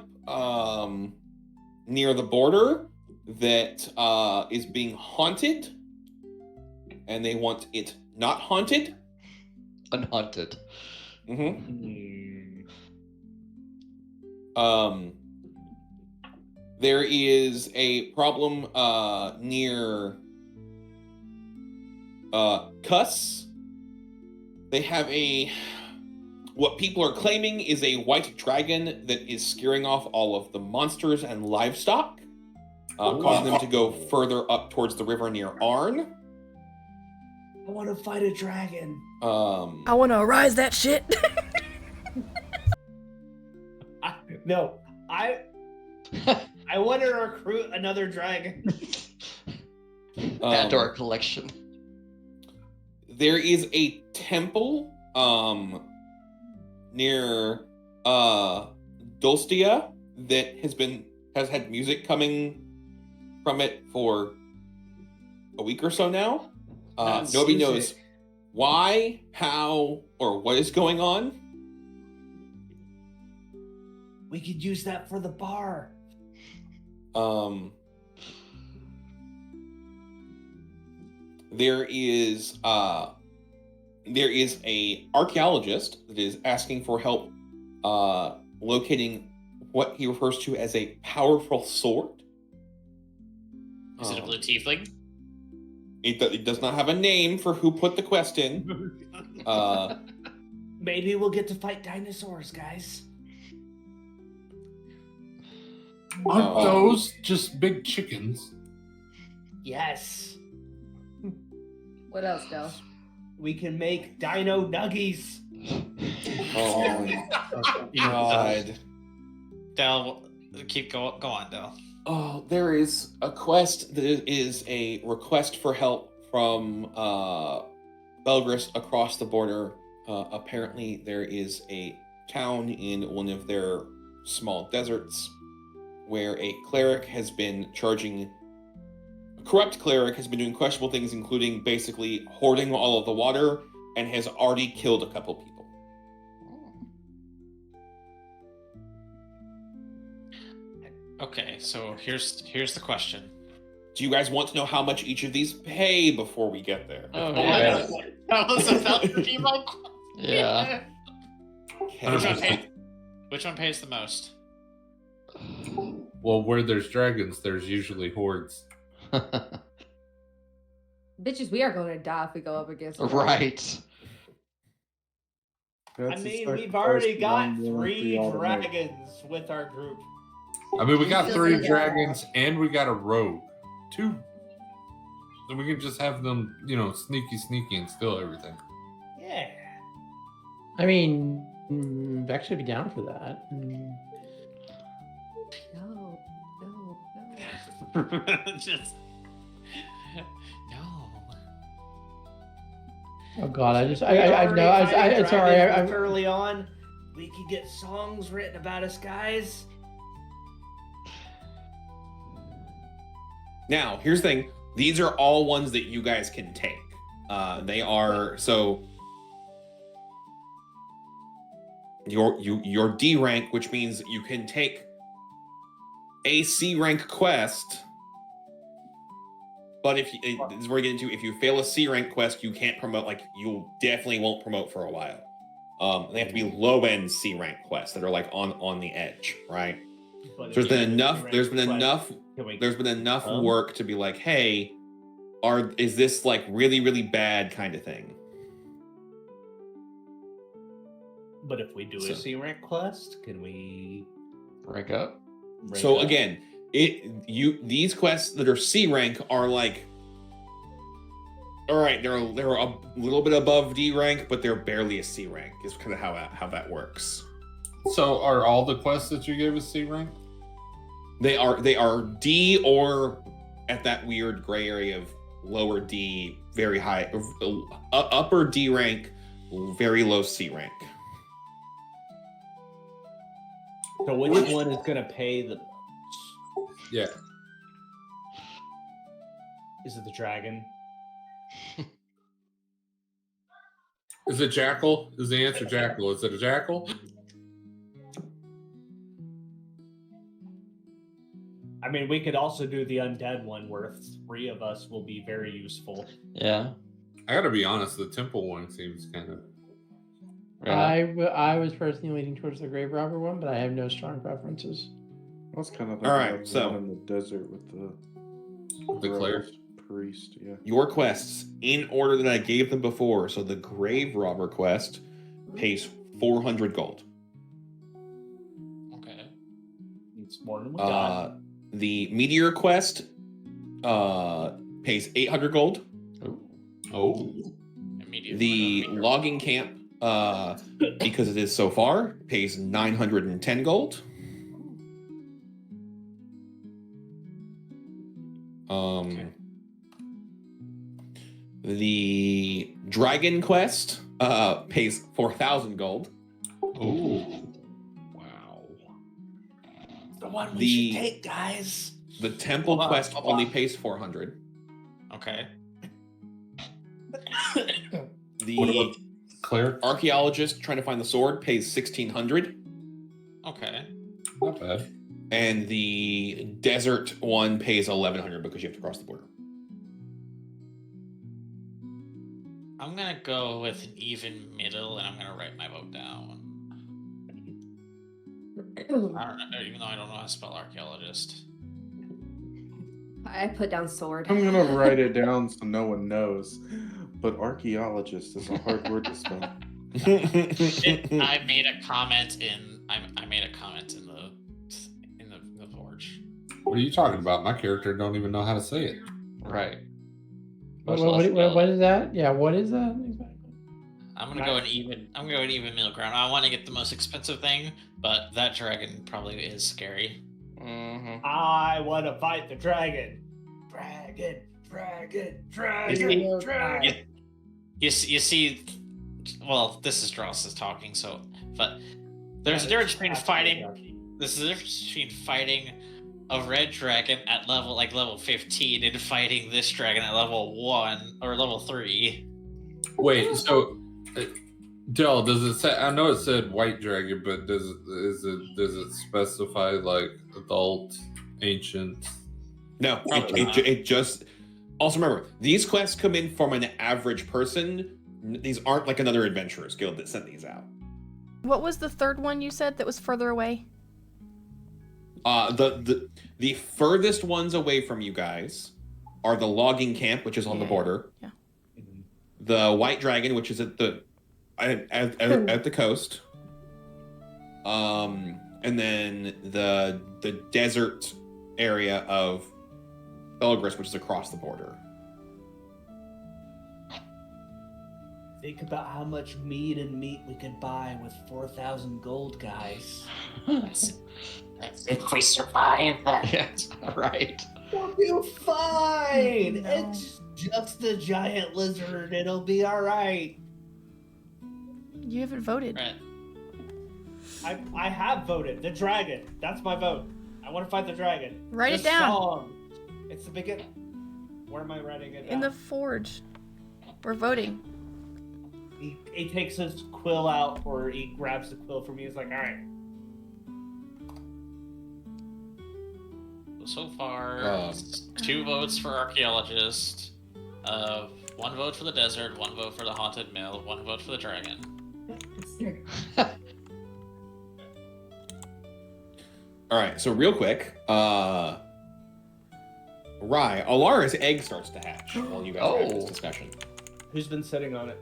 near the border that is being haunted, and they want it not haunted. Unhaunted. There is a problem near Cuss. They have what people are claiming is a white dragon that is scaring off all of the monsters and livestock, causing them to go further up towards the river near Arn. I want to fight a dragon. I want to arise that shit. I want to recruit another dragon. Add to our collection. There is a temple near Dulstia that has had music coming from it for a week or so now. Nobody knows why, how, or what is going on. We could use that for the bar. There is a archaeologist that is asking for help locating what he refers to as a powerful sword. Is it a blue tiefling? It does not have a name for who put the quest in. Maybe we'll get to fight dinosaurs, guys. Aren't those just big chickens? Yes. What else, Del? We can make dino nuggies. Oh my god. Del, go on, Del. Oh, there is a quest that is a request for help from Belgris across the border. Apparently, there is a town in one of their small deserts where a corrupt cleric has been doing questionable things, including basically hoarding all of the water, and has already killed a couple people. So here's the question. Do you guys want to know how much each of these pay before we get there? Oh, yeah. That was about to be my question. Yeah. Which one pays the most? Well, where there's dragons, there's usually hordes. Bitches, we are going to die if we go up against them. Right. I mean, we've already got 3 dragons with our group. I mean, we got 3 dragons and we got a rogue. 2. So we can just have them, sneaky and steal everything. Yeah. I mean, Vex would be down for that. No. Just no. Oh God, I know. Sorry. I'm Early on, we could get songs written about us, guys. Now, here's the thing. These are all ones that you guys can take. They are so your D rank, which means you can take a C rank quest. But this is where we get into, if you fail a C rank quest, you can't promote. Like, you definitely won't promote for a while. They have to be low end C rank quests that are like on the edge, right? So there's been enough work to be like, hey, is this like really, really bad kind of thing? But if we do a C rank quest, can we rank up? So again, these quests that are C rank are like, all right, they're a little bit above D rank, but they're barely a C rank. Is kind of how that works. So are all the quests that you gave us C rank? They are D or at that weird gray area of lower D, very high, upper D rank, very low C rank. So which one is going to pay the most? Yeah. Is it the dragon? Is it Jackal? Is the answer Jackal? Is it a Jackal? I mean, we could also do the undead one where 3 of us will be very useful. Yeah. I gotta be honest, the temple one seems kind of... I was personally leaning towards the grave robber one, but I have no strong preferences. I was kind of all right. So in the desert with the cleric priest. Yeah. Your quests in order that I gave them before. So the grave robber quest pays 400 gold. Okay. It's more than we got. The meteor quest pays 800 gold. Oh. The logging camp, because it is so far, pays 910 gold. The dragon quest pays 4,000 gold. Oh. Wow. The one we should take, guys. The temple quest only pays 400. Okay. The cleric archaeologist trying to find the sword pays 1,600. Okay. Not bad. And the desert one pays 1,100 because you have to cross the border. I'm gonna go with an even middle, and I'm gonna write my vote down. I don't know, even though I don't know how to spell archaeologist. I put down sword. I'm gonna write it down so no one knows. But archaeologist is a hard word to spell. I made a comment in the forge. What are you talking about? My character don't even know how to say it. Right. What is that? Yeah, what is that exactly? I'm gonna go an even middle ground. I want to get the most expensive thing, but that dragon probably is scary. Mm-hmm. I want to fight the dragon. Dragon. You see, well, this is Dross talking, so, but there's a difference between fighting. This is the difference between fighting a red dragon at level 15 and fighting this dragon at level 1 or level 3. Wait, so Del, does it say? I know it said white dragon, but does it specify like adult ancient. No, Probably not. it just. Also remember, these quests come in from an average person. These aren't like another adventurers guild that sent these out. What was the third one you said that was further away? The furthest ones away from you guys are the logging camp, which is on the border. Yeah. The White Dragon, which is at the coast. And then the desert area of Belgris, which is across the border. Think about how much meat we could buy with 4,000 gold, guys. That's if we survive that. Yes, right. We'll be fine. No. It's just a giant lizard. It'll be all right. You haven't voted. Right. I have voted. The dragon. That's my vote. I want to fight the dragon. Write The it down. Song. It's the beginning. Where am I writing it down? In the forge. We're voting. He takes his quill out, or he grabs the quill from me. He's like, all right. So far, 2 votes for archaeologist, 1 vote for the desert, 1 vote for the haunted mill, 1 vote for the dragon. All right, so real quick, Rye, Alara's egg starts to hatch while you guys are having this discussion. Who's been sitting on it?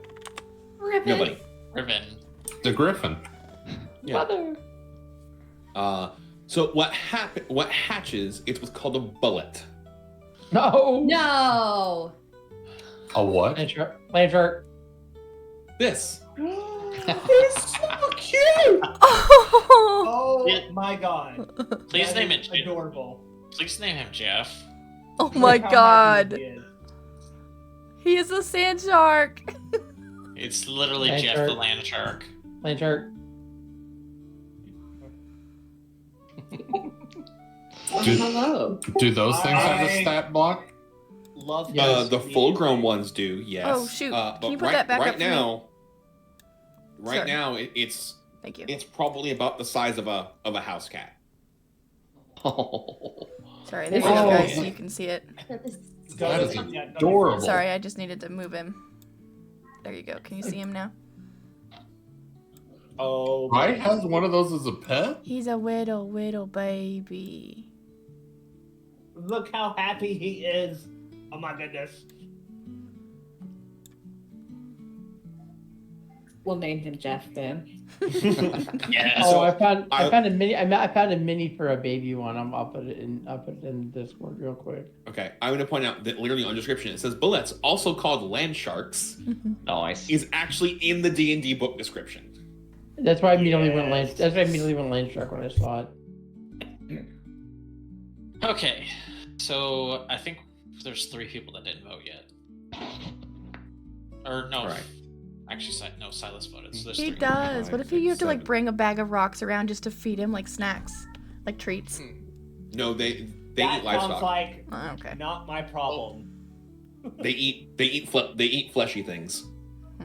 Ribbon. Nobody. Ribbon. The griffin. Yeah. So what hatches? It's what's called a bullet. No. No. A what? Land shark. This. It's so cute. Oh, Oh my god. Please That name is it. adorable. Please name him Jeff. oh my Look how happy god. he is. He is a sand shark. It's literally Land Jeff shark. the land shark. Land shark. Hello. Do those things have a I- stat block? Love Yes. The full-grown ones do, yes. Oh, shoot. But Can you put right, that back right up for me? now, right Sorry. now, it's Thank you. it's probably about the size of a house cat. Oh. Sorry, there you go, Oh. guys. So you can see it. Oh, That is Yeah, go ahead. adorable. Sorry, I just needed to move him. There you go. Can you see him now? Oh. Rye has one of those as a pet? He's a little baby. Look how happy he is. Oh my goodness. We'll name him Jeff then. Yeah. Oh, So I found I- a mini. I found a mini for a baby one. I'll put it in Discord real quick. Okay, I'm going to point out that literally on description it says bullets, also called land sharks, Nice. is actually in the D&D book description. That's why I immediately went Yes. land. That's why I immediately went land shark when I saw it. Okay, so I think there's 3 people that didn't vote yet. Or no, Right. actually, no, Silas voted. So there's He 3. does. What if you have to like 7. bring a bag of rocks around just to feed him like snacks, like treats? No, they That eat livestock. sounds like Oh, okay. not my problem. They eat fleshy things.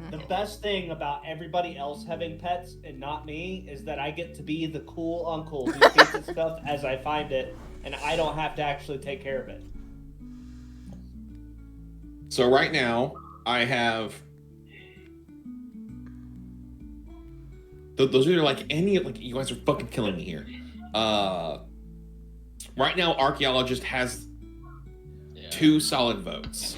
The best thing about everybody else having pets and not me is that I get to be the cool uncle who feeds the stuff as I find it, and I don't have to actually take care of it. So right now I have those are like you guys are fucking killing me here. Right now archaeologist has 2 solid votes.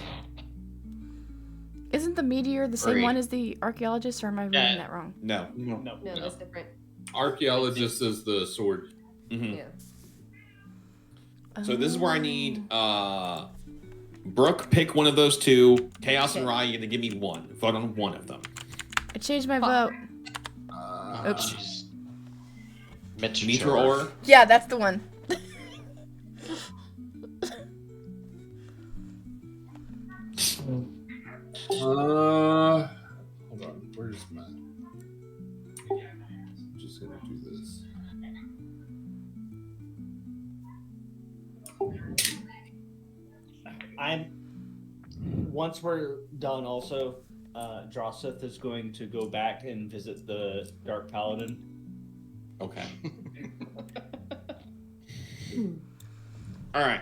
Isn't the meteor the same 3. one as the archaeologist, or am I reading Yeah. that wrong? No. No. No. No, that's different. Archaeologist is the sword. Mhm. Yeah. So this is where I need Brooke, pick one of those 2. Chaos and Okay. Rye, you're gonna give me one. Vote on one of them. I changed my vote. Uh, Oops. Meter or Yeah, that's the one. Hold on. Where's my? I'm just gonna do this. Once we're done, also, Drossith is going to go back and visit the Dark Paladin. Okay. All right.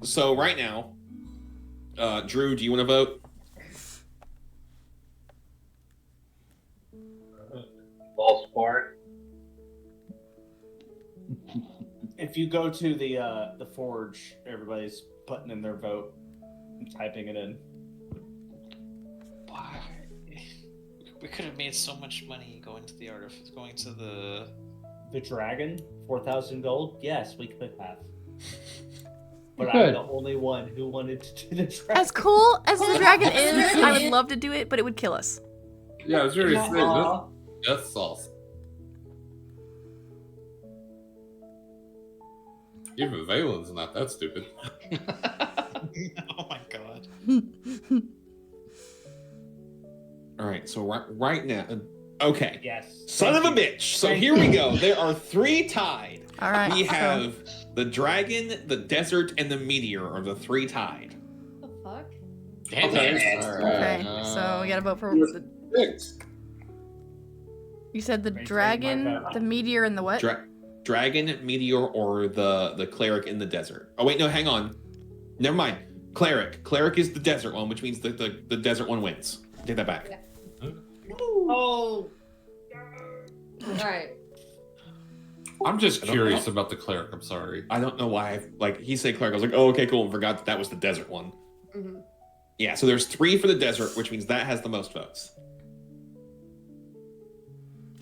So right now, Drew, do you want to vote? False part. If you go to the forge, everybody's putting in their vote and typing it in. Why? We could have made so much money going to the going to the dragon, 4,000 gold. Yes, we could have. But Good. I'm the only one who wanted to do the dragon. As cool as the dragon is, I would love to do it, but it would kill us. Yeah, I was very Aw. saying that's sauce. Even Valen's not that stupid. Oh my god. All right. So right now, okay. Yes. Son of a bitch. So here we go. There are 3 tied. All right. We so- have the dragon, the desert, and the meteor are the 3 tied. The fuck? Damn Okay. it. Okay, so we gotta vote for the. You said the dragon, the meteor, and the what? Dragon, meteor, or the cleric in the desert. Oh wait, no, hang on. Never mind. Cleric. Cleric is the desert one, which means the desert one wins. Take that back. Oh. All right. I'm just I don't curious know. about the cleric. I'm sorry. I don't know why. He said cleric. I was like, oh, okay, cool. And forgot that was the desert one. Mm-hmm. Yeah, so there's 3 for the desert, which means that has the most votes.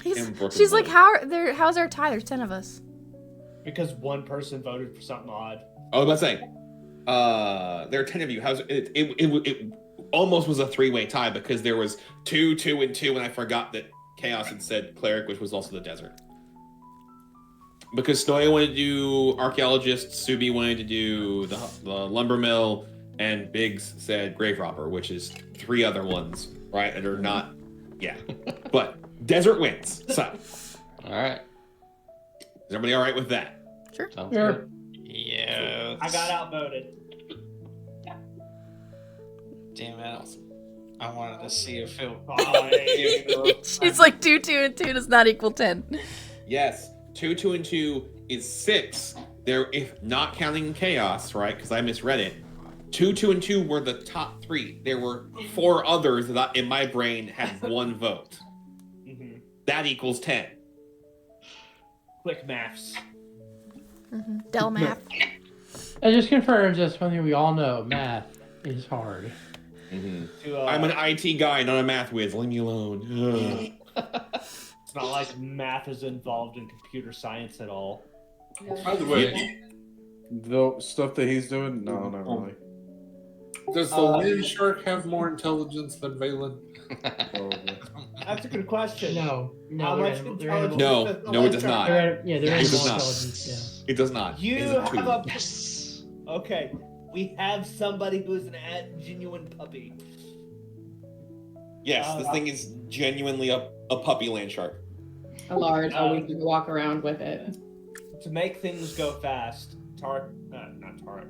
And Brooke She's is like, low. how's our tie? There's 10 of us. Because one person voted for something odd. I was about to say, there are 10 of you. How's it almost was a 3-way tie because there was 2, 2, and 2, and I forgot that Chaos had said cleric, which was also the desert. Because Stoya wanted to do archaeologist, Subi wanted to do the lumber mill, and Biggs said grave robber, which is 3 other ones, right? And are not, yeah. But desert wins. So, All right. is everybody all right with that? Sure. Sounds Sure. good. Yeah. I got outvoted. Damn it. I wanted to see if it. She's like 2, 2, and 2 does not equal 10. Yes, 2, 2, and 2 is 6. There, if not counting chaos, right? Because I misread it. 2, 2, and 2 were the top 3. There were 4 others that in my brain had 1 vote. Mm-hmm. That equals 10. Quick maths. Del math. That just confirms just something we all know: math is hard. I'm an IT guy, not a math whiz. Leave me alone. It's not like math is involved in computer science at all. By the way, The stuff that he's doing, no, not really. does the land shark have more intelligence than Valen? Probably. That's a good question. No, How they're much animal- they're intelligence animal- No, does the no, it land does shark not. have? they're It animal does not. intelligence. It does not. You It is a have 2. a. Yes. Okay, we have somebody who's genuine puppy. Yes, this thing is genuinely a puppy land shark. A large, so we can walk around with it. To make things go fast, not Tark.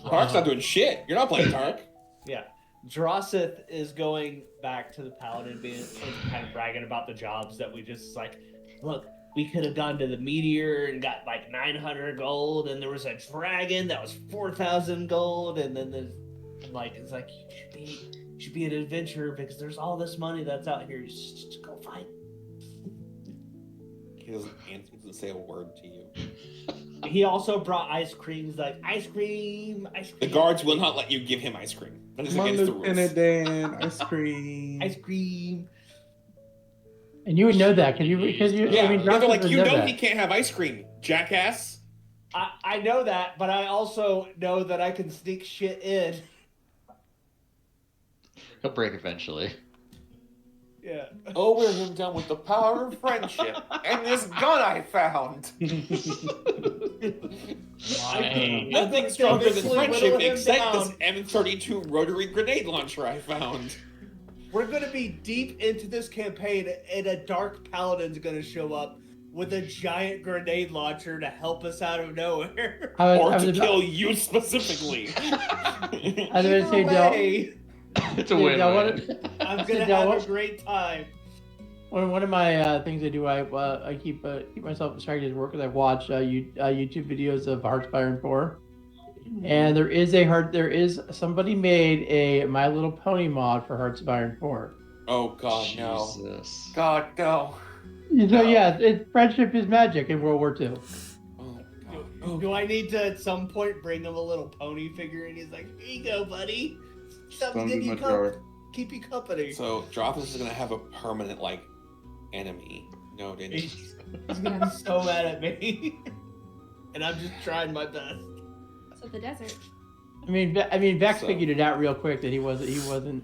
Tark's not doing shit. You're not playing Tark. Yeah. Drossith is going back to the paladin and kind of bragging about the jobs that we just like, look, we could have gone to the meteor and got like 900 gold, and there was a dragon that was 4,000 gold, and then there's like, it's like, you should be an adventurer because there's all this money that's out here. You just go fight. He doesn't say a word to you. He also brought ice cream. He's like, ice cream. The guards will not let you give him ice cream. That is Come on, against the rules. Lieutenant Dan, ice cream. Ice cream. And you would know that because you. Yeah, I mean, they're Johnson like, would you know know that. he can't have ice cream, jackass. I know that, but I also know that I can sneak shit in. He'll break eventually. Yeah. Oh, wear him down with the power of friendship and this gun I found. Nothing stronger than friendship except this M32 rotary grenade launcher I found. We're gonna be deep into this campaign, and a dark paladin's gonna show up with a giant grenade launcher to help us out of nowhere. Or to kill you specifically. I was gonna say, Either way, It's a Yeah, win. Del, I'm So gonna Del, have what- a great time. one of my things I do, I keep myself distracted at work because I watch YouTube videos of Hearts, Fire, and 4. And there is somebody made a My Little Pony mod for Hearts of Iron 4. Oh God, no! Jesus. God, no! So yeah, friendship is magic in World War II. Oh God! Do I need to at some point bring him a little pony figure and he's like, here you go, buddy. Something to Found in my drawer. keep you company. So Drothus is gonna have a permanent enemy. No, didn't he? He's gonna be so mad at me. And I'm just trying my best. So the desert. I mean, Vex So- figured it out real quick that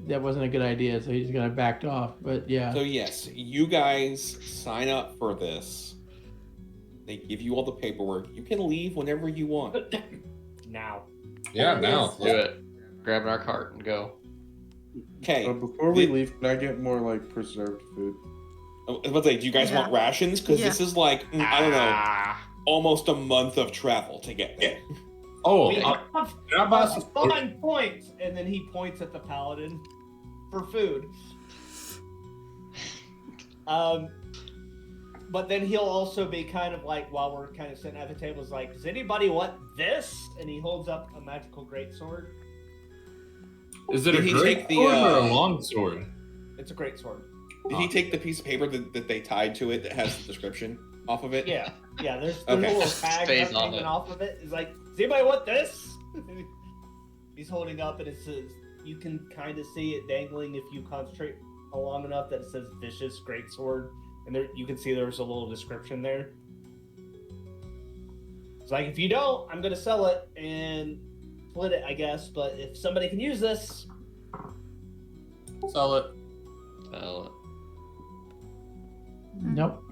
that wasn't a good idea, so he's gonna backed off. But yeah. So yes, you guys sign up for this. They give you all the paperwork. You can leave whenever you want. Now. Yeah, now. Do it. Grab our cart and go. Okay. Before we leave, can I get more preserved food? I was about to say, do you guys want rations? Because this is I don't know, almost a month of travel to get there. Oh, We can have I buy some? 5 points, and then he points at the paladin for food. But then he'll also be kind of while we're kind of sitting at the table, is like, does anybody want this? And he holds up a magical greatsword. Is it a Did he great take the, sword or a long sword? It's a greatsword. Did he take the piece of paper that they tied to it that has the description off of it? Yeah, there's Okay. a little tag Stays on hanging it. off of it. He's like, does anybody want this? He's holding up, and it says, you can kind of see it dangling if you concentrate long enough that it says vicious greatsword, and there you can see there's a little description there. It's like, if you don't, I'm gonna sell it and split it, I guess. But if somebody can use this, Sell it. Sell it. Nope.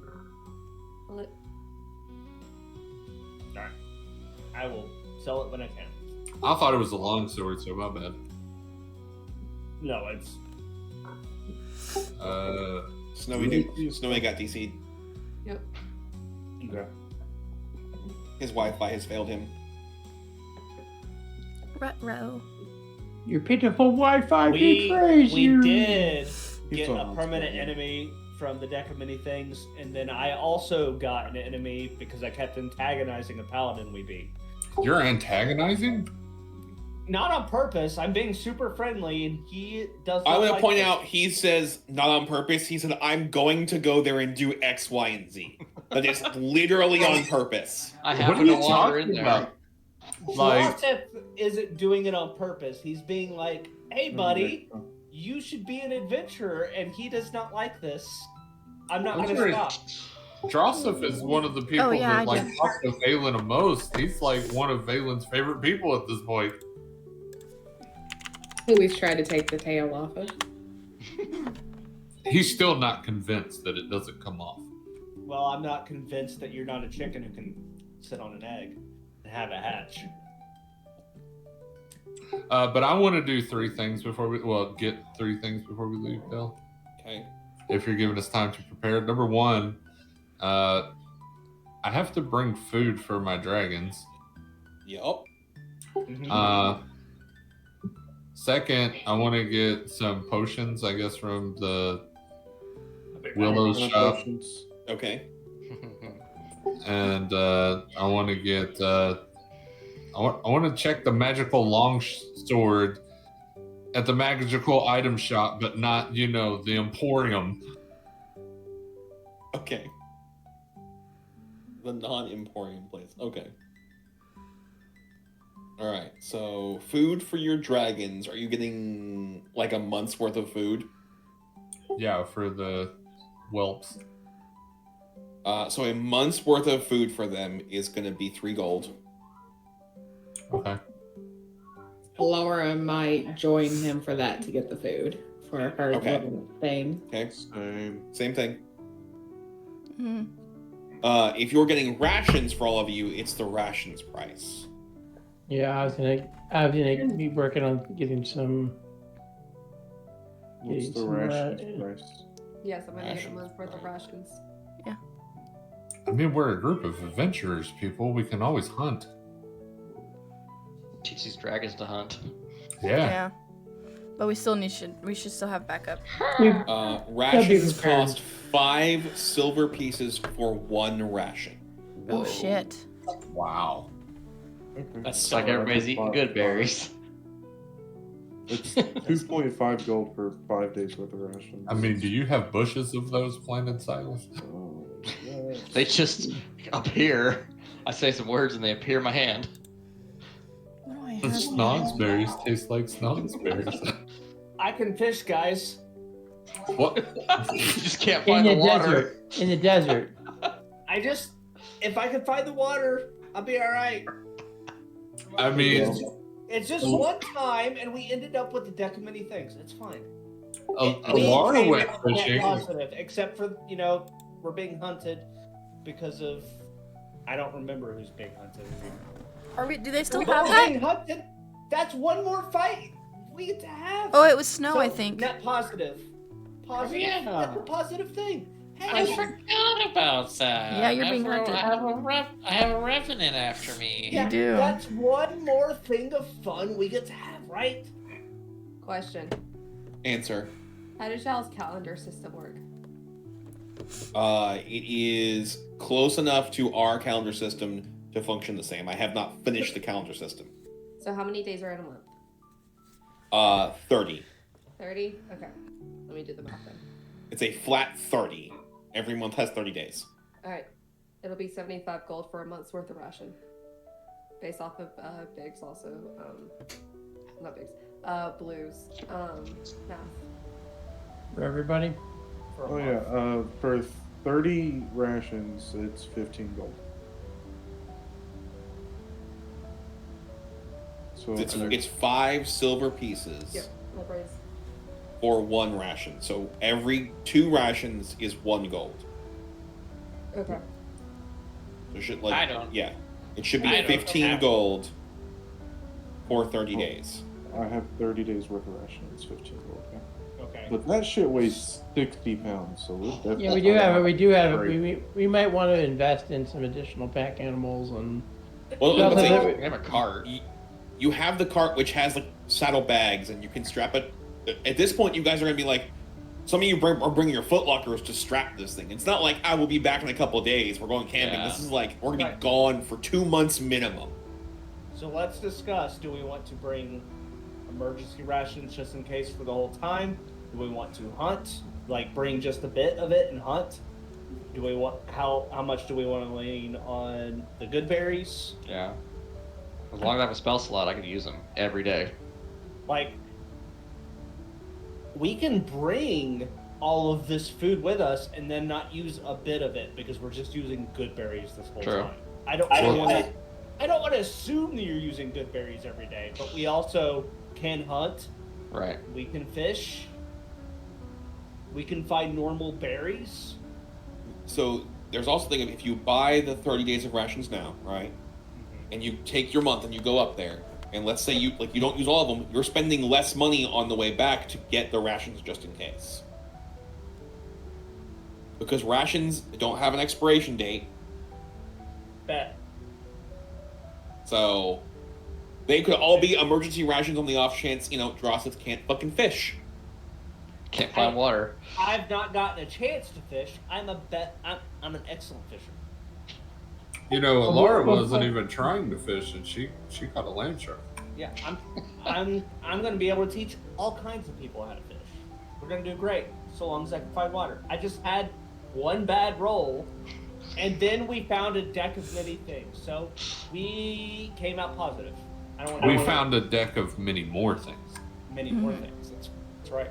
I will sell it when I can. I thought it was a long sword, so my bad. No, it's Snowy got DC'd. Yep. okay. His Wi-Fi has failed him. Ruh-roh. Your pitiful Wi-Fi betrays we you. did get on a hotspot, permanent yeah. enemy from the deck of many things, and then I also got an enemy because I kept antagonizing a paladin we beat. You're antagonizing? Not on purpose. I'm being super friendly, and he does. I not want to like point this. out, he says not on purpose. He said, I'm going to go there and do X, Y, and Z. That is literally on purpose. I What happen are to you wander in talking there. about? Like, Swatip isn't doing it on purpose. He's being like, "Hey, buddy, you should be an adventurer," and he does not like this. I'm not going to Sure. stop. Drossif is one of the people yeah, that I do. talks to Valen the most. He's one of Valen's favorite people at this point. Who we've tried to take the tail off of. He's still not convinced that it doesn't come off. Well, I'm not convinced that you're not a chicken who can sit on an egg and have a hatch. But I want to do get 3 things before we leave, Bill. Okay. If you're giving us time to prepare. Number 1, I have to bring food for my dragons. Yup. Second, I want to get some potions, I guess, from the Willow's shop. Okay. And I want to get I want to check the magical long sword at the magical item shop, but not the Emporium. Okay. The non-Emporium place. Okay. All right. So, food for your dragons. Are you getting a month's worth of food? Yeah, for the whelps. So a month's worth of food for them is going to be 3 gold. Okay. Laura might join him for that to get the food for her Okay. little thing. Okay. Same thing. Hmm. If you're getting rations for all of you, it's the rations price. Yeah, I was gonna be working on getting some. What's the rations price? Yes, I'm gonna get a month's worth of rations. I mean, we're a group of adventurers, people. We can always hunt. Teach these dragons to hunt. Yeah. But we should still have backup. Rations cost 5 silver pieces for 1 ration. Oh shit. Wow. That's It's like everybody's eating good berries. It's 2.5 gold for 5 days worth of rations. I mean, do you have bushes of those planted, Silas? Oh, yes. They just appear. I say some words and they appear in my hand. What do I The have? snogsberries taste like snogsberries. I can fish, guys. What? You just can't In find the the water. desert. In the desert. If I can find the water, I'll be all right. I mean, It's just one time, and we ended up with a deck of many things. It's fine. Laura came went out net fishing. positive, except for we're being hunted because of I don't remember who's being hunted. Do they still But have we're that? being hunted. That's one more fight we get to have. Oh, it was snow, So, I think. Net positive. Positive. Yeah. That's a positive thing. I Hey. forgot about that. Yeah, you're being hunted. I have a revenant after me. Yeah, do. That's one more thing of fun we get to have, right? Question. Answer. How does y'all's calendar system work? It is close enough to our calendar system to function the same. I have not finished the calendar system. So how many days are in a month? 30. 30? Okay. Let me do the math then. It's a flat 30. Every month has 30 days. Alright. It'll be 75 gold for a month's worth of ration. Based off of Bigs also. Not Bigs. Blues. Math. For everybody. Oh yeah, for 30 rations, it's 15 gold. So It's 5 silver pieces Yep. No praise. for 1 ration. So every 2 rations is 1 gold. Okay. So it should I it should be don't 15 have- gold for 30 days. I have 30 days worth of rations, 15 gold. Yeah. Okay. But that shit weighs 60 pounds, so we're definitely. Yeah, we do have it. We do have it. Great. We might want to invest in some additional pack animals and. Well, Yeah, let's say We have a cart. you have the cart which has like saddle bags and you can strap it. At this point, you guys are gonna be like, some of you are bringing your footlockers to strap this thing. It's not like I will be back in a couple of days. We're going camping. Yeah. This is like we're gonna Right. be gone for 2 months minimum. So let's discuss. Do we want to bring emergency rations just in case for the whole time? Do we want to hunt? Like bring just a bit of it and hunt? Do we want how much do we want to lean on the good berries? Yeah. As long as I have a spell slot, I can use them every day. Like we can bring all of this food with us and then not use a bit of it because we're just using good berries this whole True. time. I don't want to assume that you're using good berries every day, but we also can hunt. Right. We can fish. We can find normal berries. So there's also the thing of if you buy the 30 days of rations now, right? And you take your month and you go up there, and let's say you don't use all of them, you're spending less money on the way back to get the rations just in case. Because rations don't have an expiration date, Bet. so they could all be emergency rations on the off chance, Drossith can't fucking fish. Can't find water. I've not gotten a chance to fish. I'm an excellent fisher. Laura wasn't even trying to fish, and she caught a land shark. Yeah, I'm going to be able to teach all kinds of people how to fish. We're going to do great so long as I can find water. I just had one bad roll, and then we found a deck of many things. So we came out positive. We found a deck of many more things. many more things. That's right.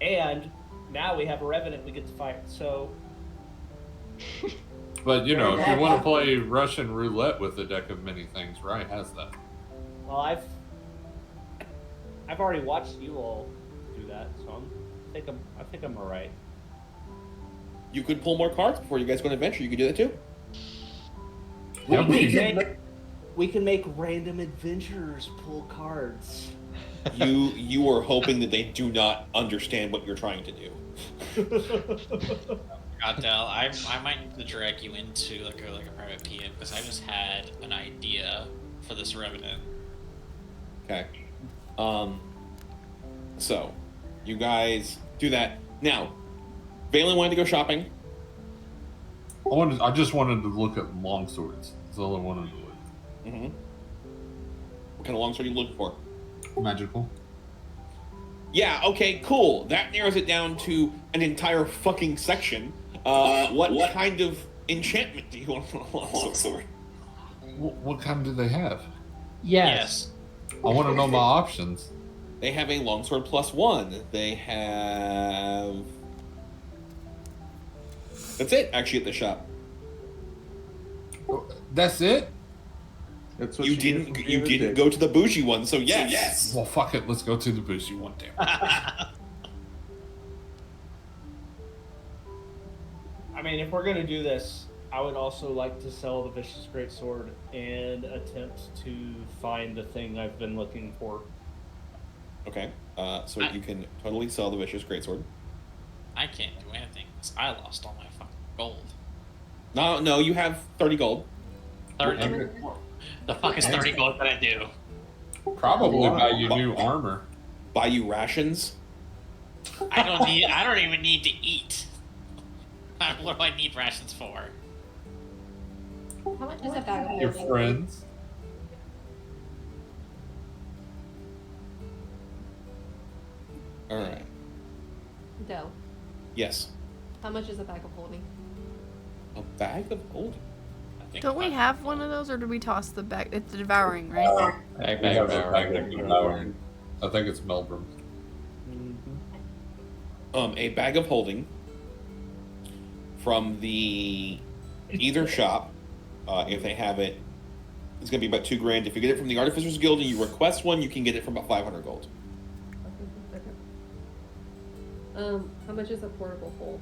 And now we have a revenant we get to fight. So But if you want to play Russian roulette with a deck of many things, Rye has that. well, I've already watched you all do that, so I think I'm all right. You could pull more cards before you guys go on an adventure. You could do that too. We can make random adventurers pull cards. You are hoping that they do not understand what you're trying to do. Adele, I might need to drag you into like a private PM because I just had an idea for this revenant. Okay. So you guys do that. Now, Valen wanted to go shopping. I just wanted to look at long swords. That's all I wanted to look. What kind of longsword are you looking for? Magical. Yeah, okay, cool. That narrows it down to an entire fucking section. What kind of enchantment do you want on a longsword? What kind do they have? Yes. I want to know my options. They have a longsword +1. They have... That's it, actually, at the shop. That's it? That's what You get didn't. for You being a didn't dick. go to the bougie one, so yes. Well, fuck it. Let's go to the bougie one, damn. I mean, if we're gonna do this, I would also like to sell the Vicious Greatsword and attempt to find the thing I've been looking for. Okay. So you can totally sell the Vicious Greatsword. I can't do anything because I lost all my fucking gold. No, you have 30 gold. 30. The fuck is 30 gold that I do? Probably buy you new armor. Buy you rations. I don't even need to eat. What do I need rations for? How much is a bag of Your holding? friends. All right. Dell, Yes. how much is a bag of holding? A bag of gold. I think Don't we have one of those, or did we toss the bag? It's the devouring, right? We have a bag of devouring. I think it's Melbourne. A bag of holding from the either shop, if they have it, it's gonna be about $2 grand. If you get it from the Artificers Guild and you request one, you can get it for about 500 gold. How much is a portable pole?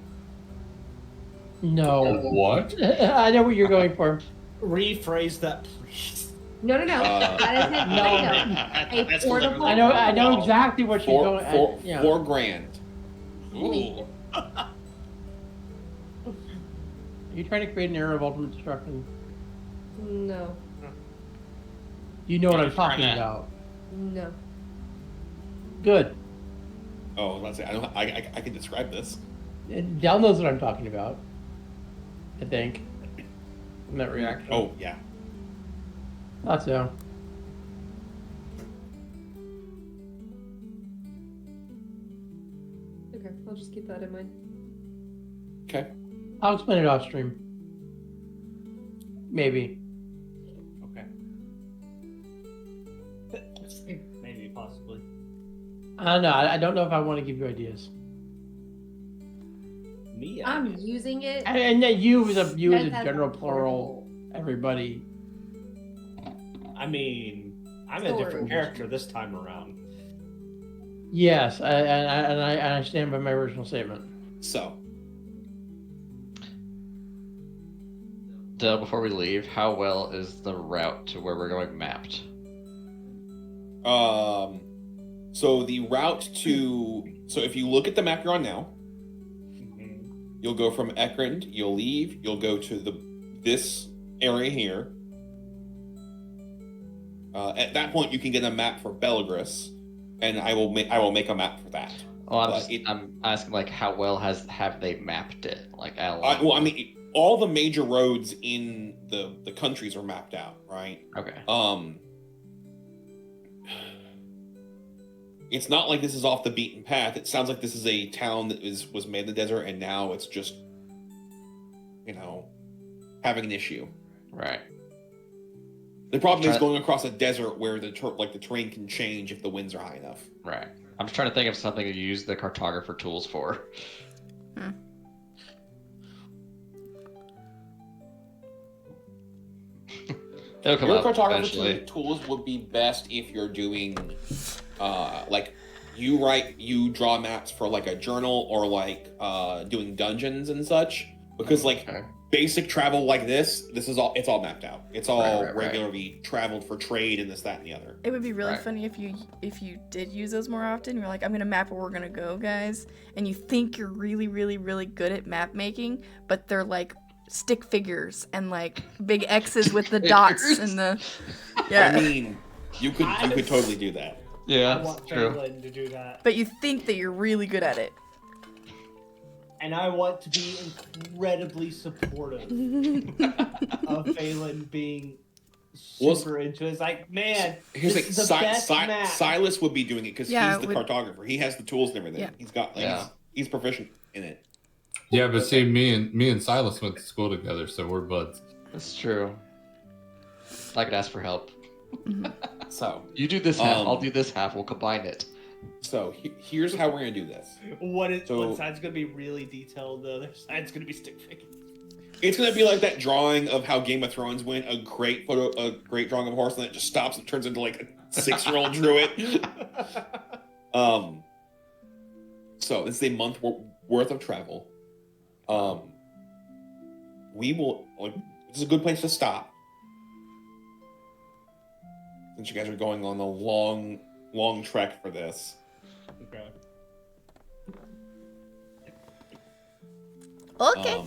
No. What? I know what you're going for. Rephrase that, please. No. That is it. No. A portable. I know exactly what you're going. $4 grand. Ooh. Are you trying to create an era of ultimate destruction? No. You know what I'm Try talking that. about. No. Good. Oh, let's say I can describe this. Dell knows what I'm talking about. I think. From that reaction. Oh yeah. Thought so. Okay, I'll just keep that in mind. Okay. I'll explain it off stream. Maybe. Okay. Maybe, possibly. I don't know. I don't know if I want to give you ideas. Me, I'm using it. And that you as a Guys have general a plural. Everybody. I mean, I'm a Storage. different character this time around. Yes, I stand by my original statement. So, Dell, before we leave, how well is the route to where we're going mapped? so the route to if you look at the map you're on now, you'll go from Ekrend, you'll leave, you'll go to this area here. At that point, you can get a map for Belagris, and I will make a map for that. Well, But I'm asking like how well have they mapped it? Like well, I mean, all the major roads in the countries are mapped out, right? Okay. It's not like this is off the beaten path. It sounds like this is a town that was made in the desert, and now it's just, having an issue. Right. The problem is going across a desert where the terrain can change if the winds are high enough. Right. I'm just trying to think of something to use the cartographer tools for. It'll come Your up cartography eventually. tools would be best if you're doing, you draw maps for like a journal or doing dungeons and such. Because basic travel like this is all mapped out. It's all Right. regularly traveled for trade and this, that, and the other. It would be really funny if you did use those more often. You're like, I'm gonna map where we're gonna go, guys, and you think you're really, really, really good at map making, but they're like stick figures and like big X's with the dots and the I mean, you could totally do that. Yeah, I want Phelan to do that. But you think that you're really good at it. And I want to be incredibly supportive of Phelan being super into it. It's like, man, Here's this like is the best map. Silas would be doing it because Yeah, he's the cartographer. He has the tools and everything. Yeah. He's got he's proficient in it. Yeah, but see, me and Silas went to school together, so we're buds. That's true. I could ask for help. So you do this half, I'll do this half. We'll combine it. So here's how we're gonna do this. One side's gonna be really detailed, the other side's gonna be stick figure. It's gonna be like that drawing of how Game of Thrones went. A great drawing of a horse, and then it just stops and turns into like a 6-year-old druid. So this is a month worth of travel. We will. This is a good place to stop, since you guys are going on a long trek for this. Okay.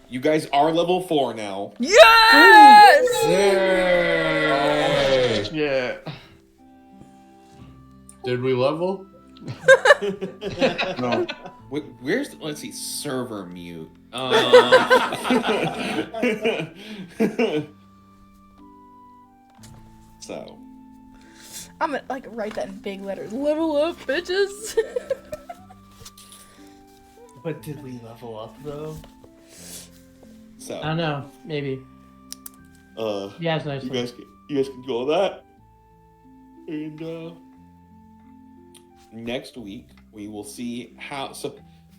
You guys are level 4 now. Yes! Yay! Yeah. Did we level? No. Where's let's see, server mute. So I'm gonna like write that in big letters. Level up, bitches. But did we level up though? So I don't know. Maybe. Yeah, it's nice. You guys can go that. And next week we will see how.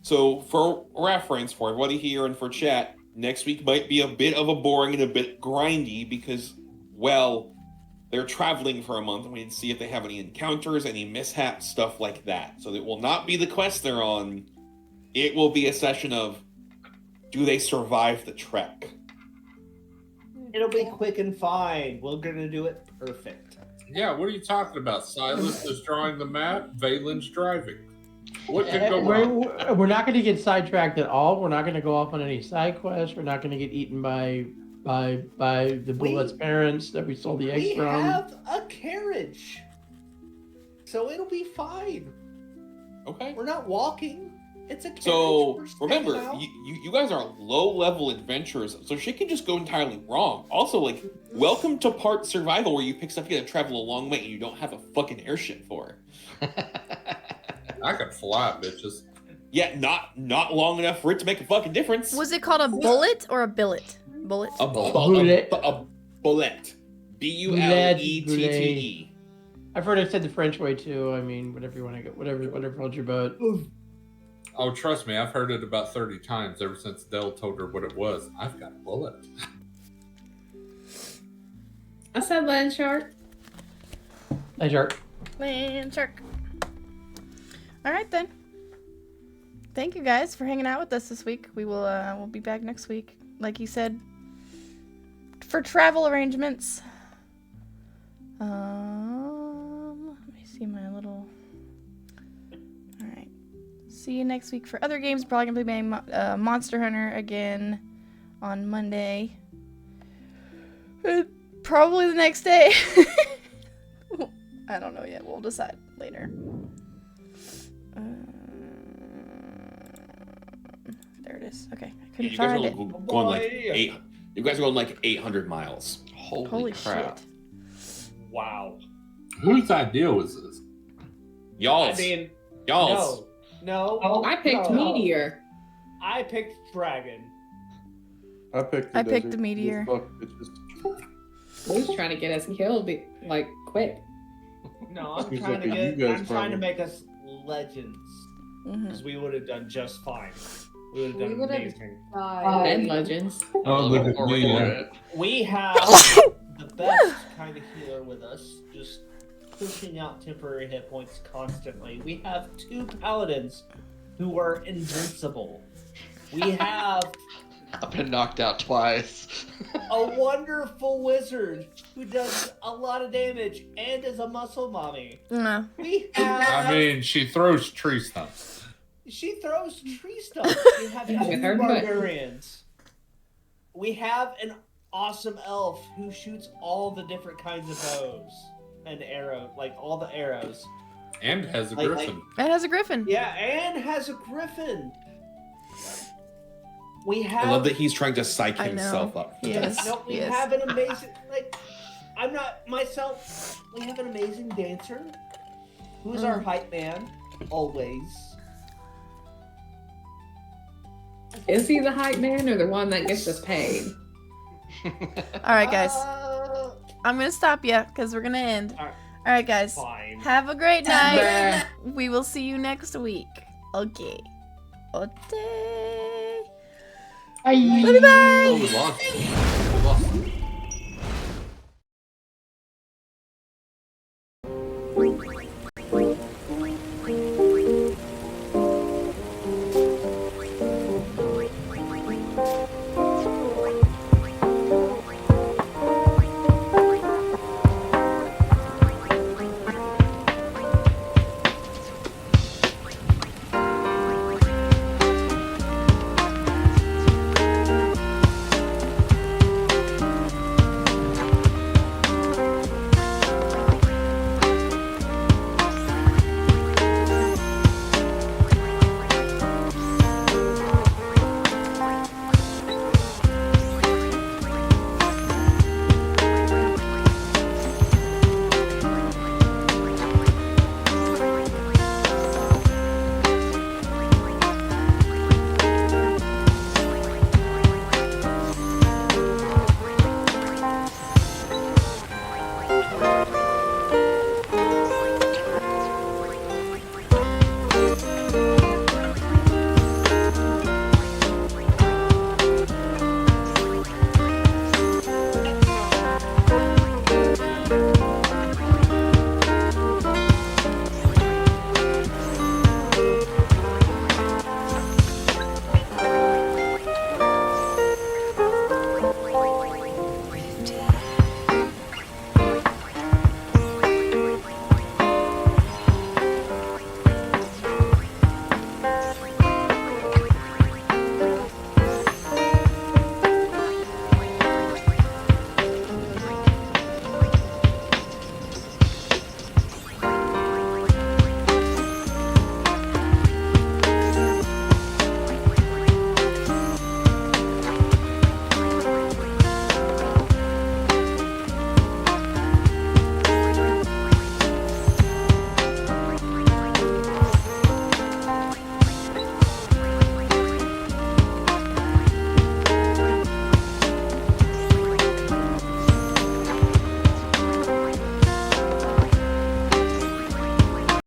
So for reference for everybody here and for chat, next week might be a bit of a boring and a bit grindy because, well, they're traveling for a month and we need to see if they have any encounters, any mishaps, stuff like that. So it will not be the quest they're on. It will be a session of, do they survive the trek? It'll be quick and fine. We're gonna do it perfect. Yeah, what are you talking about? Silas is drawing the map, Valen's driving. What could go wrong? We're not going to get sidetracked at all. We're not going to go off on any side quests. We're not going to get eaten by the bullet's parents that we stole the eggs from. We have a carriage, so it'll be fine. Okay. We're not walking. It's a carriage. So remember, you guys are low-level adventurers, so shit can just go entirely wrong. Also, like, welcome to part survival where you pick stuff you gotta travel a long way and you don't have a fucking airship for. I can fly, bitches. Yeah, not long enough for it to make a fucking difference. Was it called a bullet or a billet? Bullet. A bullet. B-U-L-E-T-T-E. I've heard it said the French way too. I mean, whatever you want to get, whatever floats your boat. Oh, trust me, I've heard it about 30 times ever since Dell told her what it was. I've got a bullet. I said land shark. Land shark. Land shark. All right then. Thank you guys for hanging out with us this week. We will we'll be back next week, like you said, for travel arrangements. Let me see my little. All right. See you next week for other games. Probably gonna be playing Monster Hunter again on Monday. Probably the next day. I don't know yet. We'll decide later. There it is. Okay, I couldn't find it. Going like you guys are going like 800 miles. Holy crap! Shit. Wow. Whose idea was this? Y'all's. I mean, y'all's. No. I picked Meteor. I picked Dragon. I picked the Meteor. Who's trying to get us killed, like, quick? No, I'm He's trying like, to you get. guys I'm trying to probably- make us legends, because we would have done just fine. We would have done amazing. And legends. Oh, look at me. We have the best kind of healer with us, just pushing out temporary hit points constantly. We have 2 paladins who are invincible. We have I've been knocked out twice. a wonderful wizard who does a lot of damage and is a muscle mommy. No. We have. I mean, she throws tree stumps. She throws tree stumps. We have With 2 her butt. barbarians. We have an awesome elf who shoots all the different kinds of bows and arrows, like all the arrows. And has a Like- griffin. It has a griffin. Yeah, and has a griffin. We have. I love that he's trying to psych I himself know. up. He is. No, we He is. have an amazing. Like, I'm not myself. We have an amazing dancer, who's our hype man, always. Is he the hype man or the one that gets us paid? All right, guys. I'm gonna stop you because we're gonna end. All right. All right, guys. Fine. Have a great night. We will see you next week. Okay. Okay. Bye. Bye. Oh, we lost. We lost.